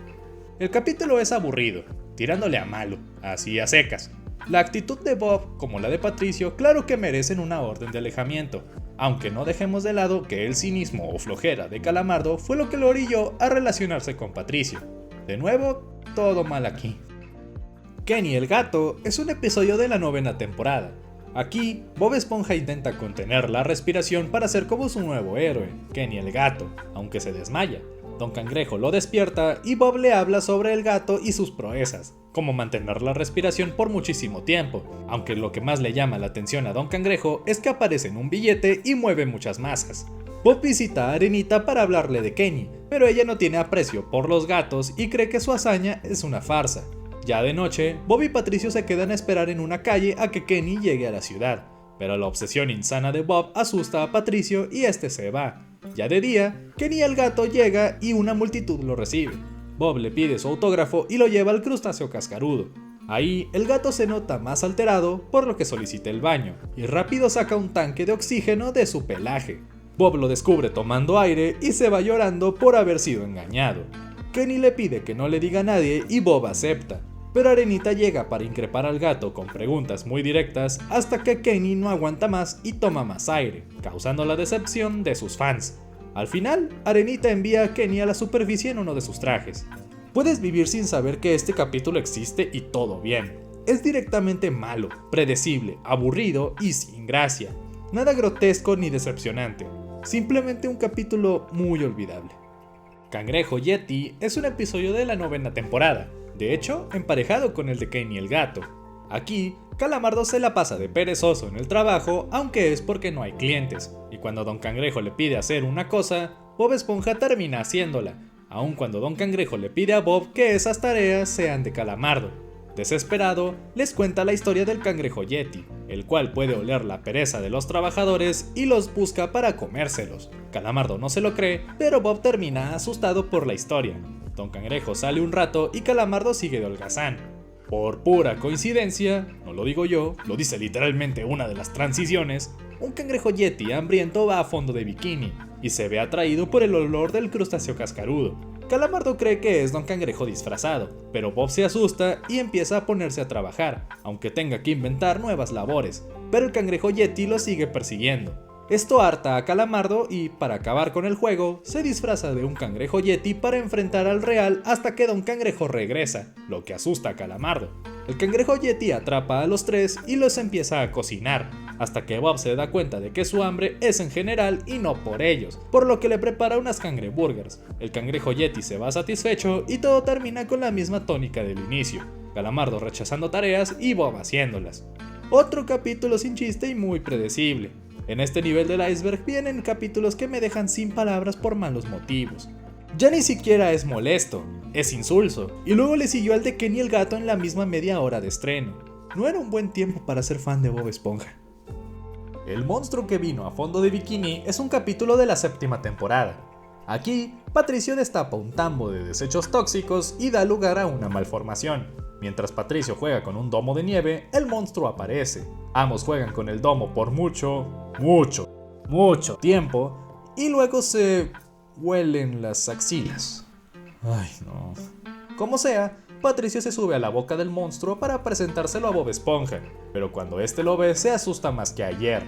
El capítulo es aburrido, tirándole a malo, así a secas. La actitud de Bob, como la de Patricio, claro que merecen una orden de alejamiento, aunque no dejemos de lado que el cinismo o flojera de Calamardo fue lo que lo orilló a relacionarse con Patricio. De nuevo, todo mal aquí. Kenny el gato es un episodio de la 9ª temporada. Aquí, Bob Esponja intenta contener la respiración para ser como su nuevo héroe, Kenny el gato, aunque se desmaya. Don Cangrejo lo despierta y Bob le habla sobre el gato y sus proezas, como mantener la respiración por muchísimo tiempo, aunque lo que más le llama la atención a Don Cangrejo es que aparece en un billete y mueve muchas masas. Bob visita a Arenita para hablarle de Kenny, pero ella no tiene aprecio por los gatos y cree que su hazaña es una farsa. Ya de noche, Bob y Patricio se quedan a esperar en una calle a que Kenny llegue a la ciudad, pero la obsesión insana de Bob asusta a Patricio y este se va. Ya de día, Kenny el gato llega y una multitud lo recibe. Bob le pide su autógrafo y lo lleva al crustáceo cascarudo. Ahí, el gato se nota más alterado, por lo que solicita el baño, y rápido saca un tanque de oxígeno de su pelaje. Bob lo descubre tomando aire y se va llorando por haber sido engañado. Kenny le pide que no le diga a nadie y Bob acepta. Pero Arenita llega para increpar al gato con preguntas muy directas hasta que Kenny no aguanta más y toma más aire, causando la decepción de sus fans. Al final, Arenita envía a Kenny a la superficie en uno de sus trajes. Puedes vivir sin saber que este capítulo existe y todo bien. Es directamente malo, predecible, aburrido y sin gracia. Nada grotesco ni decepcionante. Simplemente un capítulo muy olvidable. Cangrejo Yeti es un episodio de la 9ª temporada. De hecho, emparejado con el de Kenny el gato. Aquí, Calamardo se la pasa de perezoso en el trabajo, aunque es porque no hay clientes, y cuando Don Cangrejo le pide hacer una cosa, Bob Esponja termina haciéndola, aun cuando Don Cangrejo le pide a Bob que esas tareas sean de Calamardo. Desesperado, les cuenta la historia del cangrejo Yeti, el cual puede oler la pereza de los trabajadores y los busca para comérselos. Calamardo no se lo cree, pero Bob termina asustado por la historia. Don Cangrejo sale un rato y Calamardo sigue de holgazán. Por pura coincidencia, no lo digo yo, lo dice literalmente una de las transiciones, un cangrejo Yeti hambriento va a fondo de bikini y se ve atraído por el olor del crustáceo cascarudo. Calamardo cree que es Don Cangrejo disfrazado, pero Bob se asusta y empieza a ponerse a trabajar, aunque tenga que inventar nuevas labores, pero el cangrejo Yeti lo sigue persiguiendo. Esto harta a Calamardo y, para acabar con el juego, se disfraza de un cangrejo Yeti para enfrentar al real hasta que Don Cangrejo regresa, lo que asusta a Calamardo. El cangrejo Yeti atrapa a los tres y los empieza a cocinar, hasta que Bob se da cuenta de que su hambre es en general y no por ellos, por lo que le prepara unas cangreburgers. El cangrejo Yeti se va satisfecho y todo termina con la misma tónica del inicio, Calamardo rechazando tareas y Bob haciéndolas. Otro capítulo sin chiste y muy predecible. En este nivel del iceberg vienen capítulos que me dejan sin palabras por malos motivos. Ya ni siquiera es molesto, es insulso, y luego le siguió al de Kenny el gato en la misma media hora de estreno. No era un buen tiempo para ser fan de Bob Esponja. El monstruo que vino a fondo de bikini es un capítulo de la 7ª temporada. Aquí, Patricio destapa un tambo de desechos tóxicos y da lugar a una malformación. Mientras Patricio juega con un domo de nieve, el monstruo aparece. Ambos juegan con el domo por mucho tiempo y luego se huelen las axilas. Ay, no. Como sea, Patricio se sube a la boca del monstruo para presentárselo a Bob Esponja, pero cuando este lo ve se asusta más que ayer.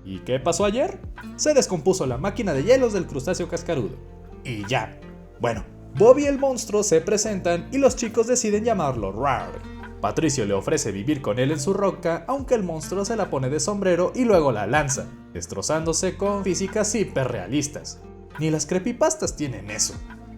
¿Y qué pasó ayer? Se descompuso la máquina de hielos del crustáceo cascarudo. Y ya. Bueno, Bob y el monstruo se presentan y los chicos deciden llamarlo Rarg. Patricio le ofrece vivir con él en su roca, aunque el monstruo se la pone de sombrero y luego la lanza, destrozándose con físicas hiperrealistas. Ni las creepypastas tienen eso.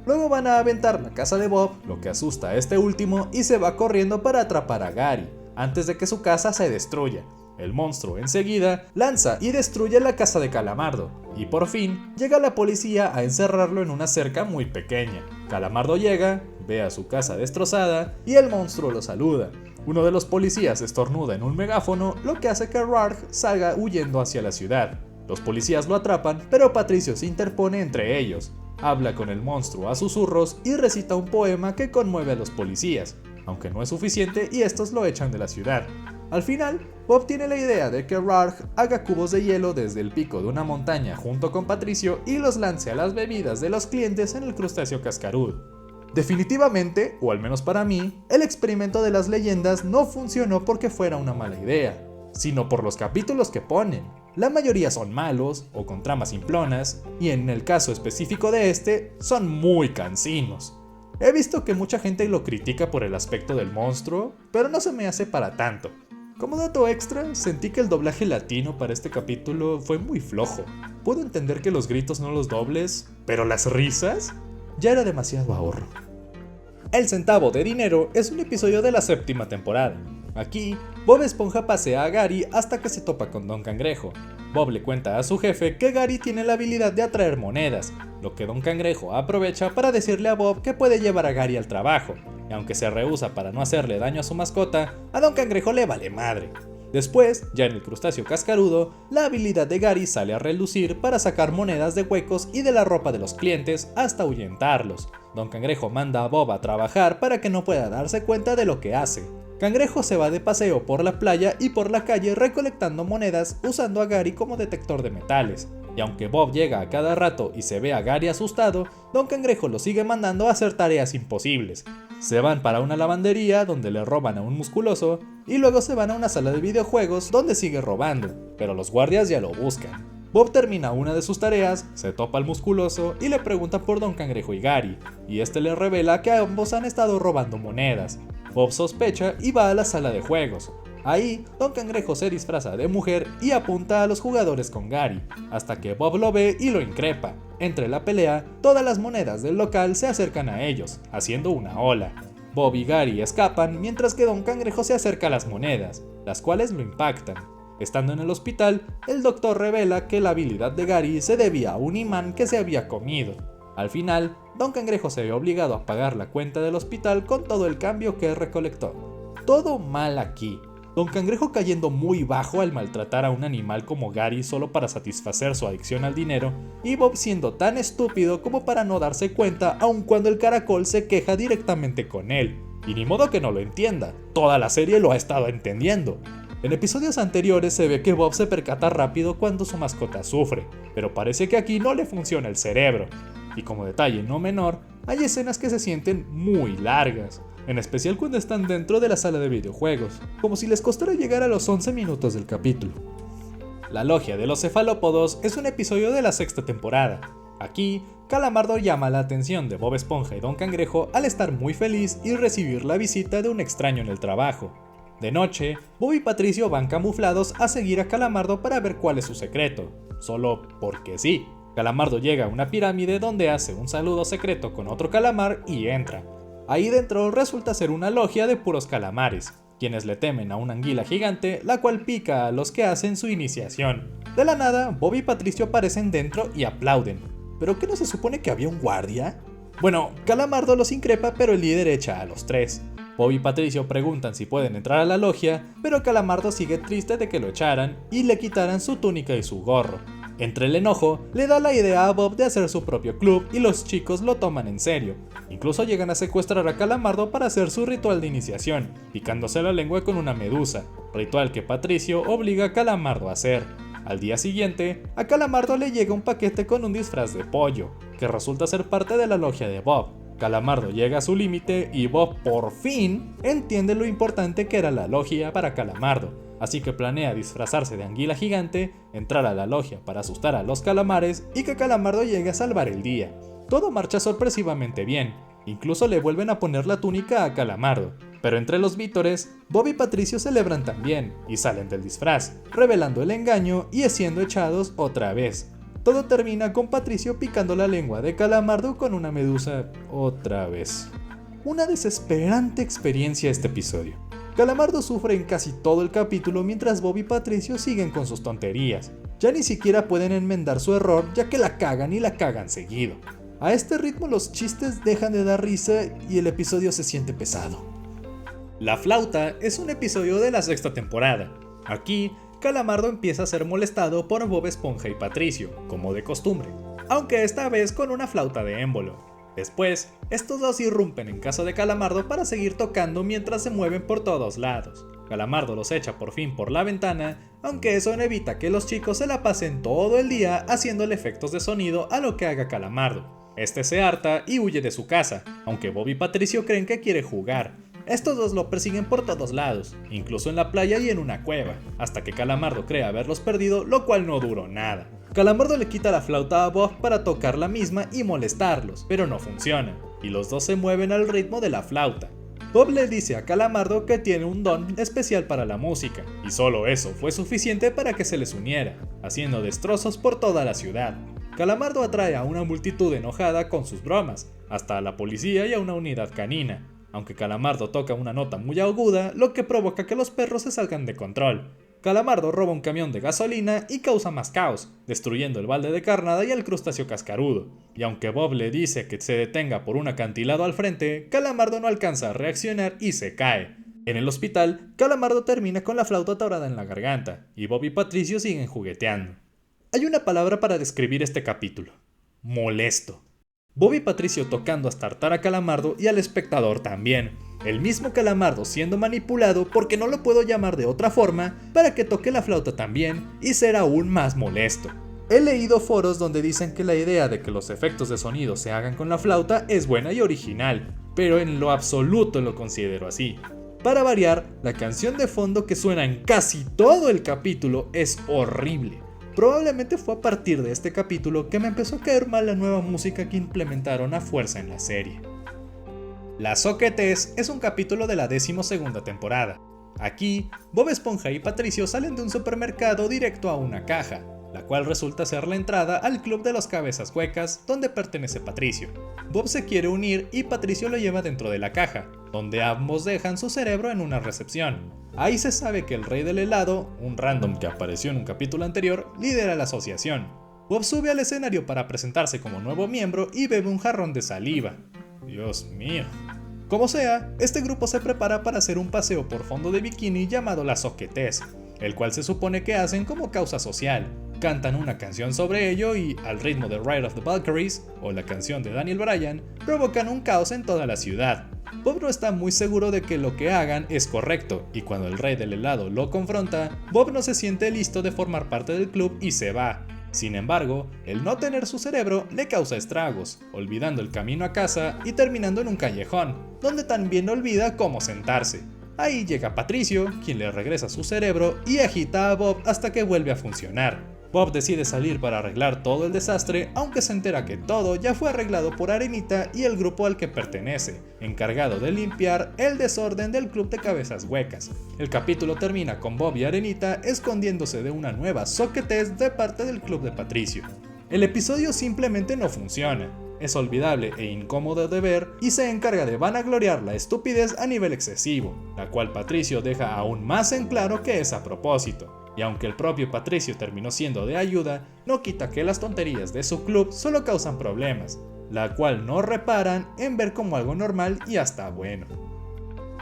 Luego van a aventar la casa de Bob, lo que asusta a este último y se va corriendo para atrapar a Gary, antes de que su casa se destruya. El monstruo enseguida lanza y destruye la casa de Calamardo, y por fin llega la policía a encerrarlo en una cerca muy pequeña. Calamardo llega, ve a su casa destrozada y el monstruo lo saluda. Uno de los policías estornuda en un megáfono, lo que hace que Rarg salga huyendo hacia la ciudad. Los policías lo atrapan, pero Patricio se interpone entre ellos. Habla con el monstruo a susurros y recita un poema que conmueve a los policías, aunque no es suficiente y estos lo echan de la ciudad. Al final, Bob tiene la idea de que Rarg haga cubos de hielo desde el pico de una montaña junto con Patricio y los lance a las bebidas de los clientes en el crustáceo cascarudo. Definitivamente, o al menos para mí, el experimento de las leyendas no funcionó porque fuera una mala idea, sino por los capítulos que ponen. La mayoría son malos o con tramas simplonas, y en el caso específico de este, son muy cansinos. He visto que mucha gente lo critica por el aspecto del monstruo, pero no se me hace para tanto. Como dato extra, sentí que el doblaje latino para este capítulo fue muy flojo. Puedo entender que los gritos no los dobles, pero las risas ya era demasiado ahorro. El centavo de dinero es un episodio de la 7ª temporada. Aquí, Bob Esponja pasea a Gary hasta que se topa con Don Cangrejo. Bob le cuenta a su jefe que Gary tiene la habilidad de atraer monedas, lo que Don Cangrejo aprovecha para decirle a Bob que puede llevar a Gary al trabajo, y aunque se rehúsa para no hacerle daño a su mascota, a Don Cangrejo le vale madre. Después, ya en el crustáceo cascarudo, la habilidad de Gary sale a relucir para sacar monedas de huecos y de la ropa de los clientes hasta ahuyentarlos. Don Cangrejo manda a Bob a trabajar para que no pueda darse cuenta de lo que hace. Cangrejo se va de paseo por la playa y por la calle recolectando monedas usando a Gary como detector de metales. Y aunque Bob llega a cada rato y se ve a Gary asustado, Don Cangrejo lo sigue mandando a hacer tareas imposibles. Se van para una lavandería donde le roban a un musculoso y luego se van a una sala de videojuegos donde sigue robando, pero los guardias ya lo buscan. Bob termina una de sus tareas, se topa al musculoso y le pregunta por Don Cangrejo y Gary, y este le revela que ambos han estado robando monedas. Bob sospecha y va a la sala de juegos. Ahí, Don Cangrejo se disfraza de mujer y apunta a los jugadores con Gary, hasta que Bob lo ve y lo increpa. Entre la pelea, todas las monedas del local se acercan a ellos, haciendo una ola. Bob y Gary escapan mientras que Don Cangrejo se acerca a las monedas, las cuales lo impactan. Estando en el hospital, el doctor revela que la habilidad de Gary se debía a un imán que se había comido. Al final, Don Cangrejo se ve obligado a pagar la cuenta del hospital con todo el cambio que recolectó. Todo mal aquí. Don Cangrejo cayendo muy bajo al maltratar a un animal como Gary solo para satisfacer su adicción al dinero, y Bob siendo tan estúpido como para no darse cuenta aun cuando el caracol se queja directamente con él. Y ni modo que no lo entienda, toda la serie lo ha estado entendiendo. En episodios anteriores se ve que Bob se percata rápido cuando su mascota sufre, pero parece que aquí no le funciona el cerebro. Y como detalle no menor, hay escenas que se sienten muy largas, en especial cuando están dentro de la sala de videojuegos, como si les costara llegar a los 11 minutos del capítulo. La logia de los cefalópodos es un episodio de la sexta temporada. Aquí, Calamardo llama la atención de Bob Esponja y Don Cangrejo al estar muy feliz y recibir la visita de un extraño en el trabajo. De noche, Bob y Patricio van camuflados a seguir a Calamardo para ver cuál es su secreto, solo porque sí. Calamardo llega a una pirámide donde hace un saludo secreto con otro calamar y entra. Ahí dentro resulta ser una logia de puros calamares, quienes le temen a una anguila gigante, la cual pica a los que hacen su iniciación. De la nada, Bob y Patricio aparecen dentro y aplauden. ¿Pero qué no se supone que había un guardia? Bueno, Calamardo los increpa, pero el líder echa a los tres. Bob y Patricio preguntan si pueden entrar a la logia, pero Calamardo sigue triste de que lo echaran y le quitaran su túnica y su gorro. Entre el enojo, le da la idea a Bob de hacer su propio club y los chicos lo toman en serio. Incluso llegan a secuestrar a Calamardo para hacer su ritual de iniciación, picándose la lengua con una medusa, ritual que Patricio obliga a Calamardo a hacer. Al día siguiente, a Calamardo le llega un paquete con un disfraz de pollo, que resulta ser parte de la logia de Bob. Calamardo llega a su límite y Bob por fin entiende lo importante que era la logia para Calamardo, así que planea disfrazarse de anguila gigante, entrar a la logia para asustar a los calamares y que Calamardo llegue a salvar el día. Todo marcha sorpresivamente bien, incluso le vuelven a poner la túnica a Calamardo, pero entre los vítores, Bob y Patricio celebran también y salen del disfraz, revelando el engaño y siendo echados otra vez. Todo termina con Patricio picando la lengua de Calamardo con una medusa otra vez. Una desesperante experiencia este episodio. Calamardo sufre en casi todo el capítulo mientras Bob y Patricio siguen con sus tonterías. Ya ni siquiera pueden enmendar su error ya que la cagan y la cagan seguido. A este ritmo los chistes dejan de dar risa y el episodio se siente pesado. La flauta es un episodio de la sexta temporada. Aquí, Calamardo empieza a ser molestado por Bob Esponja y Patricio, como de costumbre, aunque esta vez con una flauta de émbolo. Después, estos dos irrumpen en casa de Calamardo para seguir tocando mientras se mueven por todos lados. Calamardo los echa por fin por la ventana, aunque eso no evita que los chicos se la pasen todo el día haciéndole efectos de sonido a lo que haga Calamardo. Este se harta y huye de su casa, aunque Bob y Patricio creen que quiere jugar. Estos dos lo persiguen por todos lados, incluso en la playa y en una cueva, hasta que Calamardo cree haberlos perdido, lo cual no duró nada. Calamardo le quita la flauta a Bob para tocar la misma y molestarlos, pero no funciona, y los dos se mueven al ritmo de la flauta. Bob le dice a Calamardo que tiene un don especial para la música, y solo eso fue suficiente para que se les uniera, haciendo destrozos por toda la ciudad. Calamardo atrae a una multitud enojada con sus bromas, hasta a la policía y a una unidad canina, aunque Calamardo toca una nota muy aguda, lo que provoca que los perros se salgan de control. Calamardo roba un camión de gasolina y causa más caos, destruyendo el balde de carnada y el crustáceo cascarudo. Y aunque Bob le dice que se detenga por un acantilado al frente, Calamardo no alcanza a reaccionar y se cae. En el hospital, Calamardo termina con la flauta atorada en la garganta, y Bob y Patricio siguen jugueteando. Hay una palabra para describir este capítulo: molesto. Bob y Patricio tocando hasta hartar a Calamardo y al espectador también. El mismo Calamardo siendo manipulado, porque no lo puedo llamar de otra forma, para que toque la flauta también y ser aún más molesto. He leído foros donde dicen que la idea de que los efectos de sonido se hagan con la flauta es buena y original, pero en lo absoluto lo considero así. Para variar, la canción de fondo que suena en casi todo el capítulo es horrible. Probablemente fue a partir de este capítulo que me empezó a caer mal la nueva música que implementaron a fuerza en la serie. Las Zoquetes es un capítulo de la 12ª temporada. Aquí, Bob Esponja y Patricio salen de un supermercado directo a una caja, la cual resulta ser la entrada al club de los cabezas huecas donde pertenece Patricio. Bob se quiere unir y Patricio lo lleva dentro de la caja, donde ambos dejan su cerebro en una recepción. Ahí se sabe que el rey del helado, un random que apareció en un capítulo anterior, lidera la asociación. Bob sube al escenario para presentarse como nuevo miembro y bebe un jarrón de saliva. Dios mío. Como sea, este grupo se prepara para hacer un paseo por fondo de bikini llamado la Soquetés, el cual se supone que hacen como causa social. Cantan una canción sobre ello y, al ritmo de Ride of the Valkyries, o la canción de Daniel Bryan, provocan un caos en toda la ciudad. Bob no está muy seguro de que lo que hagan es correcto, y cuando el rey del helado lo confronta, Bob no se siente listo de formar parte del club y se va. Sin embargo, el no tener su cerebro le causa estragos, olvidando el camino a casa y terminando en un callejón, donde también olvida cómo sentarse. Ahí llega Patricio, quien le regresa su cerebro y agita a Bob hasta que vuelve a funcionar. Bob decide salir para arreglar todo el desastre, aunque se entera que todo ya fue arreglado por Arenita y el grupo al que pertenece, encargado de limpiar el desorden del club de cabezas huecas. El capítulo termina con Bob y Arenita escondiéndose de una nueva Soquetés de parte del club de Patricio. El episodio simplemente no funciona. Es olvidable e incómodo de ver y se encarga de vanagloriar la estupidez a nivel excesivo, la cual Patricio deja aún más en claro que es a propósito. Y aunque el propio Patricio terminó siendo de ayuda, no quita que las tonterías de su club solo causan problemas, la cual no reparan en ver como algo normal y hasta bueno.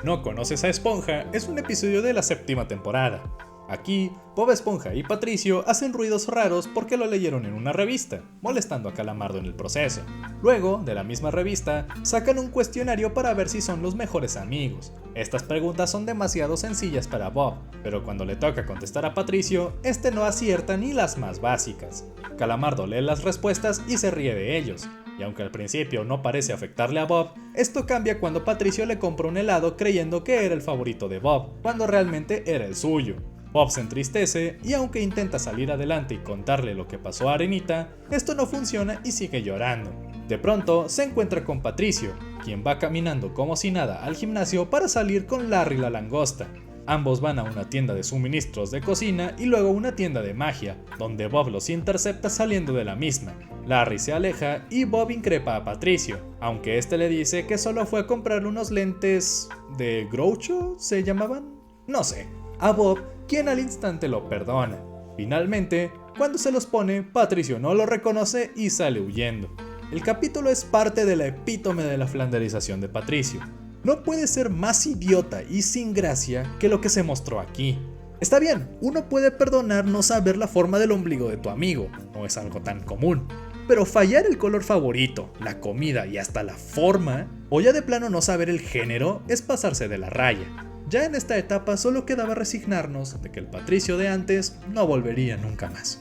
¿No conoces a Esponja? Es un episodio de la 7ª temporada. Aquí, Bob Esponja y Patricio hacen ruidos raros porque lo leyeron en una revista, molestando a Calamardo en el proceso. Luego, de la misma revista, sacan un cuestionario para ver si son los mejores amigos. Estas preguntas son demasiado sencillas para Bob, pero cuando le toca contestar a Patricio, este no acierta ni las más básicas. Calamardo lee las respuestas y se ríe de ellos. Y aunque al principio no parece afectarle a Bob, esto cambia cuando Patricio le compra un helado creyendo que era el favorito de Bob, cuando realmente era el suyo. Bob se entristece y aunque intenta salir adelante y contarle lo que pasó a Arenita, esto no funciona y sigue llorando. De pronto se encuentra con Patricio, quien va caminando como si nada al gimnasio para salir con Larry la langosta. Ambos van a una tienda de suministros de cocina y luego una tienda de magia, donde Bob los intercepta saliendo de la misma. Larry se aleja y Bob increpa a Patricio, aunque este le dice que solo fue a comprar unos lentes de Groucho, ¿se llamaban? No sé. A Bob, quien al instante lo perdona. Finalmente, cuando se los pone, Patricio no lo reconoce y sale huyendo. El capítulo es parte de la epítome de la flanderización de Patricio. No puede ser más idiota y sin gracia que lo que se mostró aquí. Está bien, uno puede perdonar no saber la forma del ombligo de tu amigo, no es algo tan común. Pero fallar el color favorito, la comida y hasta la forma, o ya de plano no saber el género, es pasarse de la raya. Ya en esta etapa solo quedaba resignarnos de que el Patricio de antes no volvería nunca más.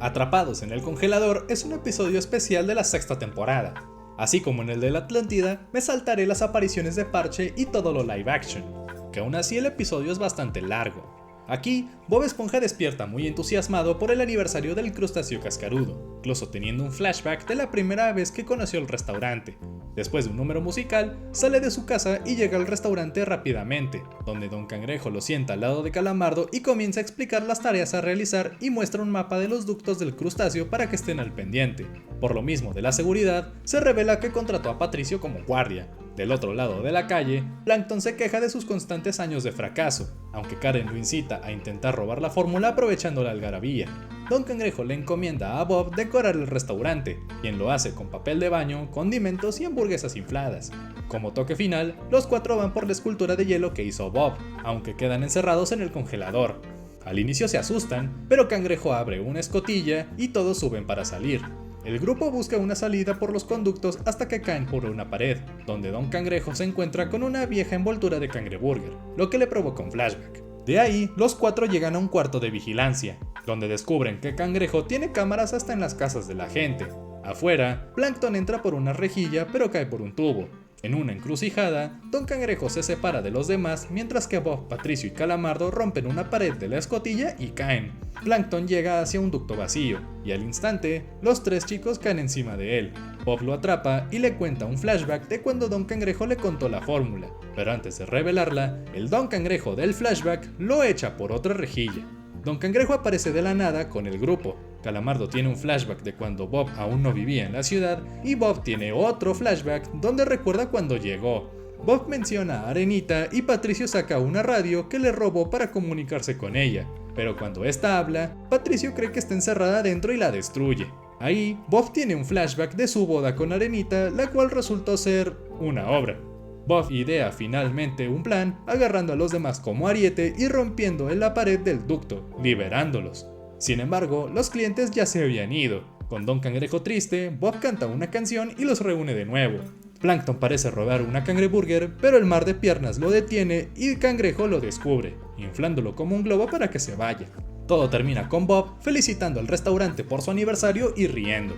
Atrapados en el congelador es un episodio especial de la 6ª temporada. Así como en el de la Atlántida, me saltaré las apariciones de Parche y todo lo live action, que aún así el episodio es bastante largo. Aquí, Bob Esponja despierta muy entusiasmado por el aniversario del crustáceo cascarudo, incluso teniendo un flashback de la primera vez que conoció el restaurante. Después de un número musical, sale de su casa y llega al restaurante rápidamente, donde Don Cangrejo lo sienta al lado de Calamardo y comienza a explicar las tareas a realizar y muestra un mapa de los ductos del crustáceo para que estén al pendiente. Por lo mismo de la seguridad, se revela que contrató a Patricio como guardia. Del otro lado de la calle, Plankton se queja de sus constantes años de fracaso, aunque Karen lo incita a intentar robar la fórmula aprovechando la algarabía. Don Cangrejo le encomienda a Bob decorar el restaurante, quien lo hace con papel de baño, condimentos y hamburguesas infladas. Como toque final, los 4 van por la escultura de hielo que hizo Bob, aunque quedan encerrados en el congelador. Al inicio se asustan, pero Cangrejo abre una escotilla y todos suben para salir. El grupo busca una salida por los conductos hasta que caen por una pared, donde Don Cangrejo se encuentra con una vieja envoltura de cangreburger, lo que le provoca un flashback. De ahí, los 4 llegan a un cuarto de vigilancia, donde descubren que Cangrejo tiene cámaras hasta en las casas de la gente. Afuera, Plankton entra por una rejilla pero cae por un tubo. En una encrucijada, Don Cangrejo se separa de los demás mientras que Bob, Patricio y Calamardo rompen una pared de la escotilla y caen. Plankton llega hacia un ducto vacío, y al instante, los 3 chicos caen encima de él. Bob lo atrapa y le cuenta un flashback de cuando Don Cangrejo le contó la fórmula, pero antes de revelarla, el Don Cangrejo del flashback lo echa por otra rejilla. Don Cangrejo aparece de la nada con el grupo. Calamardo tiene un flashback de cuando Bob aún no vivía en la ciudad y Bob tiene otro flashback donde recuerda cuando llegó. Bob menciona a Arenita y Patricio saca una radio que le robó para comunicarse con ella, pero cuando esta habla, Patricio cree que está encerrada dentro y la destruye. Ahí, Bob tiene un flashback de su boda con Arenita, la cual resultó ser una obra. Bob idea finalmente un plan, agarrando a los demás como ariete y rompiendo en la pared del ducto, liberándolos. Sin embargo, los clientes ya se habían ido. Con Don Cangrejo triste, Bob canta una canción y los reúne de nuevo. Plankton parece robar una cangreburger, pero el mar de piernas lo detiene y Cangrejo lo descubre, inflándolo como un globo para que se vaya. Todo termina con Bob felicitando al restaurante por su aniversario y riendo.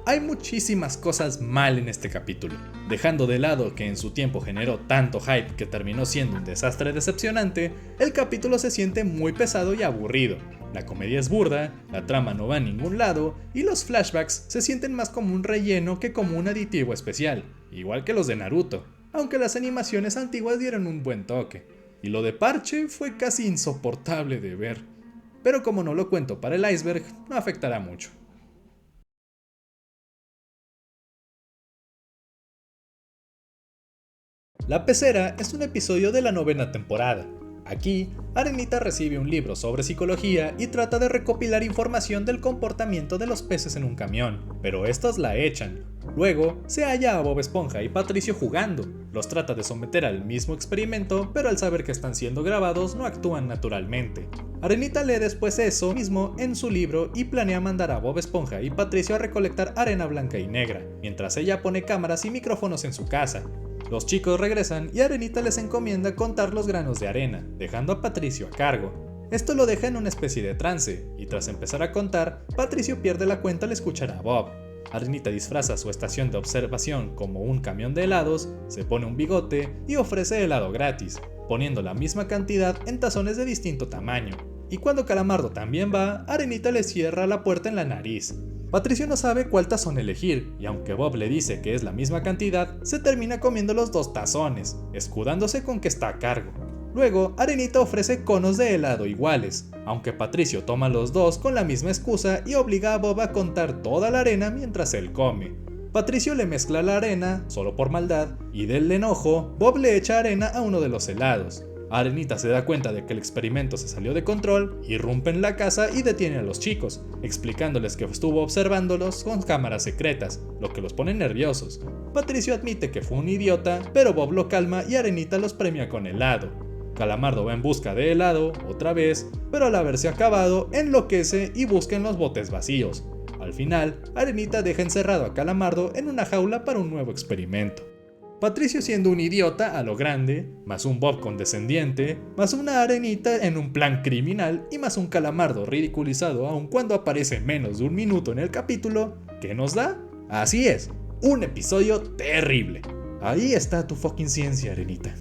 Hay muchísimas cosas mal en este capítulo, dejando de lado que en su tiempo generó tanto hype que terminó siendo un desastre decepcionante. El capítulo se siente muy pesado y aburrido. La comedia es burda, la trama no va a ningún lado y los flashbacks se sienten más como un relleno que como un aditivo especial, igual que los de Naruto, aunque las animaciones antiguas dieron un buen toque, y lo de Parche fue casi insoportable de ver, pero como no lo cuento para el iceberg, no afectará mucho. La Pecera es un episodio de la 9ª temporada. Aquí, Arenita recibe un libro sobre psicología y trata de recopilar información del comportamiento de los peces en un camión, pero estos la echan. Luego, se halla a Bob Esponja y Patricio jugando. Los trata de someter al mismo experimento, pero al saber que están siendo grabados no actúan naturalmente. Arenita lee después eso mismo en su libro y planea mandar a Bob Esponja y Patricio a recolectar arena blanca y negra, mientras ella pone cámaras y micrófonos en su casa. Los chicos regresan y Arenita les encomienda contar los granos de arena, dejando a Patricio a cargo. Esto lo deja en una especie de trance, y tras empezar a contar, Patricio pierde la cuenta al escuchar a Bob. Arenita disfraza su estación de observación como un camión de helados, se pone un bigote y ofrece helado gratis, poniendo la misma cantidad en tazones de distinto tamaño. Y cuando Calamardo también va, Arenita le cierra la puerta en la nariz. Patricio no sabe cuál tazón elegir, y aunque Bob le dice que es la misma cantidad, se termina comiendo los 2 tazones, escudándose con que está a cargo. Luego, Arenita ofrece conos de helado iguales, aunque Patricio toma los 2 con la misma excusa y obliga a Bob a contar toda la arena mientras él come. Patricio le mezcla la arena, solo por maldad, y del enojo, Bob le echa arena a uno de los helados. Arenita se da cuenta de que el experimento se salió de control, irrumpe en la casa y detiene a los chicos, explicándoles que estuvo observándolos con cámaras secretas, lo que los pone nerviosos. Patricio admite que fue un idiota, pero Bob lo calma y Arenita los premia con helado. Calamardo va en busca de helado, otra vez, pero al haberse acabado, enloquece y busca en los botes vacíos. Al final, Arenita deja encerrado a Calamardo en una jaula para un nuevo experimento. Patricio siendo un idiota a lo grande, más un Bob condescendiente, más una Arenita en un plan criminal y más un Calamardo ridiculizado aun cuando aparece menos de un minuto en el capítulo, ¿qué nos da? Así es, un episodio terrible. Ahí está tu fucking ciencia, Arenita.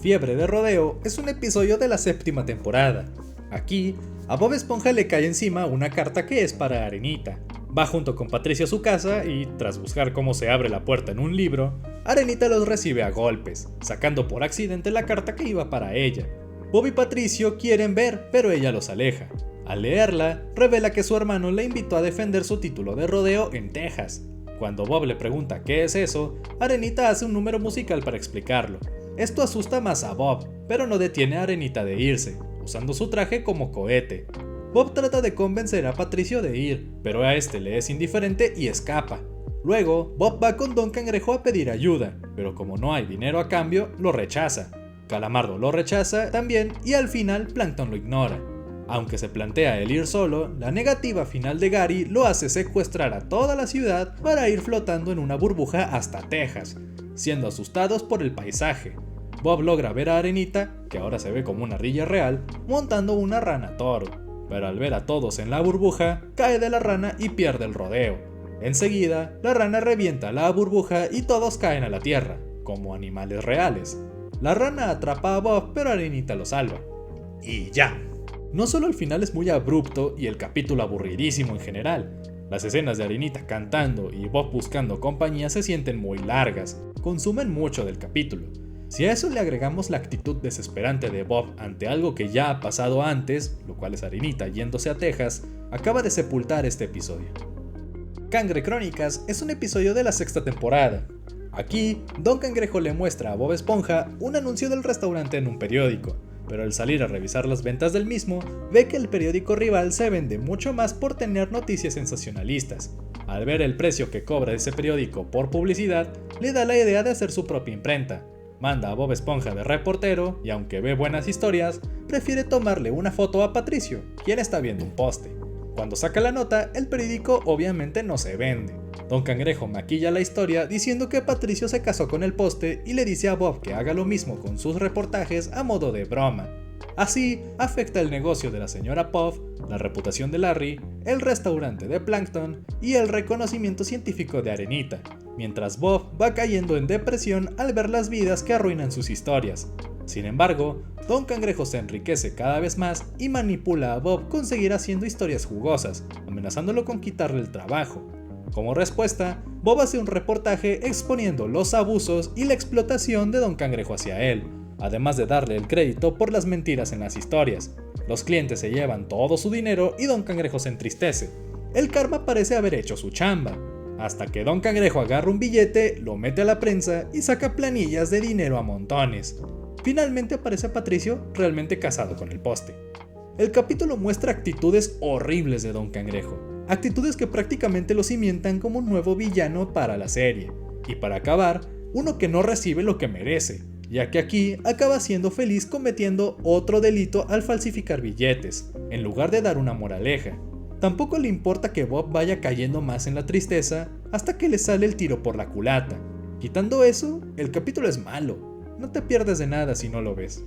Fiebre de Rodeo es un episodio de la 7ª temporada. Aquí, a Bob Esponja le cae encima una carta que es para Arenita. Va junto con Patricio a su casa y, tras buscar cómo se abre la puerta en un libro, Arenita los recibe a golpes, sacando por accidente la carta que iba para ella. Bob y Patricio quieren ver, pero ella los aleja. Al leerla, revela que su hermano le invitó a defender su título de rodeo en Texas. Cuando Bob le pregunta qué es eso, Arenita hace un número musical para explicarlo. Esto asusta más a Bob, pero no detiene a Arenita de irse, usando su traje como cohete. Bob trata de convencer a Patricio de ir, pero a este le es indiferente y escapa. Luego, Bob va con Don Cangrejo a pedir ayuda, pero como no hay dinero a cambio, lo rechaza. Calamardo lo rechaza también y al final Plankton lo ignora. Aunque se plantea el ir solo, la negativa final de Gary lo hace secuestrar a toda la ciudad para ir flotando en una burbuja hasta Texas, siendo asustados por el paisaje. Bob logra ver a Arenita, que ahora se ve como una ardilla real, montando una rana toro. Pero al ver a todos en la burbuja, cae de la rana y pierde el rodeo. Enseguida, la rana revienta la burbuja y todos caen a la tierra, como animales reales. La rana atrapa a Bob, pero Arenita lo salva. Y ya. No solo el final es muy abrupto y el capítulo aburridísimo en general, las escenas de Arenita cantando y Bob buscando compañía se sienten muy largas, consumen mucho del capítulo. Si a eso le agregamos la actitud desesperante de Bob ante algo que ya ha pasado antes, lo cual es Arenita yéndose a Texas, acaba de sepultar este episodio. Cangre Crónicas es un episodio de la 6ª temporada. Aquí, Don Cangrejo le muestra a Bob Esponja un anuncio del restaurante en un periódico, pero al salir a revisar las ventas del mismo, ve que el periódico rival se vende mucho más por tener noticias sensacionalistas. Al ver el precio que cobra ese periódico por publicidad, le da la idea de hacer su propia imprenta. Manda a Bob Esponja de reportero y aunque ve buenas historias, prefiere tomarle una foto a Patricio, quien está viendo un poste. Cuando saca la nota, el periódico obviamente no se vende. Don Cangrejo maquilla la historia diciendo que Patricio se casó con el poste y le dice a Bob que haga lo mismo con sus reportajes a modo de broma. Así, afecta el negocio de la señora Puff, la reputación de Larry, el restaurante de Plankton y el reconocimiento científico de Arenita, mientras Bob va cayendo en depresión al ver las vidas que arruinan sus historias. Sin embargo, Don Cangrejo se enriquece cada vez más y manipula a Bob con seguir haciendo historias jugosas, amenazándolo con quitarle el trabajo. Como respuesta, Bob hace un reportaje exponiendo los abusos y la explotación de Don Cangrejo hacia él, además de darle el crédito por las mentiras en las historias. Los clientes se llevan todo su dinero y Don Cangrejo se entristece. El karma parece haber hecho su chamba, hasta que Don Cangrejo agarra un billete, lo mete a la prensa y saca planillas de dinero a montones. Finalmente aparece Patricio, realmente casado con el poste. El capítulo muestra actitudes horribles de Don Cangrejo, actitudes que prácticamente lo cimentan como un nuevo villano para la serie, y para acabar, uno que no recibe lo que merece, ya que aquí acaba siendo feliz cometiendo otro delito al falsificar billetes, en lugar de dar una moraleja. Tampoco le importa que Bob vaya cayendo más en la tristeza hasta que le sale el tiro por la culata. Quitando eso, el capítulo es malo. No te pierdes de nada si no lo ves.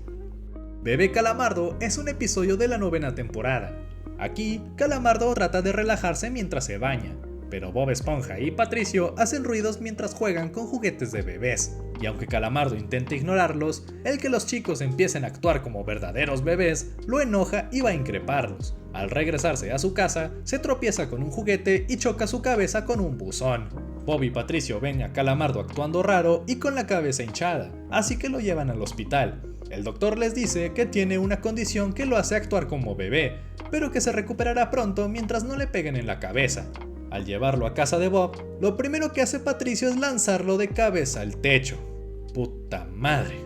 Bebé Calamardo es un episodio de la 9ª temporada. Aquí, Calamardo trata de relajarse mientras se baña, pero Bob Esponja y Patricio hacen ruidos mientras juegan con juguetes de bebés, y aunque Calamardo intenta ignorarlos, el que los chicos empiecen a actuar como verdaderos bebés lo enoja y va a increparlos. Al regresarse a su casa, se tropieza con un juguete y choca su cabeza con un buzón. Bob y Patricio ven a Calamardo actuando raro y con la cabeza hinchada, así que lo llevan al hospital. El doctor les dice que tiene una condición que lo hace actuar como bebé, pero que se recuperará pronto mientras no le peguen en la cabeza. Al llevarlo a casa de Bob, lo primero que hace Patricio es lanzarlo de cabeza al techo. ¡Puta madre!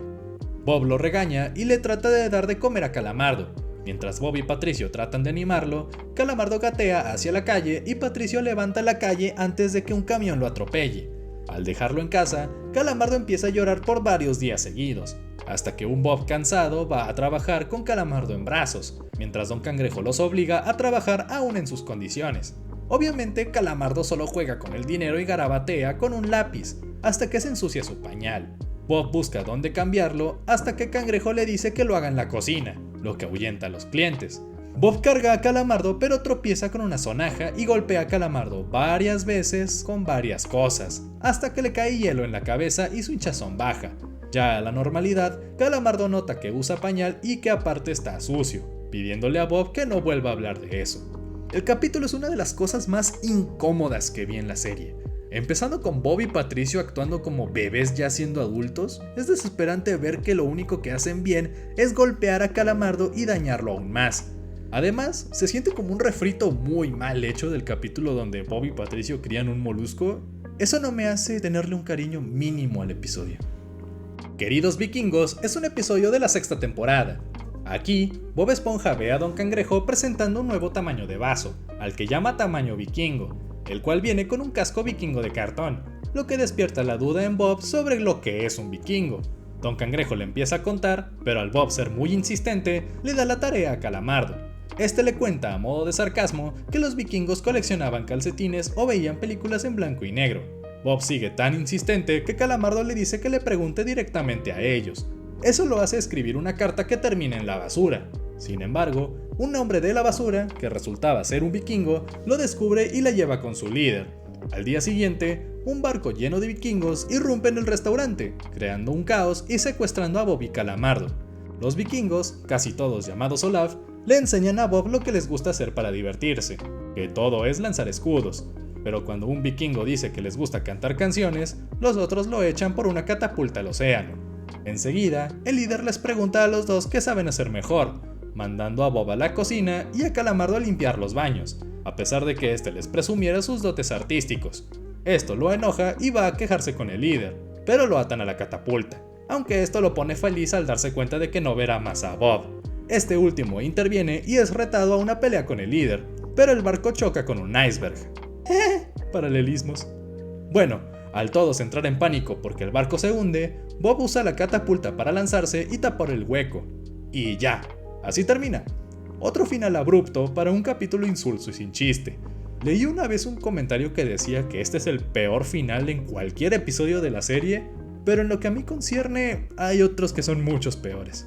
Bob lo regaña y le trata de dar de comer a Calamardo. Mientras Bob y Patricio tratan de animarlo, Calamardo gatea hacia la calle y Patricio levanta la calle antes de que un camión lo atropelle. Al dejarlo en casa, Calamardo empieza a llorar por varios días seguidos, hasta que un Bob cansado va a trabajar con Calamardo en brazos, mientras Don Cangrejo los obliga a trabajar aún en sus condiciones. Obviamente, Calamardo solo juega con el dinero y garabatea con un lápiz, hasta que se ensucia su pañal. Bob busca dónde cambiarlo hasta que Cangrejo le dice que lo haga en la cocina, lo que ahuyenta a los clientes. Bob carga a Calamardo pero tropieza con una sonaja y golpea a Calamardo varias veces con varias cosas, hasta que le cae hielo en la cabeza y su hinchazón baja. Ya a la normalidad, Calamardo nota que usa pañal y que aparte está sucio, pidiéndole a Bob que no vuelva a hablar de eso. El capítulo es una de las cosas más incómodas que vi en la serie. Empezando con Bob y Patricio actuando como bebés ya siendo adultos, es desesperante ver que lo único que hacen bien es golpear a Calamardo y dañarlo aún más. Además, se siente como un refrito muy mal hecho del capítulo donde Bob y Patricio crían un molusco. Eso no me hace tenerle un cariño mínimo al episodio. Queridos Vikingos es un episodio de la 6ª temporada. Aquí, Bob Esponja ve a Don Cangrejo presentando un nuevo tamaño de vaso, al que llama tamaño vikingo, el cual viene con un casco vikingo de cartón, lo que despierta la duda en Bob sobre lo que es un vikingo. Don Cangrejo le empieza a contar, pero al Bob ser muy insistente, le da la tarea a Calamardo. Este le cuenta a modo de sarcasmo que los vikingos coleccionaban calcetines o veían películas en blanco y negro. Bob sigue tan insistente que Calamardo le dice que le pregunte directamente a ellos. Eso lo hace escribir una carta que termina en la basura. Sin embargo, un hombre de la basura, que resultaba ser un vikingo, lo descubre y la lleva con su líder. Al día siguiente, un barco lleno de vikingos irrumpe en el restaurante, creando un caos y secuestrando a Bob y Calamardo. Los vikingos, casi todos llamados Olaf, le enseñan a Bob lo que les gusta hacer para divertirse, que todo es lanzar escudos. Pero cuando un vikingo dice que les gusta cantar canciones, los otros lo echan por una catapulta al océano. Enseguida, el líder les pregunta a los dos qué saben hacer mejor, mandando a Bob a la cocina y a Calamardo a limpiar los baños, a pesar de que este les presumiera sus dotes artísticos. Esto lo enoja y va a quejarse con el líder, pero lo atan a la catapulta, aunque esto lo pone feliz al darse cuenta de que no verá más a Bob. Este último interviene y es retado a una pelea con el líder, pero el barco choca con un iceberg. Paralelismos. Bueno, al todos entrar en pánico porque el barco se hunde, Bob usa la catapulta para lanzarse y tapar el hueco. Y ya, así termina. Otro final abrupto para un capítulo insulso y sin chiste. Leí una vez un comentario que decía que este es el peor final en cualquier episodio de la serie, pero en lo que a mí concierne, hay otros que son muchos peores.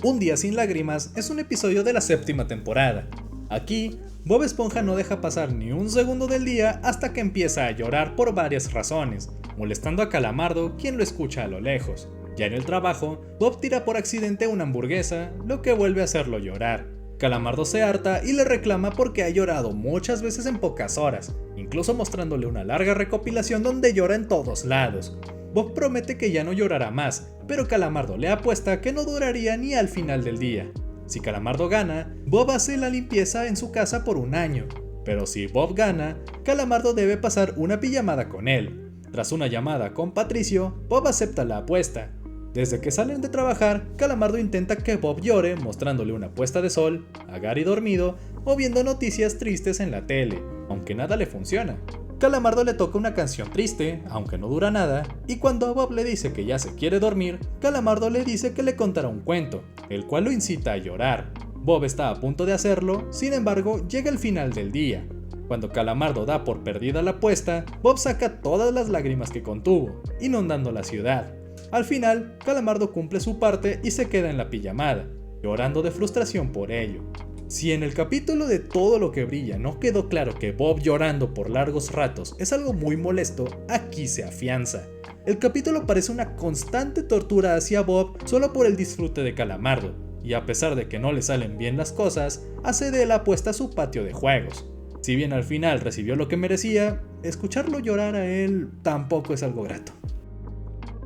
Un día sin lágrimas es un episodio de la 7ª temporada. Aquí, Bob Esponja no deja pasar ni un segundo del día hasta que empieza a llorar por varias razones, molestando a Calamardo, quien lo escucha a lo lejos. Ya en el trabajo, Bob tira por accidente una hamburguesa, lo que vuelve a hacerlo llorar. Calamardo se harta y le reclama porque ha llorado muchas veces en pocas horas, incluso mostrándole una larga recopilación donde llora en todos lados. Bob promete que ya no llorará más, pero Calamardo le apuesta que no duraría ni al final del día. Si Calamardo gana, Bob hace la limpieza en su casa por un año, pero si Bob gana, Calamardo debe pasar una pijamada con él. Tras una llamada con Patricio, Bob acepta la apuesta. Desde que salen de trabajar, Calamardo intenta que Bob llore mostrándole una puesta de sol, a Gary dormido o viendo noticias tristes en la tele, aunque nada le funciona. Calamardo le toca una canción triste, aunque no dura nada, y cuando Bob le dice que ya se quiere dormir, Calamardo le dice que le contará un cuento, el cual lo incita a llorar. Bob está a punto de hacerlo, sin embargo, llega el final del día. Cuando Calamardo da por perdida la apuesta, Bob saca todas las lágrimas que contuvo, inundando la ciudad. Al final, Calamardo cumple su parte y se queda en la pijamada, llorando de frustración por ello. Si en el capítulo de Todo lo que brilla no quedó claro que Bob llorando por largos ratos es algo muy molesto, aquí se afianza. El capítulo parece una constante tortura hacia Bob solo por el disfrute de Calamardo, y a pesar de que no le salen bien las cosas, hace de la apuesta su patio de juegos. Si bien al final recibió lo que merecía, escucharlo llorar a él tampoco es algo grato.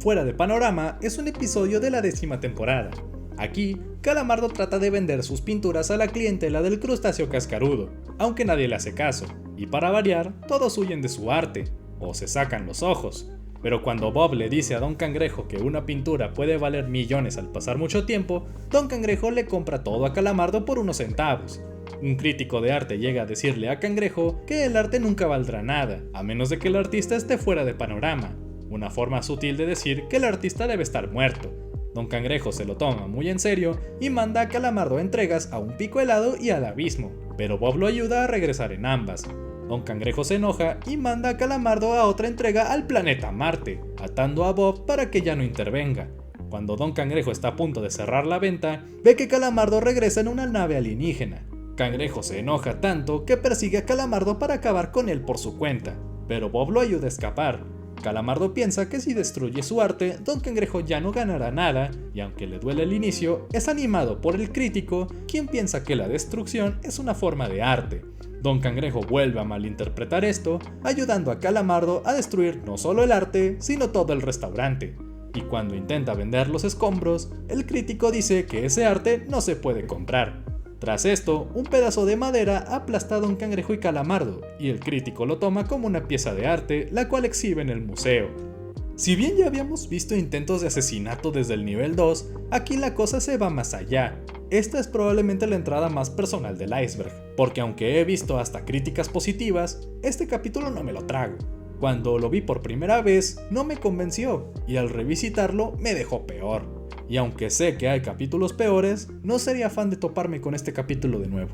Fuera de Panorama es un episodio de la 10ª temporada. Aquí, Calamardo trata de vender sus pinturas a la clientela del crustáceo cascarudo, aunque nadie le hace caso, y para variar, todos huyen de su arte, o se sacan los ojos. Pero cuando Bob le dice a Don Cangrejo que una pintura puede valer millones al pasar mucho tiempo, Don Cangrejo le compra todo a Calamardo por unos centavos. Un crítico de arte llega a decirle a Cangrejo que el arte nunca valdrá nada, a menos de que el artista esté fuera de panorama, una forma sutil de decir que el artista debe estar muerto. Don Cangrejo se lo toma muy en serio y manda a Calamardo entregas a un pico helado y al abismo, pero Bob lo ayuda a regresar en ambas. Don Cangrejo se enoja y manda a Calamardo a otra entrega al planeta Marte, atando a Bob para que ya no intervenga. Cuando Don Cangrejo está a punto de cerrar la venta, ve que Calamardo regresa en una nave alienígena. Cangrejo se enoja tanto que persigue a Calamardo para acabar con él por su cuenta, pero Bob lo ayuda a escapar. Calamardo piensa que si destruye su arte, Don Cangrejo ya no ganará nada, y aunque le duele el inicio, es animado por el crítico, quien piensa que la destrucción es una forma de arte. Don Cangrejo vuelve a malinterpretar esto, ayudando a Calamardo a destruir no solo el arte, sino todo el restaurante. Y cuando intenta vender los escombros, el crítico dice que ese arte no se puede comprar. Tras esto, un pedazo de madera aplasta a Don Cangrejo y Calamardo, y el crítico lo toma como una pieza de arte, la cual exhibe en el museo. Si bien ya habíamos visto intentos de asesinato desde el nivel 2, aquí la cosa se va más allá. Esta es probablemente la entrada más personal del iceberg, porque aunque he visto hasta críticas positivas, este capítulo no me lo trago. Cuando lo vi por primera vez, no me convenció, y al revisitarlo me dejó peor. Y aunque sé que hay capítulos peores, no sería fan de toparme con este capítulo de nuevo.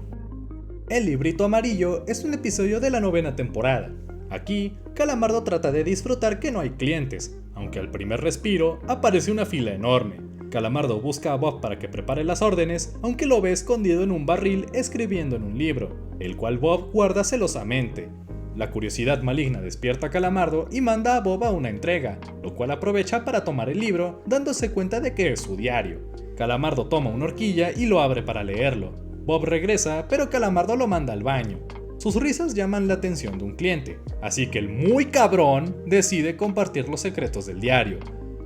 El librito amarillo es un episodio de la 9ª temporada. Aquí, Calamardo trata de disfrutar que no hay clientes, aunque al primer respiro aparece una fila enorme. Calamardo busca a Bob para que prepare las órdenes, aunque lo ve escondido en un barril escribiendo en un libro, el cual Bob guarda celosamente. La curiosidad maligna despierta a Calamardo y manda a Bob a una entrega, lo cual aprovecha para tomar el libro, dándose cuenta de que es su diario. Calamardo toma una horquilla y lo abre para leerlo. Bob regresa, pero Calamardo lo manda al baño. Sus risas llaman la atención de un cliente, así que el muy cabrón decide compartir los secretos del diario.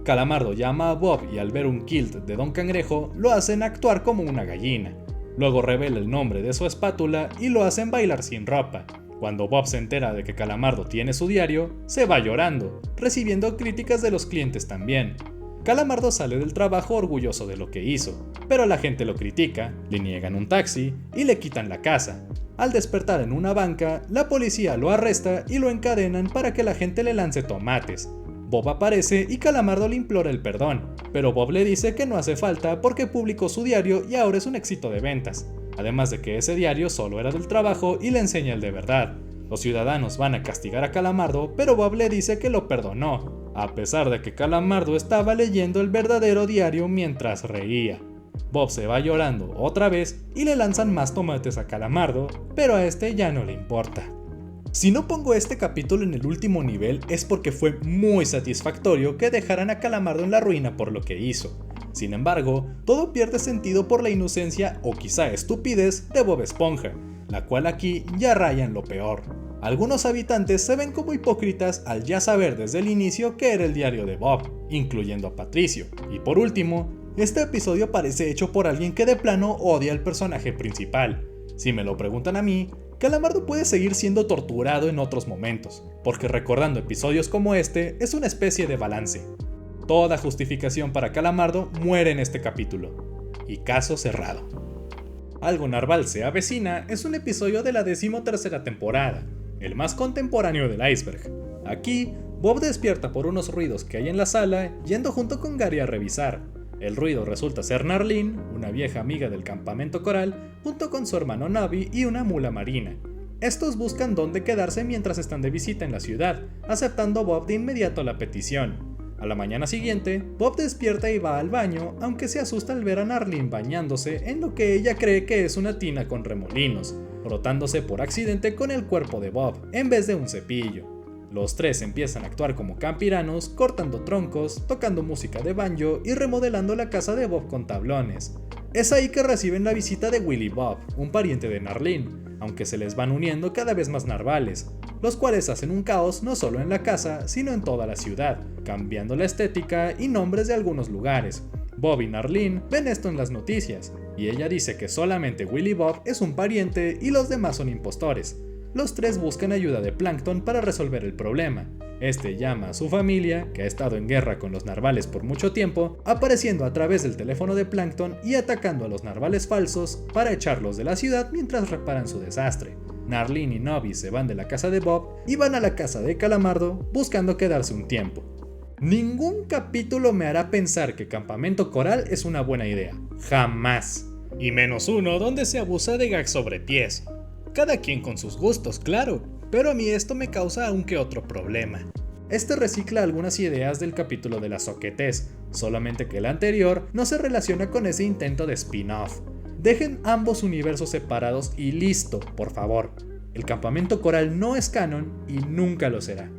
Calamardo llama a Bob y al ver un kilt de Don Cangrejo, lo hacen actuar como una gallina. Luego revela el nombre de su espátula y lo hacen bailar sin ropa. Cuando Bob se entera de que Calamardo tiene su diario, se va llorando, recibiendo críticas de los clientes también. Calamardo sale del trabajo orgulloso de lo que hizo, pero la gente lo critica, le niegan un taxi y le quitan la casa. Al despertar en una banca, la policía lo arresta y lo encadenan para que la gente le lance tomates. Bob aparece y Calamardo le implora el perdón, pero Bob le dice que no hace falta porque publicó su diario y ahora es un éxito de ventas. Además de que ese diario solo era del trabajo y le enseña el de verdad. Los ciudadanos van a castigar a Calamardo, pero Bob le dice que lo perdonó, a pesar de que Calamardo estaba leyendo el verdadero diario mientras reía. Bob se va llorando otra vez y le lanzan más tomates a Calamardo, pero a este ya no le importa. Si no pongo este capítulo en el último nivel es porque fue muy satisfactorio que dejaran a Calamardo en la ruina por lo que hizo. Sin embargo, todo pierde sentido por la inocencia o quizá estupidez de Bob Esponja, la cual aquí ya raya en lo peor. Algunos habitantes se ven como hipócritas al ya saber desde el inicio que era el diario de Bob, incluyendo a Patricio. Y por último, este episodio parece hecho por alguien que de plano odia al personaje principal. Si me lo preguntan a mí, Calamardo puede seguir siendo torturado en otros momentos, porque recordando episodios como este es una especie de balance. Toda justificación para Calamardo muere en este capítulo. Y caso cerrado. Algo Narval se avecina es un episodio de la 13ª temporada, el más contemporáneo del iceberg. Aquí, Bob despierta por unos ruidos que hay en la sala, yendo junto con Gary a revisar. El ruido resulta ser Narlene, una vieja amiga del campamento coral, junto con su hermano Navi y una mula marina. Estos buscan dónde quedarse mientras están de visita en la ciudad, aceptando Bob de inmediato la petición. A la mañana siguiente, Bob despierta y va al baño, aunque se asusta al ver a Narlene bañándose en lo que ella cree que es una tina con remolinos, frotándose por accidente con el cuerpo de Bob, en vez de un cepillo. Los tres empiezan a actuar como campiranos, cortando troncos, tocando música de banjo y remodelando la casa de Bob con tablones. Es ahí que reciben la visita de Willy Bob, un pariente de Narlene, aunque se les van uniendo cada vez más narvales, los cuales hacen un caos no solo en la casa, sino en toda la ciudad, cambiando la estética y nombres de algunos lugares. Bob y Narlene ven esto en las noticias, y ella dice que solamente Willy Bob es un pariente y los demás son impostores. Los tres buscan ayuda de Plankton para resolver el problema. Este llama a su familia, que ha estado en guerra con los narvales por mucho tiempo, apareciendo a través del teléfono de Plankton y atacando a los narvales falsos para echarlos de la ciudad mientras reparan su desastre. Narlene y Nobby se van de la casa de Bob y van a la casa de Calamardo buscando quedarse un tiempo. Ningún capítulo me hará pensar que Campamento Coral es una buena idea. Jamás. Y menos uno donde se abusa de gags sobre pies. Cada quien con sus gustos, claro, pero a mí esto me causa aún que otro problema. Este recicla algunas ideas del capítulo de las soquetes, solamente que el anterior no se relaciona con ese intento de spin-off. Dejen ambos universos separados y listo, por favor. El Campamento Coral no es canon y nunca lo será.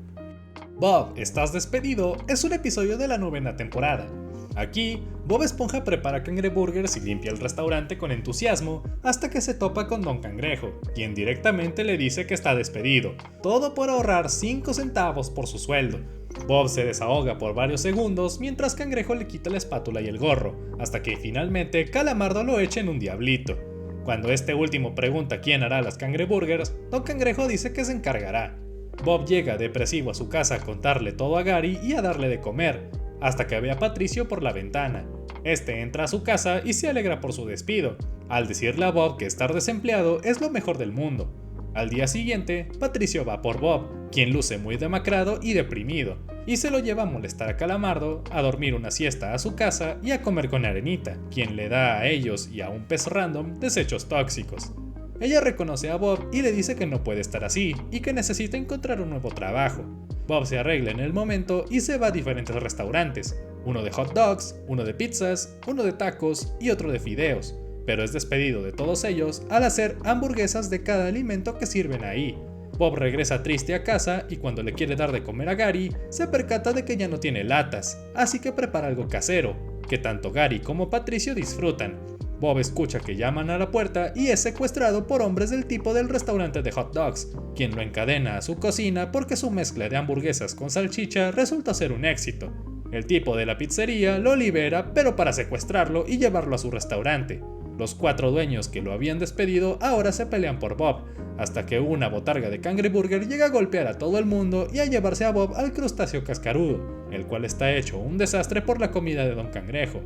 Bob, ¿estás despedido? Es un episodio de la 9ª temporada. Aquí, Bob Esponja prepara cangreburgers y limpia el restaurante con entusiasmo hasta que se topa con Don Cangrejo, quien directamente le dice que está despedido, todo por ahorrar 5 centavos por su sueldo. Bob se desahoga por varios segundos mientras Cangrejo le quita la espátula y el gorro, hasta que finalmente Calamardo lo echa en un diablito. Cuando este último pregunta quién hará las cangreburgers, Don Cangrejo dice que se encargará. Bob llega depresivo a su casa a contarle todo a Gary y a darle de comer, hasta que ve a Patricio por la ventana. Este entra a su casa y se alegra por su despido, al decirle a Bob que estar desempleado es lo mejor del mundo. Al día siguiente, Patricio va por Bob, quien luce muy demacrado y deprimido, y se lo lleva a molestar a Calamardo, a dormir una siesta a su casa y a comer con Arenita, quien le da a ellos y a un pez random desechos tóxicos. Ella reconoce a Bob y le dice que no puede estar así y que necesita encontrar un nuevo trabajo. Bob se arregla en el momento y se va a diferentes restaurantes, uno de hot dogs, uno de pizzas, uno de tacos y otro de fideos, pero es despedido de todos ellos al hacer hamburguesas de cada alimento que sirven ahí. Bob regresa triste a casa y cuando le quiere dar de comer a Gary, se percata de que ya no tiene latas, así que prepara algo casero, que tanto Gary como Patricio disfrutan. Bob escucha que llaman a la puerta y es secuestrado por hombres del tipo del restaurante de hot dogs, quien lo encadena a su cocina porque su mezcla de hamburguesas con salchicha resulta ser un éxito. El tipo de la pizzería lo libera, pero para secuestrarlo y llevarlo a su restaurante. Los 4 dueños que lo habían despedido ahora se pelean por Bob, hasta que una botarga de cangreburger llega a golpear a todo el mundo y a llevarse a Bob al crustáceo cascarudo, el cual está hecho un desastre por la comida de Don Cangrejo.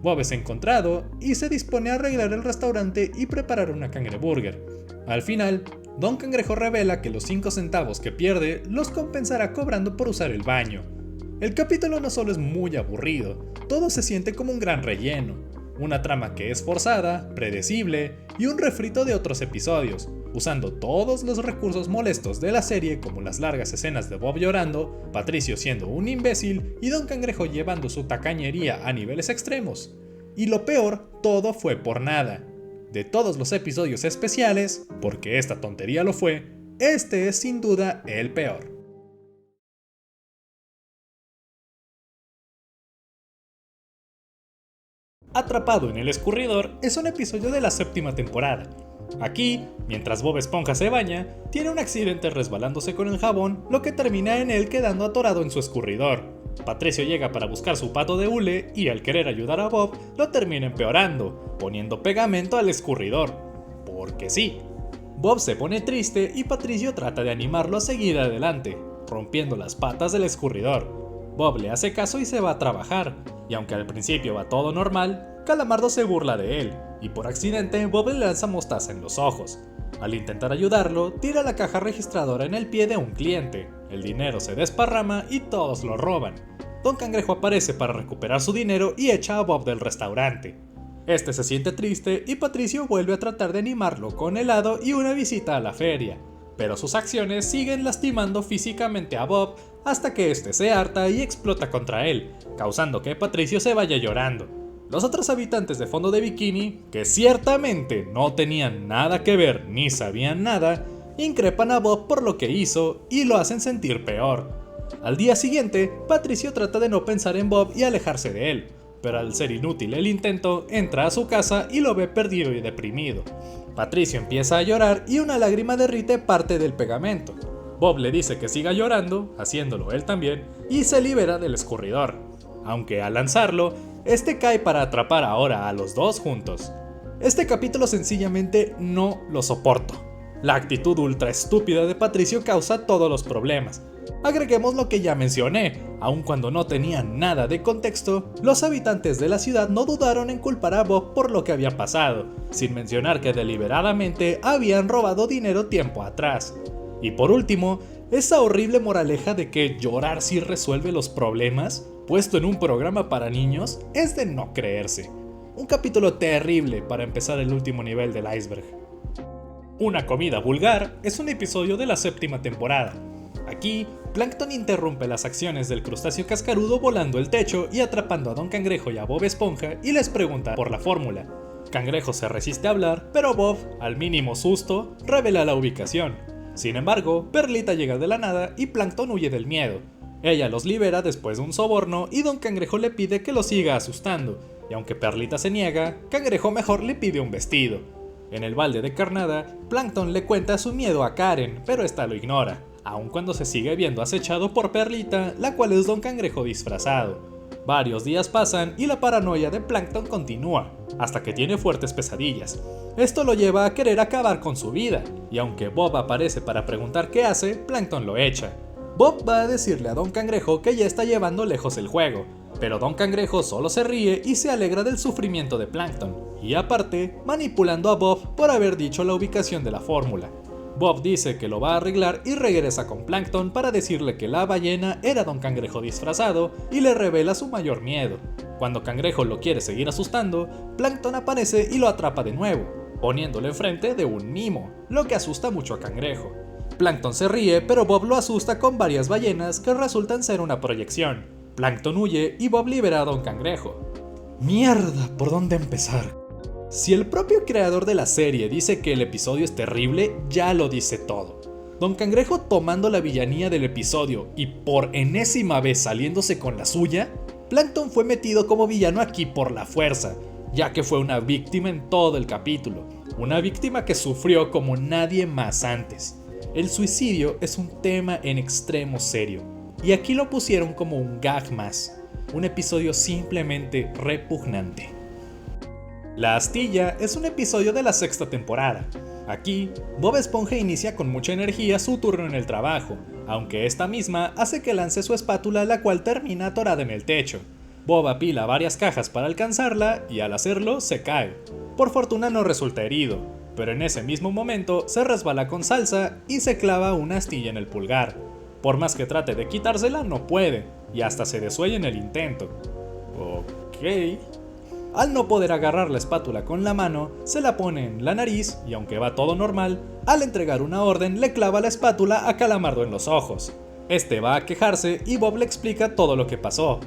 Bob es encontrado y se dispone a arreglar el restaurante y preparar una cangreburger. Al final, Don Cangrejo revela que los 5 centavos que pierde los compensará cobrando por usar el baño. El capítulo no solo es muy aburrido, todo se siente como un gran relleno, una trama que es forzada, predecible y un refrito de otros episodios, usando todos los recursos molestos de la serie como las largas escenas de Bob llorando, Patricio siendo un imbécil y Don Cangrejo llevando su tacañería a niveles extremos. Y lo peor, todo fue por nada. De todos los episodios especiales, porque esta tontería lo fue, este es sin duda el peor. Atrapado en el escurridor es un episodio de la 7ª temporada. Aquí, mientras Bob Esponja se baña, tiene un accidente resbalándose con el jabón, lo que termina en él quedando atorado en su escurridor. Patricio llega para buscar su pato de hule y al querer ayudar a Bob, lo termina empeorando, poniendo pegamento al escurridor. Porque sí. Bob se pone triste y Patricio trata de animarlo a seguir adelante, rompiendo las patas del escurridor. Bob le hace caso y se va a trabajar, y aunque al principio va todo normal, Calamardo se burla de él, y por accidente Bob le lanza mostaza en los ojos. Al intentar ayudarlo, tira la caja registradora en el pie de un cliente, el dinero se desparrama y todos lo roban. Don Cangrejo aparece para recuperar su dinero y echa a Bob del restaurante. Este se siente triste y Patricio vuelve a tratar de animarlo con helado y una visita a la feria, pero sus acciones siguen lastimando físicamente a Bob hasta que este se harta y explota contra él, causando que Patricio se vaya llorando. Los otros habitantes de Fondo de Bikini, que ciertamente no tenían nada que ver ni sabían nada, increpan a Bob por lo que hizo y lo hacen sentir peor. Al día siguiente, Patricio trata de no pensar en Bob y alejarse de él, pero al ser inútil el intento, entra a su casa y lo ve perdido y deprimido. Patricio empieza a llorar y una lágrima derrite parte del pegamento. Bob le dice que siga llorando, haciéndolo él también, y se libera del escurridor. Aunque al lanzarlo, este cae para atrapar ahora a los dos juntos. Este capítulo sencillamente no lo soporto. La actitud ultra estúpida de Patricio causa todos los problemas. Agreguemos lo que ya mencioné, aun cuando no tenían nada de contexto, los habitantes de la ciudad no dudaron en culpar a Bob por lo que había pasado, sin mencionar que deliberadamente habían robado dinero tiempo atrás. Y por último, esa horrible moraleja de que llorar sí resuelve los problemas, puesto en un programa para niños, es de no creerse. Un capítulo terrible para empezar el último nivel del iceberg. Una comida vulgar es un episodio de la 7ª temporada. Aquí, Plankton interrumpe las acciones del crustáceo cascarudo volando el techo y atrapando a Don Cangrejo y a Bob Esponja y les pregunta por la fórmula. Cangrejo se resiste a hablar, pero Bob, al mínimo susto, revela la ubicación. Sin embargo, Perlita llega de la nada y Plankton huye del miedo. Ella los libera después de un soborno y Don Cangrejo le pide que lo siga asustando, y aunque Perlita se niega, Cangrejo mejor le pide un vestido. En el balde de carnada, Plankton le cuenta su miedo a Karen, pero esta lo ignora, aun cuando se sigue viendo acechado por Perlita, la cual es Don Cangrejo disfrazado. Varios días pasan y la paranoia de Plankton continúa, hasta que tiene fuertes pesadillas. Esto lo lleva a querer acabar con su vida, y aunque Bob aparece para preguntar qué hace, Plankton lo echa. Bob va a decirle a Don Cangrejo que ya está llevando lejos el juego, pero Don Cangrejo solo se ríe y se alegra del sufrimiento de Plankton, y aparte, manipulando a Bob por haber dicho la ubicación de la fórmula. Bob dice que lo va a arreglar y regresa con Plankton para decirle que la ballena era Don Cangrejo disfrazado y le revela su mayor miedo. Cuando Cangrejo lo quiere seguir asustando, Plankton aparece y lo atrapa de nuevo, poniéndolo enfrente de un mimo, lo que asusta mucho a Cangrejo. Plankton se ríe, pero Bob lo asusta con varias ballenas que resultan ser una proyección. Plankton huye y Bob libera a Don Cangrejo. ¡Mierda! ¿Por dónde empezar? Si el propio creador de la serie dice que el episodio es terrible, ya lo dice todo. Don Cangrejo tomando la villanía del episodio y por enésima vez saliéndose con la suya, Plankton fue metido como villano aquí por la fuerza, ya que fue una víctima en todo el capítulo, una víctima que sufrió como nadie más antes. El suicidio es un tema en extremo serio, y aquí lo pusieron como un gag más, un episodio simplemente repugnante. La astilla es un episodio de la sexta temporada. Aquí, Bob Esponja inicia con mucha energía su turno en el trabajo, aunque esta misma hace que lance su espátula, la cual termina atorada en el techo. Bob apila varias cajas para alcanzarla y al hacerlo se cae. Por fortuna no resulta herido, pero en ese mismo momento se resbala con salsa y se clava una astilla en el pulgar. Por más que trate de quitársela no puede, y hasta se desuella en el intento. Ok. Al no poder agarrar la espátula con la mano, se la pone en la nariz y aunque va todo normal, al entregar una orden le clava la espátula a Calamardo en los ojos. Este va a quejarse y Bob le explica todo lo que pasó.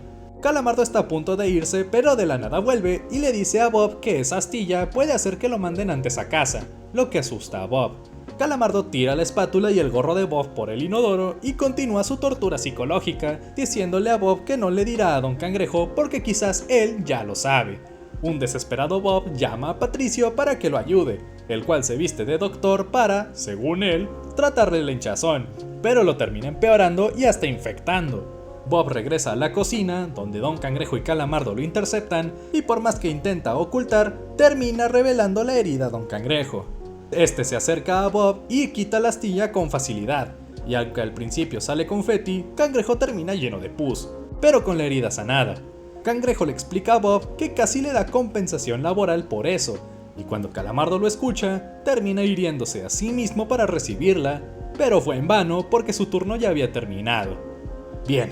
Calamardo está a punto de irse, pero de la nada vuelve y le dice a Bob que esa astilla puede hacer que lo manden antes a casa, lo que asusta a Bob. Calamardo tira la espátula y el gorro de Bob por el inodoro y continúa su tortura psicológica, diciéndole a Bob que no le dirá a Don Cangrejo porque quizás él ya lo sabe. Un desesperado Bob llama a Patricio para que lo ayude, el cual se viste de doctor para, según él, tratarle la hinchazón, pero lo termina empeorando y hasta infectando. Bob regresa a la cocina, donde Don Cangrejo y Calamardo lo interceptan, y por más que intenta ocultar, termina revelando la herida a Don Cangrejo. Este se acerca a Bob y quita la astilla con facilidad, y aunque al principio sale confeti, Cangrejo termina lleno de pus, pero con la herida sanada. Cangrejo le explica a Bob que casi le da compensación laboral por eso, y cuando Calamardo lo escucha, termina hiriéndose a sí mismo para recibirla, pero fue en vano porque su turno ya había terminado. Bien,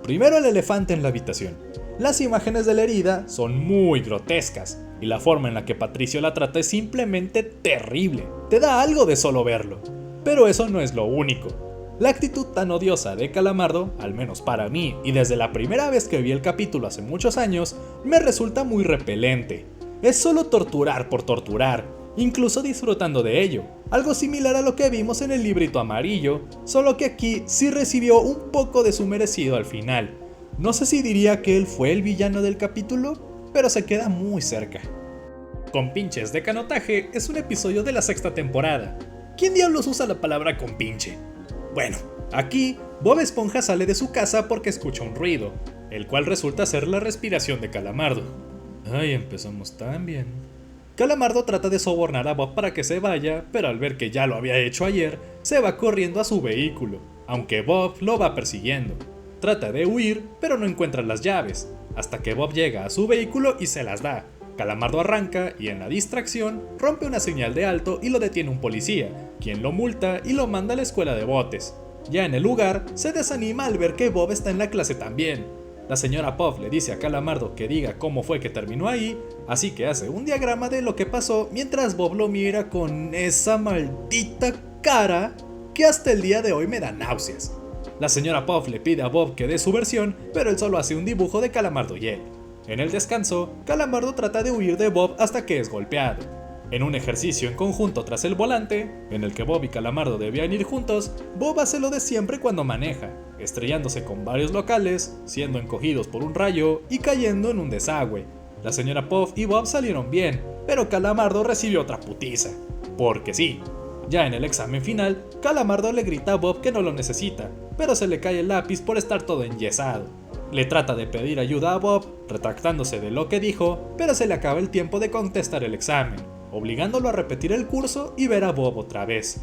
primero el elefante en la habitación. Las imágenes de la herida son muy grotescas, y la forma en la que Patricio la trata es simplemente terrible, te da algo de solo verlo. Pero eso no es lo único. La actitud tan odiosa de Calamardo, al menos para mí, y desde la primera vez que vi el capítulo hace muchos años, me resulta muy repelente. Es solo torturar por torturar, incluso disfrutando de ello, algo similar a lo que vimos en el librito amarillo, solo que aquí sí recibió un poco de su merecido al final. No sé si diría que él fue el villano del capítulo, pero se queda muy cerca. Compinches de Canotaje es un episodio de la sexta temporada. ¿Quién diablos usa la palabra compinche? Bueno, aquí Bob Esponja sale de su casa porque escucha un ruido, el cual resulta ser la respiración de Calamardo. Ay, empezamos tan bien. Calamardo trata de sobornar a Bob para que se vaya, pero al ver que ya lo había hecho ayer, se va corriendo a su vehículo, aunque Bob lo va persiguiendo. Trata de huir, pero no encuentra las llaves, hasta que Bob llega a su vehículo y se las da. Calamardo arranca y en la distracción rompe una señal de alto y lo detiene un policía, quien lo multa y lo manda a la escuela de botes. Ya en el lugar, se desanima al ver que Bob está en la clase también. La señora Puff le dice a Calamardo que diga cómo fue que terminó ahí, así que hace un diagrama de lo que pasó mientras Bob lo mira con esa maldita cara que hasta el día de hoy me da náuseas. La señora Puff le pide a Bob que dé su versión, pero él solo hace un dibujo de Calamardo y él. En el descanso, Calamardo trata de huir de Bob hasta que es golpeado. En un ejercicio en conjunto tras el volante, en el que Bob y Calamardo debían ir juntos, Bob hace lo de siempre cuando maneja, estrellándose con varios locales, siendo encogidos por un rayo y cayendo en un desagüe. La señora Puff y Bob salieron bien, pero Calamardo recibió otra putiza. Porque sí. Ya en el examen final, Calamardo le grita a Bob que no lo necesita, pero se le cae el lápiz por estar todo enyesado. Le trata de pedir ayuda a Bob, retractándose de lo que dijo, pero se le acaba el tiempo de contestar el examen, obligándolo a repetir el curso y ver a Bob otra vez.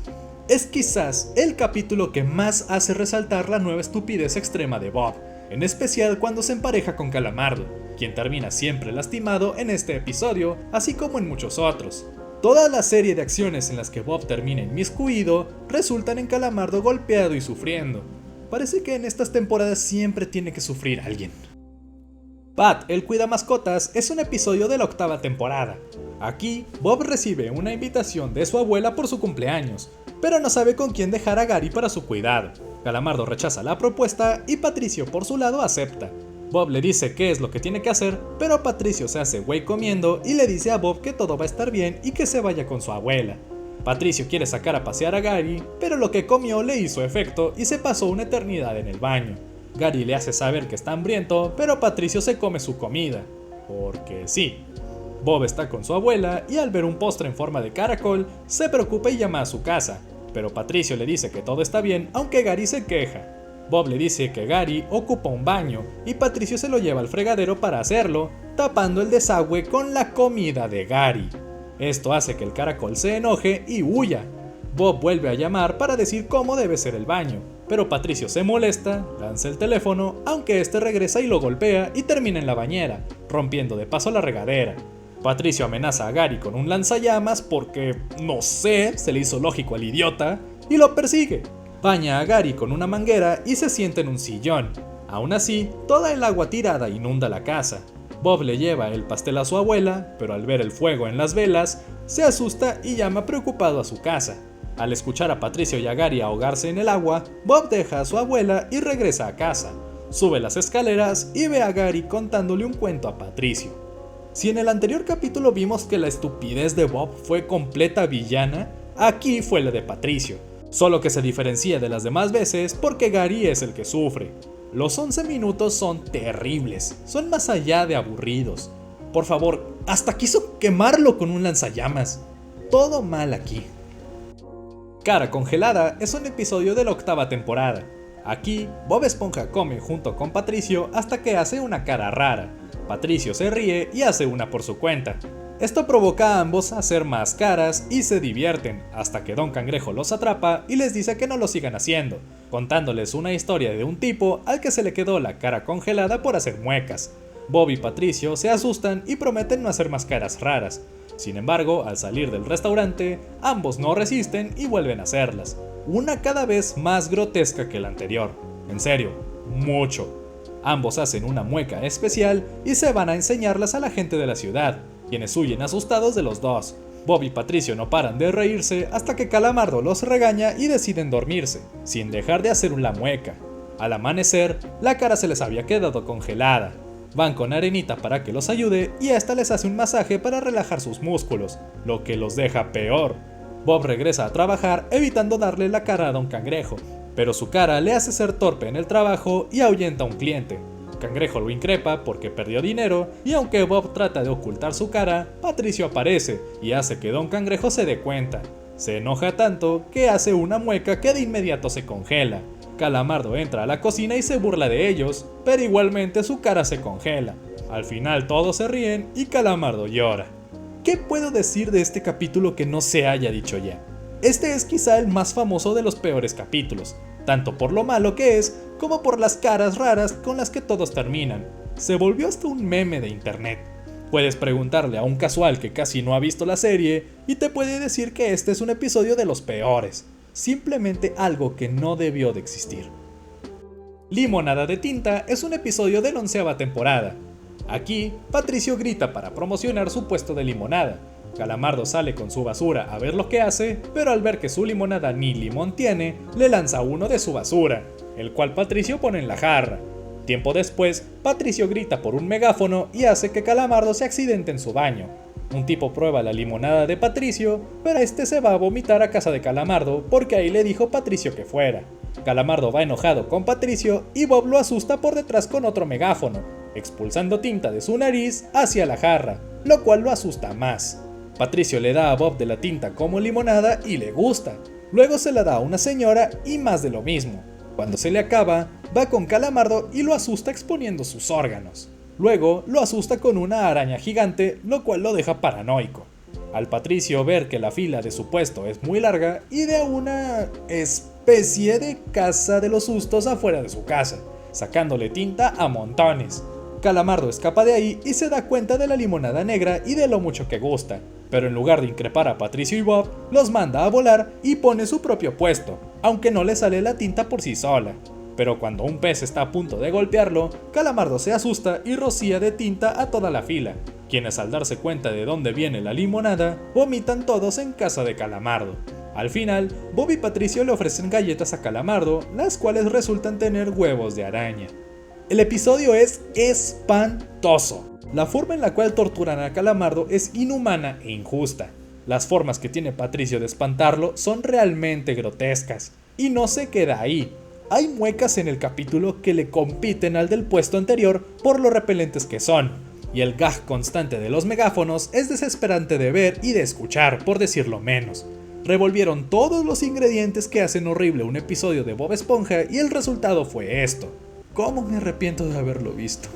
Es quizás el capítulo que más hace resaltar la nueva estupidez extrema de Bob, en especial cuando se empareja con Calamardo, quien termina siempre lastimado en este episodio, así como en muchos otros. Toda la serie de acciones en las que Bob termina inmiscuido resultan en Calamardo golpeado y sufriendo. Parece que en estas temporadas siempre tiene que sufrir alguien. Pat, el cuida mascotas, es un episodio de la octava temporada. Aquí, Bob recibe una invitación de su abuela por su cumpleaños, pero no sabe con quién dejar a Gary para su cuidado. Calamardo rechaza la propuesta y Patricio por su lado acepta. Bob le dice qué es lo que tiene que hacer, pero Patricio se hace güey comiendo y le dice a Bob que todo va a estar bien y que se vaya con su abuela. Patricio quiere sacar a pasear a Gary, pero lo que comió le hizo efecto y se pasó una eternidad en el baño. Gary le hace saber que está hambriento, pero Patricio se come su comida. Porque sí. Bob está con su abuela y al ver un postre en forma de caracol, se preocupa y llama a su casa, pero Patricio le dice que todo está bien, aunque Gary se queja. Bob le dice que Gary ocupa un baño y Patricio se lo lleva al fregadero para hacerlo, tapando el desagüe con la comida de Gary. Esto hace que el caracol se enoje y huya. Bob vuelve a llamar para decir cómo debe ser el baño, pero Patricio se molesta, lanza el teléfono, aunque este regresa y lo golpea y termina en la bañera, rompiendo de paso la regadera. Patricio amenaza a Gary con un lanzallamas porque, no sé, se le hizo lógico al idiota, y lo persigue. Baña a Gary con una manguera y se sienta en un sillón. Aún así, toda el agua tirada inunda la casa. Bob le lleva el pastel a su abuela, pero al ver el fuego en las velas, se asusta y llama preocupado a su casa. Al escuchar a Patricio y a Gary ahogarse en el agua, Bob deja a su abuela y regresa a casa. Sube las escaleras y ve a Gary contándole un cuento a Patricio. Si en el anterior capítulo vimos que la estupidez de Bob fue completa villana, aquí fue la de Patricio, solo que se diferencia de las demás veces porque Gary es el que sufre. Los 11 minutos son terribles, son más allá de aburridos. Por favor, hasta quiso quemarlo con un lanzallamas. Todo mal aquí. Cara Congelada es un episodio de la 8ª temporada. Aquí, Bob Esponja come junto con Patricio hasta que hace una cara rara. Patricio se ríe y hace una por su cuenta. Esto provoca a ambos a hacer más caras y se divierten, hasta que Don Cangrejo los atrapa y les dice que no lo sigan haciendo, contándoles una historia de un tipo al que se le quedó la cara congelada por hacer muecas. Bob y Patricio se asustan y prometen no hacer más caras raras. Sin embargo, al salir del restaurante, ambos no resisten y vuelven a hacerlas, una cada vez más grotesca que la anterior. En serio, mucho. Ambos hacen una mueca especial y se van a enseñarlas a la gente de la ciudad, quienes huyen asustados de los dos. Bob y Patricio no paran de reírse hasta que Calamardo los regaña y deciden dormirse, sin dejar de hacer una mueca. Al amanecer, la cara se les había quedado congelada. Van con Arenita para que los ayude y esta les hace un masaje para relajar sus músculos, lo que los deja peor. Bob regresa a trabajar evitando darle la cara a Don Cangrejo, pero su cara le hace ser torpe en el trabajo y ahuyenta a un cliente. Cangrejo lo increpa porque perdió dinero y aunque Bob trata de ocultar su cara, Patricio aparece y hace que Don Cangrejo se dé cuenta. Se enoja tanto que hace una mueca que de inmediato se congela. Calamardo entra a la cocina y se burla de ellos, pero igualmente su cara se congela. Al final todos se ríen y Calamardo llora. ¿Qué puedo decir de este capítulo que no se haya dicho ya? Este es quizá el más famoso de los peores capítulos, tanto por lo malo que es, como por las caras raras con las que todos terminan. Se volvió hasta un meme de internet. Puedes preguntarle a un casual que casi no ha visto la serie y te puede decir que este es un episodio de los peores, simplemente algo que no debió de existir. Limonada de Tinta es un episodio de la 11ª temporada. Aquí, Patricio grita para promocionar su puesto de limonada. Calamardo sale con su basura a ver lo que hace, pero al ver que su limonada ni limón tiene, le lanza uno de su basura, el cual Patricio pone en la jarra. Tiempo después, Patricio grita por un megáfono y hace que Calamardo se accidente en su baño. Un tipo prueba la limonada de Patricio, pero este se va a vomitar a casa de Calamardo porque ahí le dijo Patricio que fuera. Calamardo va enojado con Patricio y Bob lo asusta por detrás con otro megáfono, expulsando tinta de su nariz hacia la jarra, lo cual lo asusta más. Patricio le da a Bob de la tinta como limonada y le gusta. Luego se la da a una señora y más de lo mismo. Cuando se le acaba, va con Calamardo y lo asusta exponiendo sus órganos. Luego lo asusta con una araña gigante, lo cual lo deja paranoico. Al Patricio ver que la fila de su puesto es muy larga y de una especie de casa de los sustos afuera de su casa, sacándole tinta a montones. Calamardo escapa de ahí y se da cuenta de la limonada negra y de lo mucho que gusta, pero en lugar de increpar a Patricio y Bob, los manda a volar y pone su propio puesto, aunque no le sale la tinta por sí sola. Pero cuando un pez está a punto de golpearlo, Calamardo se asusta y rocía de tinta a toda la fila, quienes al darse cuenta de dónde viene la limonada, vomitan todos en casa de Calamardo. Al final, Bob y Patricio le ofrecen galletas a Calamardo, las cuales resultan tener huevos de araña. El episodio es espantoso. La forma en la cual torturan a Calamardo es inhumana e injusta. Las formas que tiene Patricio de espantarlo son realmente grotescas. Y no se queda ahí. Hay muecas en el capítulo que le compiten al del puesto anterior por lo repelentes que son. Y el gag constante de los megáfonos es desesperante de ver y de escuchar, por decirlo menos. Revolvieron todos los ingredientes que hacen horrible un episodio de Bob Esponja y el resultado fue esto. ¿Cómo me arrepiento de haberlo visto?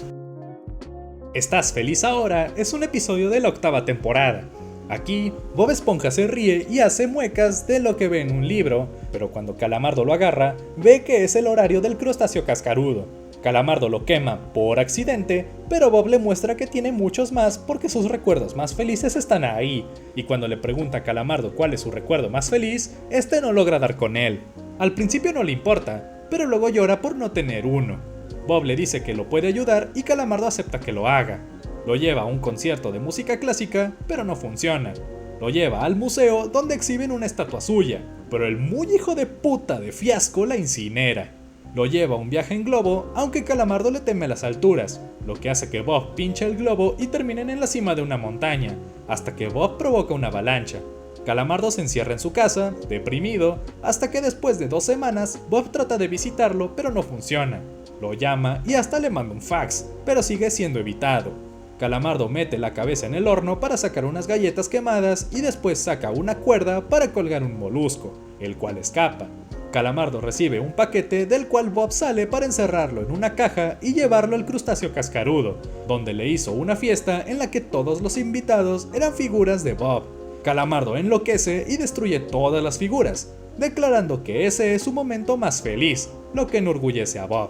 ¿Estás feliz ahora? Es un episodio de la 8ª temporada. Aquí, Bob Esponja se ríe y hace muecas de lo que ve en un libro, pero cuando Calamardo lo agarra, ve que es el horario del crustáceo cascarudo. Calamardo lo quema por accidente, pero Bob le muestra que tiene muchos más porque sus recuerdos más felices están ahí, y cuando le pregunta a Calamardo cuál es su recuerdo más feliz, este no logra dar con él. Al principio no le importa, pero luego llora por no tener uno. Bob le dice que lo puede ayudar y Calamardo acepta que lo haga. Lo lleva a un concierto de música clásica, pero no funciona. Lo lleva al museo donde exhiben una estatua suya, pero el muy hijo de puta de Fiasco la incinera. Lo lleva a un viaje en globo, aunque Calamardo le teme a las alturas, lo que hace que Bob pinche el globo y terminen en la cima de una montaña, hasta que Bob provoca una avalancha. Calamardo se encierra en su casa, deprimido, hasta que después de 2 semanas, Bob trata de visitarlo, pero no funciona. Lo llama y hasta le manda un fax, pero sigue siendo evitado. Calamardo mete la cabeza en el horno para sacar unas galletas quemadas y después saca una cuerda para colgar un molusco, el cual escapa. Calamardo recibe un paquete del cual Bob sale para encerrarlo en una caja y llevarlo al crustáceo cascarudo, donde le hizo una fiesta en la que todos los invitados eran figuras de Bob. Calamardo enloquece y destruye todas las figuras, declarando que ese es su momento más feliz, lo que enorgullece a Bob.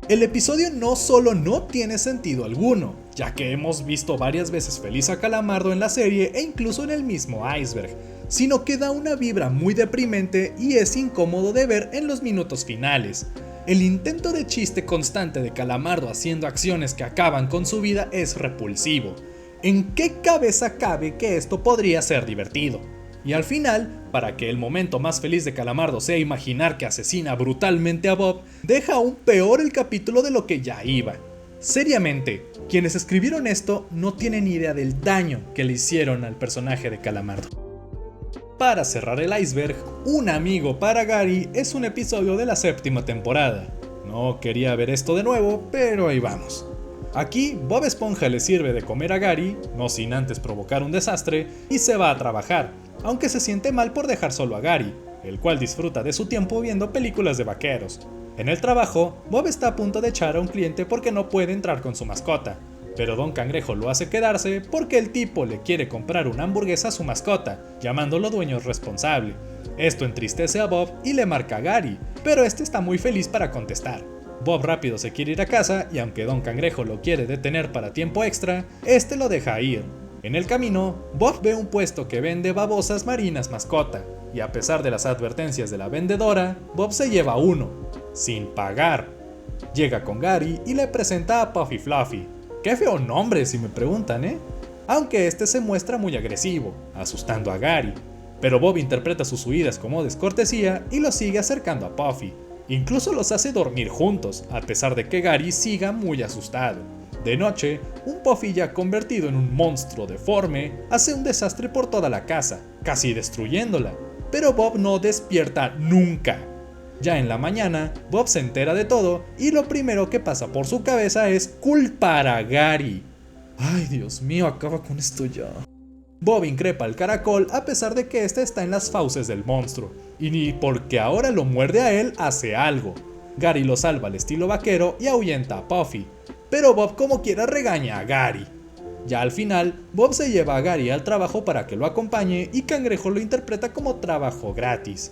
El episodio no solo no tiene sentido alguno, ya que hemos visto varias veces feliz a Calamardo en la serie e incluso en el mismo iceberg, sino que da una vibra muy deprimente y es incómodo de ver en los minutos finales. El intento de chiste constante de Calamardo haciendo acciones que acaban con su vida es repulsivo. ¿En qué cabeza cabe que esto podría ser divertido? Y al final, para que el momento más feliz de Calamardo sea imaginar que asesina brutalmente a Bob, deja aún peor el capítulo de lo que ya iba. Seriamente, quienes escribieron esto no tienen idea del daño que le hicieron al personaje de Calamardo. Para cerrar el iceberg, Un amigo para Gary es un episodio de la 7ª temporada. No quería ver esto de nuevo, pero ahí vamos. Aquí, Bob Esponja le sirve de comer a Gary, no sin antes provocar un desastre, y se va a trabajar, aunque se siente mal por dejar solo a Gary, el cual disfruta de su tiempo viendo películas de vaqueros. En el trabajo, Bob está a punto de echar a un cliente porque no puede entrar con su mascota, pero Don Cangrejo lo hace quedarse porque el tipo le quiere comprar una hamburguesa a su mascota, llamándolo dueño responsable. Esto entristece a Bob y le marca a Gary, pero este está muy feliz para contestar. Bob rápido se quiere ir a casa y aunque Don Cangrejo lo quiere detener para tiempo extra, este lo deja ir. En el camino, Bob ve un puesto que vende babosas marinas mascota, y a pesar de las advertencias de la vendedora, Bob se lleva uno, sin pagar. Llega con Gary y le presenta a Puffy Fluffy. Qué feo nombre si me preguntan, Aunque este se muestra muy agresivo, asustando a Gary, pero Bob interpreta sus huidas como descortesía y los sigue acercando a Puffy. Incluso los hace dormir juntos, a pesar de que Gary siga muy asustado. De noche, un Puffy ya convertido en un monstruo deforme hace un desastre por toda la casa, casi destruyéndola, pero Bob no despierta nunca. Ya en la mañana, Bob se entera de todo y lo primero que pasa por su cabeza es culpar a Gary. Ay, Dios mío, acaba con esto ya. Bob increpa al caracol a pesar de que este está en las fauces del monstruo, y ni porque ahora lo muerde a él hace algo. Gary lo salva al estilo vaquero y ahuyenta a Puffy, pero Bob como quiera regaña a Gary. Ya al final, Bob se lleva a Gary al trabajo para que lo acompañe y Cangrejo lo interpreta como trabajo gratis.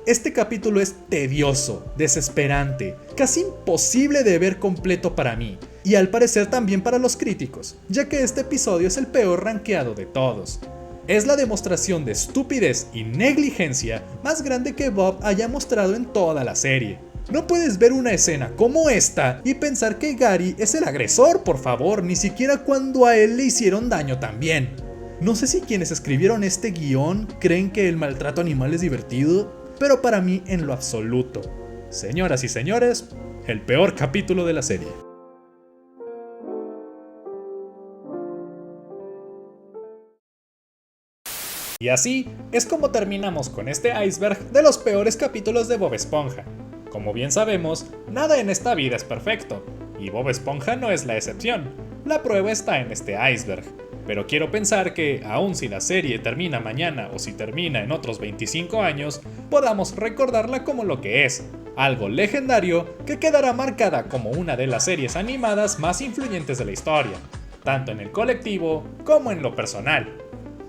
Este capítulo es tedioso, desesperante, casi imposible de ver completo para mí, y al parecer también para los críticos, ya que este episodio es el peor rankeado de todos. Es la demostración de estupidez y negligencia más grande que Bob haya mostrado en toda la serie. No puedes ver una escena como esta y pensar que Gary es el agresor, por favor, ni siquiera cuando a él le hicieron daño también. No sé si quienes escribieron este guión creen que el maltrato animal es divertido, pero para mí en lo absoluto. Señoras y señores, el peor capítulo de la serie. Y así es como terminamos con este iceberg de los peores capítulos de Bob Esponja. Como bien sabemos, nada en esta vida es perfecto, y Bob Esponja no es la excepción. La prueba está en este iceberg. Pero quiero pensar que, aun si la serie termina mañana o si termina en otros 25 años, podamos recordarla como lo que es, algo legendario que quedará marcada como una de las series animadas más influyentes de la historia. tanto en el colectivo como en lo personal.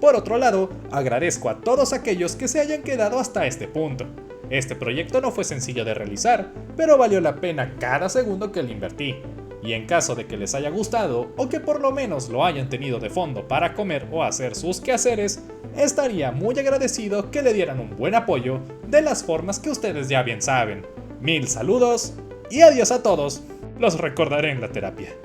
Por otro lado, agradezco a todos aquellos que se hayan quedado hasta este punto. Este proyecto no fue sencillo de realizar, pero valió la pena cada segundo que le invertí. Y en caso de que les haya gustado, o que por lo menos lo hayan tenido de fondo para comer o hacer sus quehaceres, estaría muy agradecido que le dieran un buen apoyo de las formas que ustedes ya bien saben. Mil saludos y adiós a todos. Los recordaré en la terapia.